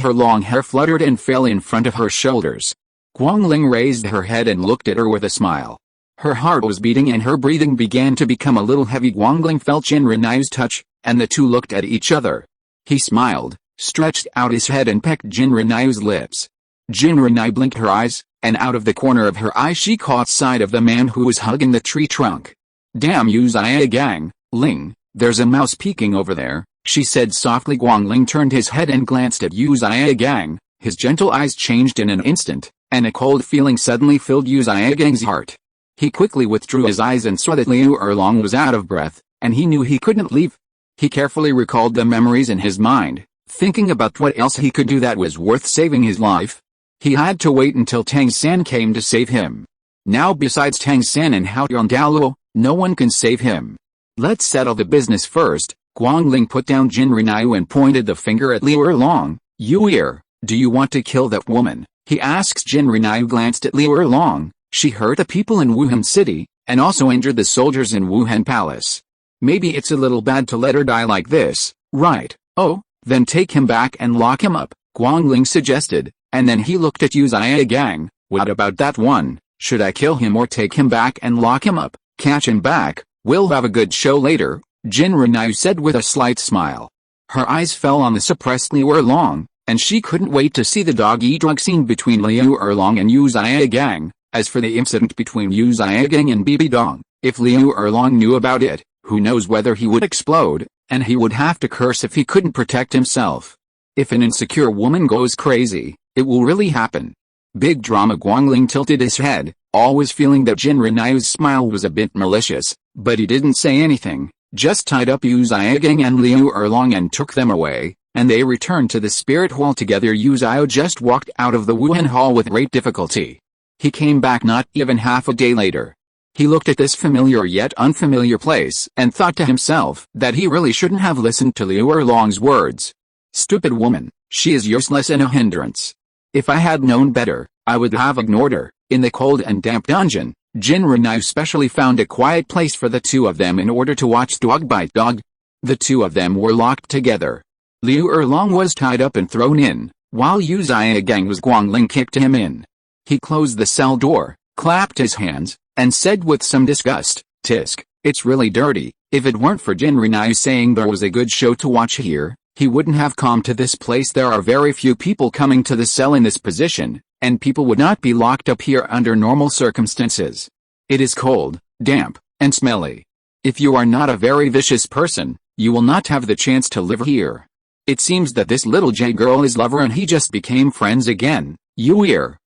Her long hair fluttered and fell in front of her shoulders. Guangling raised her head and looked at her with a smile. Her heart was beating and her breathing began to become a little heavy. Guangling felt Jin Renai's touch, and the two looked at each other. He smiled, stretched out his head and pecked Jin Renai's lips. Jin Renai blinked her eyes, and out of the corner of her eye she caught sight of the man who was hugging the tree trunk. "Damn you Xia Gang, Ling, there's a mouse peeking over there," she said softly. Guangling turned his head and glanced at Yu Xiagang. His gentle eyes changed in an instant, and a cold feeling suddenly filled Yu Xiagang's heart. He quickly withdrew his eyes and saw that Liu Erlong was out of breath, and he knew he couldn't leave. He carefully recalled the memories in his mind, thinking about what else he could do that was worth saving his life. He had to wait until Tang San came to save him. Now besides Tang San and Guangling Douluo, no one can save him. Let's settle the business first. Guangling put down Jin Renai and pointed the finger at Liu Erlong. "You do you want to kill that woman?" he asked. Jin Renai glanced at Liu Erlong. "She hurt the people in Wuhan City, and also injured the soldiers in Wuhan Palace. Maybe it's a little bad to let her die like this, right?" "Oh, then take him back and lock him up," Guangling suggested, and then he looked at Yu Xiagang. "What about that one? Should I kill him or take him back and lock him up? Catch him back, we'll have a good show later," Jin Renai said with a slight smile. Her eyes fell on the suppressed Liu Erlong, and she couldn't wait to see the dog-eat-dog scene between Liu Erlong and Yu Xiagang. As for the incident between Yu Xiagang and Bibi Dong, if Liu Erlong knew about it, who knows whether he would explode, and he would have to curse if he couldn't protect himself. If an insecure woman goes crazy, it will really happen. Big drama. Guangling tilted his head, always feeling that Jin Renai's smile was a bit malicious, but he didn't say anything, just tied up Yu Xiagang and Liu Erlong and took them away, and they returned to the spirit hall together. Yu Xiao just walked out of the Wuhan hall with great difficulty. He came back not even half a day later. He looked at this familiar yet unfamiliar place and thought to himself that he really shouldn't have listened to Liu Erlong's words. Stupid woman, she is useless and a hindrance. If I had known better, I would have ignored her. In the cold and damp dungeon, Jin Renai specially found a quiet place for the two of them in order to watch dog bite dog. The two of them were locked together. Liu Erlong was tied up and thrown in, while Yu Xiagang was. Guangling kicked him in. He closed the cell door, clapped his hands, and said with some disgust, "Tisk, it's really dirty." If it weren't for Jin Renai saying there was a good show to watch here, he wouldn't have come to this place. There are very few people coming to the cell in this position, and people would not be locked up here under normal circumstances. It is cold, damp, and smelly. If you are not a very vicious person, you will not have the chance to live here. It seems that this little J girl is lover and he just became friends again.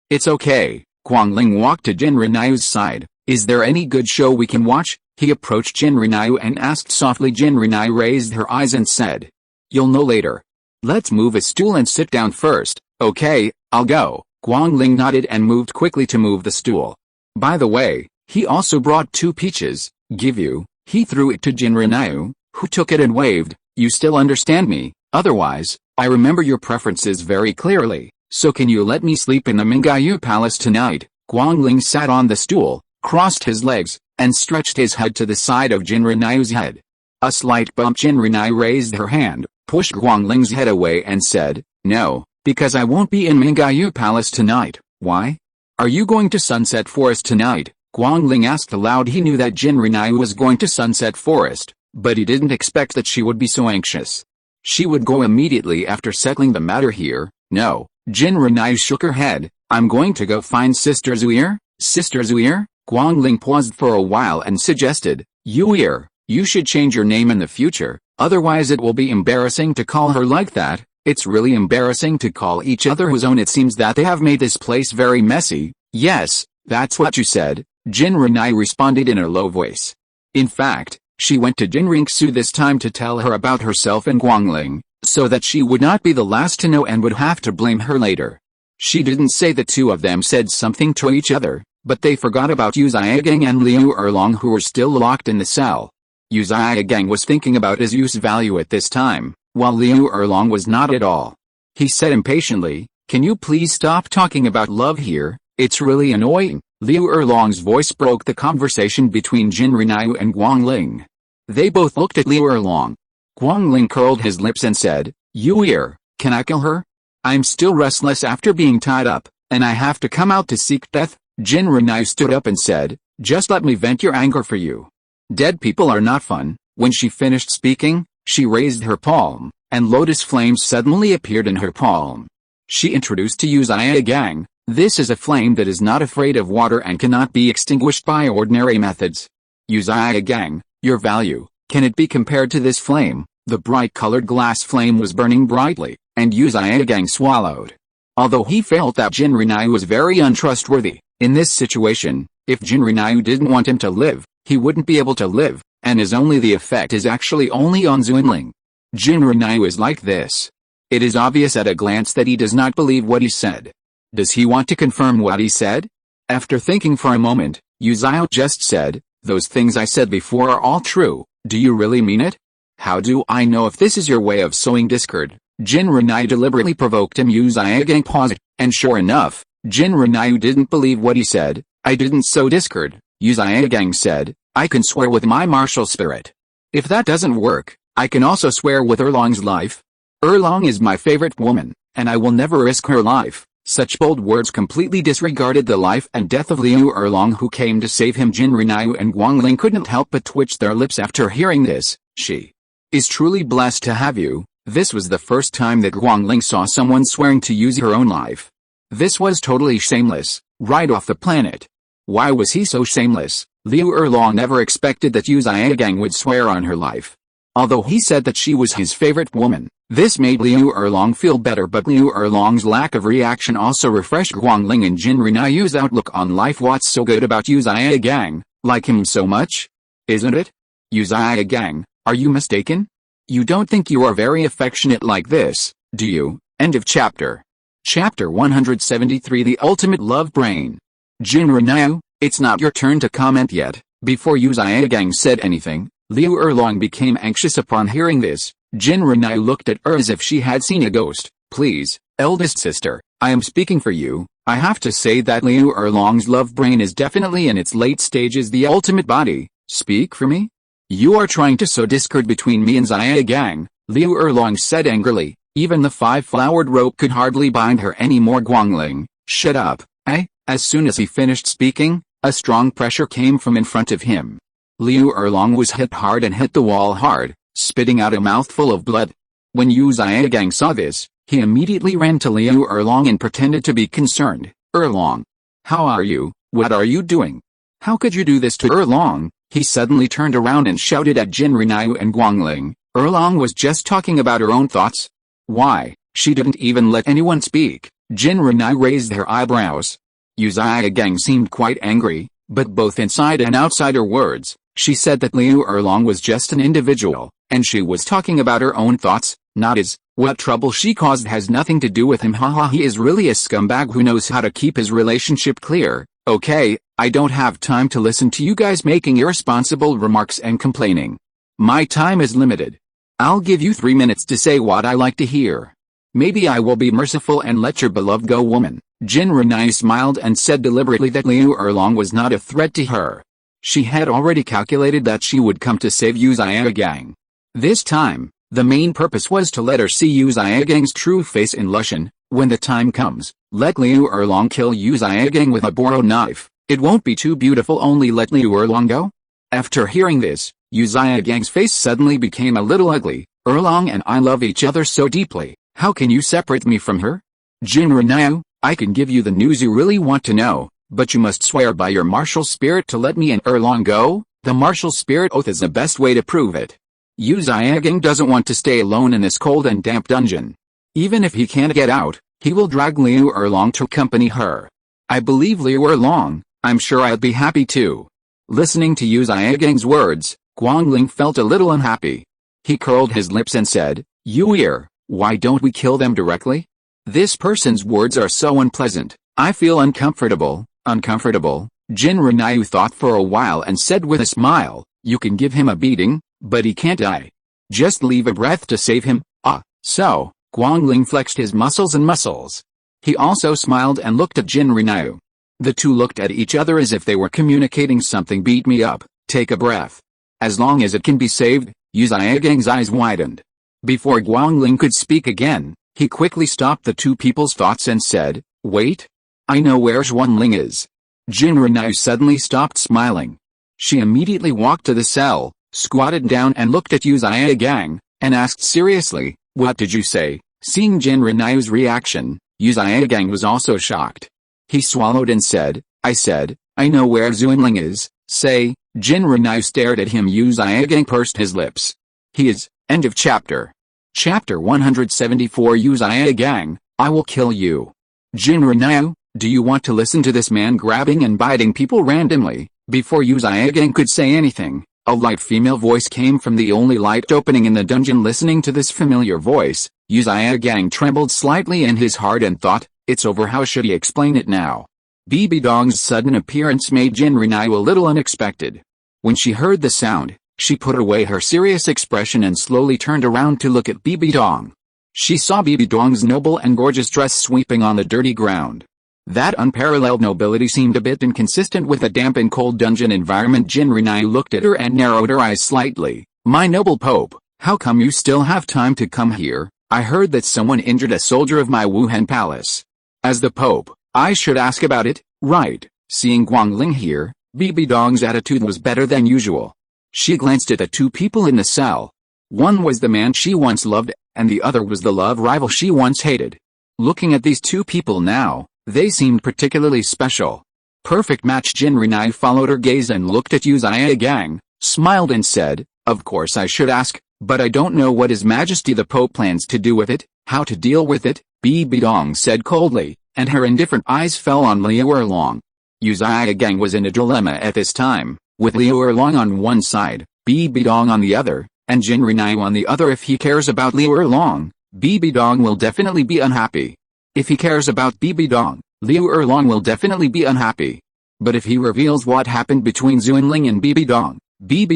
It's okay. Guangling walked to Jin Renai's side. "Is there any good show we can watch?" He approached Jin Renai and asked softly. Jin Renai raised her eyes and said, "You'll know later. Let's move a stool and sit down first." "Okay, I'll go." Guangling nodded and moved quickly to move the stool. "By the way, he also brought 2 peaches. Give you." He threw it to Jin Renai, who took it and waved. "You still understand me? Otherwise, I remember your preferences very clearly. So can you let me sleep in the Mingyu Palace tonight?" Guangling sat on the stool, crossed his legs, and stretched his head to the side of Jin Renai's head. A slight bump. Jin Renai raised her hand, pushed Guangling's head away and said, "No, because I won't be in Mingyu Palace tonight." "Why? Are you going to Sunset Forest tonight?" Guangling asked aloud. He knew that Jin Renai was going to Sunset Forest, but he didn't expect that she would be so anxious. She would go immediately after settling the matter here. "No." Jin Renai shook her head. "I'm going to go find Sister Zuir." "Sister Zuir?" Guangling paused for a while and suggested, You should change your name in the future, otherwise it will be embarrassing to call her like that." "It's really embarrassing to call each other his own. It seems that they have made this place very messy." "Yes, that's what you said," Jin Renai responded in a low voice. In fact, she went to Jin Ringsu this time to tell her about herself and Guangling, so that she would not be the last to know and would have to blame her later. She didn't say the two of them said something to each other, but they forgot about Yu Xiagang and Liu Erlong, who were still locked in the cell. Yu Xiagang was thinking about his use value at this time, while Liu Erlong was not at all. He said impatiently, "Can you please stop talking about love here? It's really annoying." Liu Erlong's voice broke the conversation between Jin Renai and Guangling. They both looked at Liu Erlong. Guangling curled his lips and said, "Can I kill her? I'm still restless after being tied up." And I have to come out to seek death? Jin Renai stood up and said, just let me vent your anger for you. Dead people are not fun. When she finished speaking, she raised her palm, and lotus flames suddenly appeared in her palm. She introduced to Uzia Gang, this is a flame that is not afraid of water and cannot be extinguished by ordinary methods. Uzia Gang, your value, can it be compared to this flame? The bright-colored glass flame was burning brightly, and Uzia Gang swallowed. Although he felt that Jin Renai was very untrustworthy, in this situation, if Jin Renai didn't want him to live, he wouldn't be able to live, and the effect is actually only on Xuanling. Jin Renai is like this. It is obvious at a glance that he does not believe what he said. Does he want to confirm what he said? After thinking for a moment, Uzia just said, those things I said before are all true, do you really mean it? How do I know if this is your way of sowing discord? Jin Renai deliberately provoked him. Uzia Gang paused, and sure enough, Jin Renai didn't believe what he said. I didn't sow discord, Uzia Gang said, I can swear with my martial spirit. If that doesn't work, I can also swear with Erlong's life. Erlong is my favorite woman, and I will never risk her life. Such bold words completely disregarded the life and death of Liu Erlong who came to save him. Jin Renai and Guangling couldn't help but twitch their lips after hearing this. She is truly blessed to have you. This was the first time that Guangling saw someone swearing to use her own life. This was totally shameless, right off the planet. Why was he so shameless? Liu Erlong never expected that Uzia Gang would swear on her life. Although he said that she was his favorite woman, this made Liu Erlong feel better, but Liu Erlong's lack of reaction also refreshed Guangling and Jin Renai's outlook on life. What's so good about Uzia Gang? Like him so much? Isn't it? Uzia Gang, are you mistaken? You don't think you are very affectionate like this, do you? End of chapter. Chapter 173 The Ultimate Love Brain. Jin Renai, it's not your turn to comment yet. Before Uzia Gang said anything, Liu Erlong became anxious upon hearing this. Jin Renai looked at her as if she had seen a ghost. Please, eldest sister, I am speaking for you. I have to say that Liu Erlong's love brain is definitely in its late stages. The ultimate body. Speak for me? You are trying to sow discord between me and Uzia Gang, Liu Erlong said angrily. Even the five-flowered rope could hardly bind her anymore. Guangling, shut up, eh? As soon as he finished speaking, a strong pressure came from in front of him. Liu Erlong was hit hard and hit the wall hard, spitting out a mouthful of blood. When Uzia Gang saw this, he immediately ran to Liu Erlong and pretended to be concerned. Erlong, how are you? What are you doing? How could you do this to Erlong? He suddenly turned around and shouted at Jin Renai and Guangling. Erlong was just talking about her own thoughts. Why, she didn't even let anyone speak. Jin Renai raised her eyebrows. Uzia Gang seemed quite angry, but both inside and outside her words, she said that Liu Erlong was just an individual, and she was talking about her own thoughts, not his. What trouble she caused has nothing to do with him. Haha, he is really a scumbag who knows how to keep his relationship clear. Okay, I don't have time to listen to you guys making irresponsible remarks and complaining. My time is limited. I'll give you 3 minutes to say what I like to hear. Maybe I will be merciful and let your beloved go, woman. Jin Renai smiled and said deliberately that Liu Erlong was not a threat to her. She had already calculated that she would come to save Uzia Gang. This time, the main purpose was to let her see Uzia Gang's true face in Lushan. When the time comes, let Liu Erlong kill Uzia Gang with a borrowed knife. It won't be too beautiful. Only let Liu Erlong go. After hearing this, Uzia Gang's face suddenly became a little ugly. Erlong and I love each other so deeply. How can you separate me from her? Jin Renai, I can give you the news you really want to know, but you must swear by your martial spirit to let me and Erlong go. The martial spirit oath is the best way to prove it. Uzia Gang doesn't want to stay alone in this cold and damp dungeon. Even if he can't get out, he will drag Liu Erlong to accompany her. I believe Liu Erlong, I'm sure I'd be happy too. Listening to Uzia Gang's words, Guangling felt a little unhappy. He curled his lips and said, Yue, why don't we kill them directly? This person's words are so unpleasant. I feel uncomfortable. Uncomfortable? Jin Renai thought for a while and said with a smile, you can give him a beating, but he can't die. Just leave a breath to save him. Ah, so, Guangling flexed his muscles and muscles. He also smiled and looked at Jin Renai. The two looked at each other as if they were communicating something. Beat me up, take a breath. As long as it can be saved. Uzia Gang's eyes widened. Before Guangling could speak again, he quickly stopped the two people's thoughts and said, wait. I know where Guangling is. Jin Renai suddenly stopped smiling. She immediately walked to the cell, squatted down and looked at Yu Gang, and asked seriously, "What did you say?" Seeing Jin Renai's reaction, Yu Gang was also shocked. He swallowed and said, "I said, I know where Guangling is." Say, Jin Renai stared at him. Yu Gang pursed his lips. He is. End of chapter. Chapter 174. Yu Gang, I will kill you. Jin Renai, do you want to listen to this man grabbing and biting people randomly? Before Yu Gang could say anything, a light female voice came from the only light opening in the dungeon. Listening to this familiar voice, Yu Gang trembled slightly in his heart and thought, it's over. How should he explain it now? Bibi Dong's sudden appearance made Jin Renai a little unexpected. When she heard the sound, she put away her serious expression and slowly turned around to look at Bibi Dong. She saw Bibi Dong's noble and gorgeous dress sweeping on the dirty ground. That unparalleled nobility seemed a bit inconsistent with a damp and cold dungeon environment. Jin Renai looked at her and narrowed her eyes slightly. My noble Pope, how come you still have time to come here? I heard that someone injured a soldier of my Wuhan palace. As the Pope, I should ask about it, right? Seeing Guangling here, Bibi Dong's attitude was better than usual. She glanced at the two people in the cell. One was the man she once loved, and the other was the love rival she once hated. Looking at these two people now, they seemed particularly special. Perfect match. Jin Renai followed her gaze and looked at Yu Gang, smiled and said, of course I should ask, but I don't know what His Majesty the Pope plans to do with it, how to deal with it, Bibi Dong said coldly, and her indifferent eyes fell on Liu Erlong. Yu Gang was in a dilemma at this time, with Liu Erlong on one side, Bibi Dong on the other, and Jin Renai on the other. If he cares about Liu Erlong, Bibi Dong will definitely be unhappy. If he cares about Bibi Dong, Liu Erlong will definitely be unhappy. But if he reveals what happened between Guangling and Bibi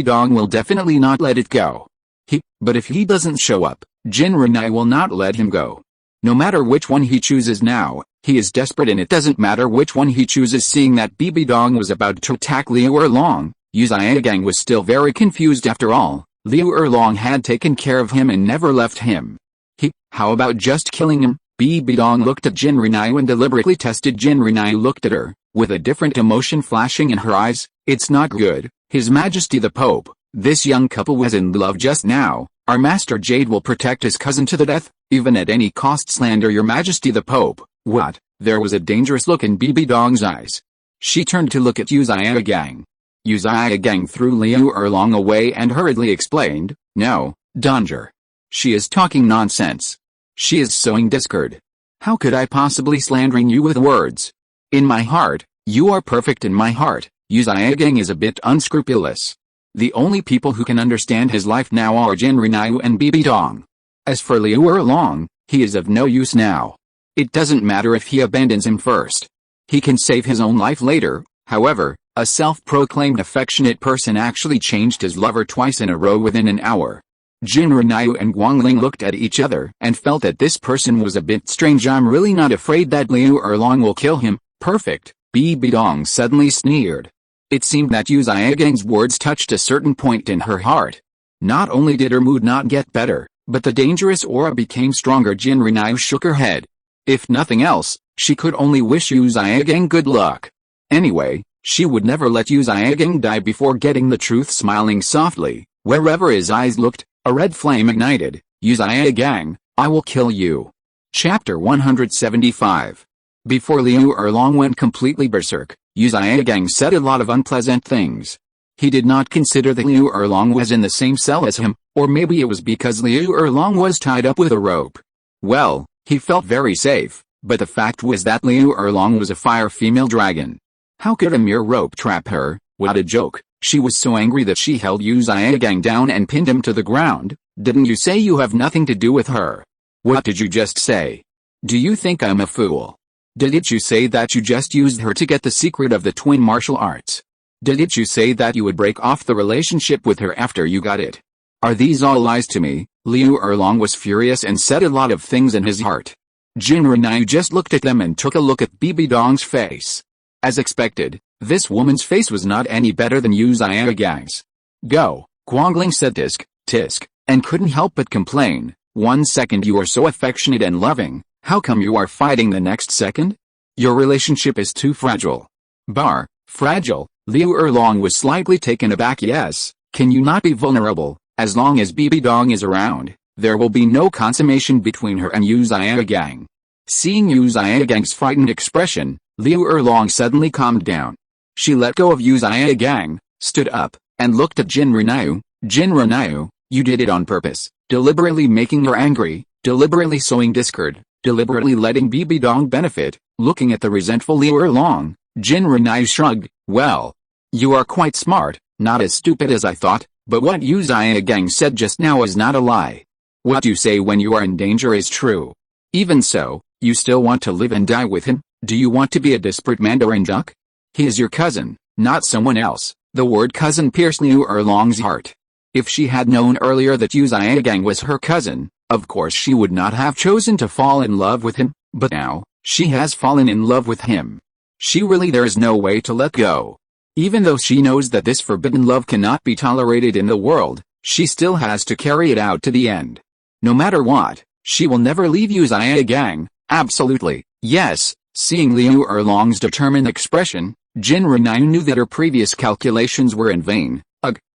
Dong will definitely not let it go. But if he doesn't show up, Jin Renai will not let him go. No matter which one he chooses now, he is desperate, and it doesn't matter which one he chooses. Seeing that Bibi Dong was about to attack Liu Erlong, Yu Gang was still very confused. After all, Liu Erlong had taken care of him and never left him. How about just killing him? Bibi Dong looked at Jin Renai and deliberately tested. Jin Renai looked at her, with a different emotion flashing in her eyes. It's not good, His Majesty the Pope. This young couple was in love just now. Our Master Jade will protect his cousin to the death, even at any cost. Slander Your Majesty the Pope. What? There was a dangerous look in Bibi Dong's eyes. She turned to look at Yu Gang. Yu Gang threw Liu Erlong away and hurriedly explained, no, danger. She is talking nonsense. She is sowing discord. How could I possibly slandering you with words? In my heart, you are perfect. In my heart, Yu Gang is a bit unscrupulous. The only people who can understand his life now are Jin Renai and Bibi Dong. As for Liu Erlong, he is of no use now. It doesn't matter if he abandons him first. He can save his own life later. However, a self-proclaimed affectionate person actually changed his lover twice in a row within an hour. Jin Renai and Guangling looked at each other and felt that this person was a bit strange. I'm really not afraid that Liu Erlong will kill him. Perfect, Bibi Dong suddenly sneered. It seemed that Yu Gang's words touched a certain point in her heart. Not only did her mood not get better, but the dangerous aura became stronger. Jin Renai shook her head. If nothing else, she could only wish Yu Gang good luck. Anyway, she would never let Yu Gang die before getting the truth. Smiling softly, wherever his eyes looked, a red flame ignited. Yu Gang, I will kill you. Chapter 175. Before Liu Erlong went completely berserk, Yu Gang said a lot of unpleasant things. He did not consider that Liu Erlong was in the same cell as him, or maybe it was because Liu Erlong was tied up with a rope. Well, he felt very safe, but the fact was that Liu Erlong was a fire female dragon. How could a mere rope trap her? What a joke. She was so angry that she held Yu Gang down and pinned him to the ground. Didn't you say you have nothing to do with her? What did you just say? Do you think I'm a fool? Didn't you say that you just used her to get the secret of the twin martial arts? Didn't you say that you would break off the relationship with her after you got it? Are these all lies to me? Liu Erlong was furious and said a lot of things in his heart. Jin Renai just looked at them and took a look at Bibi Dong's face. As expected, this woman's face was not any better than Yu Gang's. Go, Guangling said tisk, and couldn't help but complain. 1 second you are so affectionate and loving, how come you are fighting the next second? Your relationship is too fragile. Fragile? Liu Erlong was slightly taken aback. Yes, can you not be vulnerable? As long as Bibi Dong is around, there will be no consummation between her and Yu Xiaogang. Seeing Yu Xiaogang's frightened expression, Liu Erlong suddenly calmed down. She let go of Yu Xiaogang, stood up, and looked at Jin Renau. Jin Renau, you did it on purpose, deliberately making her angry, deliberately sowing discord, deliberately letting Bibi Dong benefit. Looking at the resentful Liu Erlong, Jin Renau shrugged. Well, you are quite smart, not as stupid as I thought, but what Yu Xiaogang said just now is not a lie. What you say when you are in danger is true. Even so, you still want to live and die with him? Do you want to be a desperate Mandarin duck? He is your cousin, not someone else. The word cousin pierced Liu Erlong's heart. If she had known earlier that Yu Xiaogang was her cousin, of course she would not have chosen to fall in love with him, but now, she has fallen in love with him. There is no way to let go. Even though she knows that this forbidden love cannot be tolerated in the world, she still has to carry it out to the end. No matter what, she will never leave Yu Xiaogang, absolutely, yes. Seeing Liu Erlong's determined expression, Jin Renau knew that her previous calculations were in vain.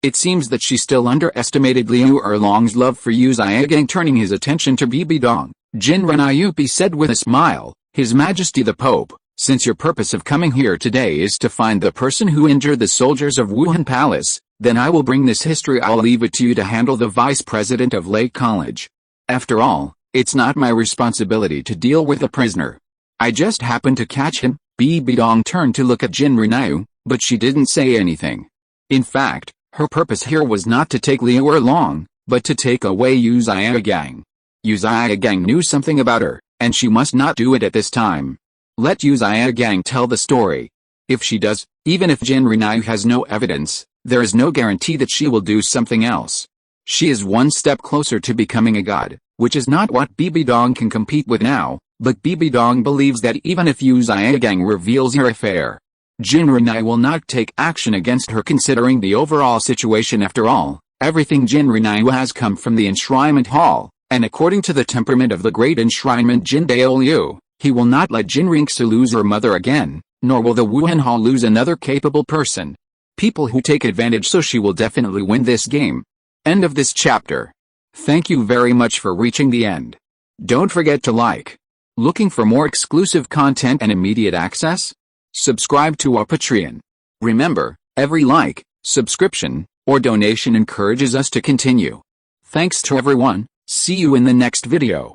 It seems that she still underestimated Liu Erlong's love for Yu Xiaogang. Turning his attention to Bibi Dong, Jin Renau said with a smile, His Majesty the Pope, since your purpose of coming here today is to find the person who injured the soldiers of Wuhan Palace, then I will bring this history. I'll leave it to you to handle the vice president of Lake College. After all, it's not my responsibility to deal with a prisoner. I just happened to catch him. Bibi Dong turned to look at Jin Renau, but she didn't say anything. In fact, her purpose here was not to take Liu Erlong, but to take away Yu Xiaogang. Yu Xiaogang knew something about her, and she must not do it at this time. Let Yu Xiaogang tell the story. If she does, even if Jin Renau has no evidence, there is no guarantee that she will do something else. She is one step closer to becoming a god, which is not what Bibi Dong can compete with now, but Bibi Dong believes that even if Yu Xiaogang reveals her affair, Jin Renau will not take action against her considering the overall situation. After all, everything Jin Renau has come from the enshrinement hall, and according to the temperament of the great enshrinement Jin Douluo, he will not let Jin Rinxu lose her mother again, nor will the Wuhan Hall lose another capable person. People who take advantage, so she will definitely win this game. End of this chapter. Thank you very much for reaching the end. Don't forget to like. Looking for more exclusive content and immediate access? Subscribe to our Patreon. Remember, every like, subscription, or donation encourages us to continue. Thanks to everyone. See you in the next video.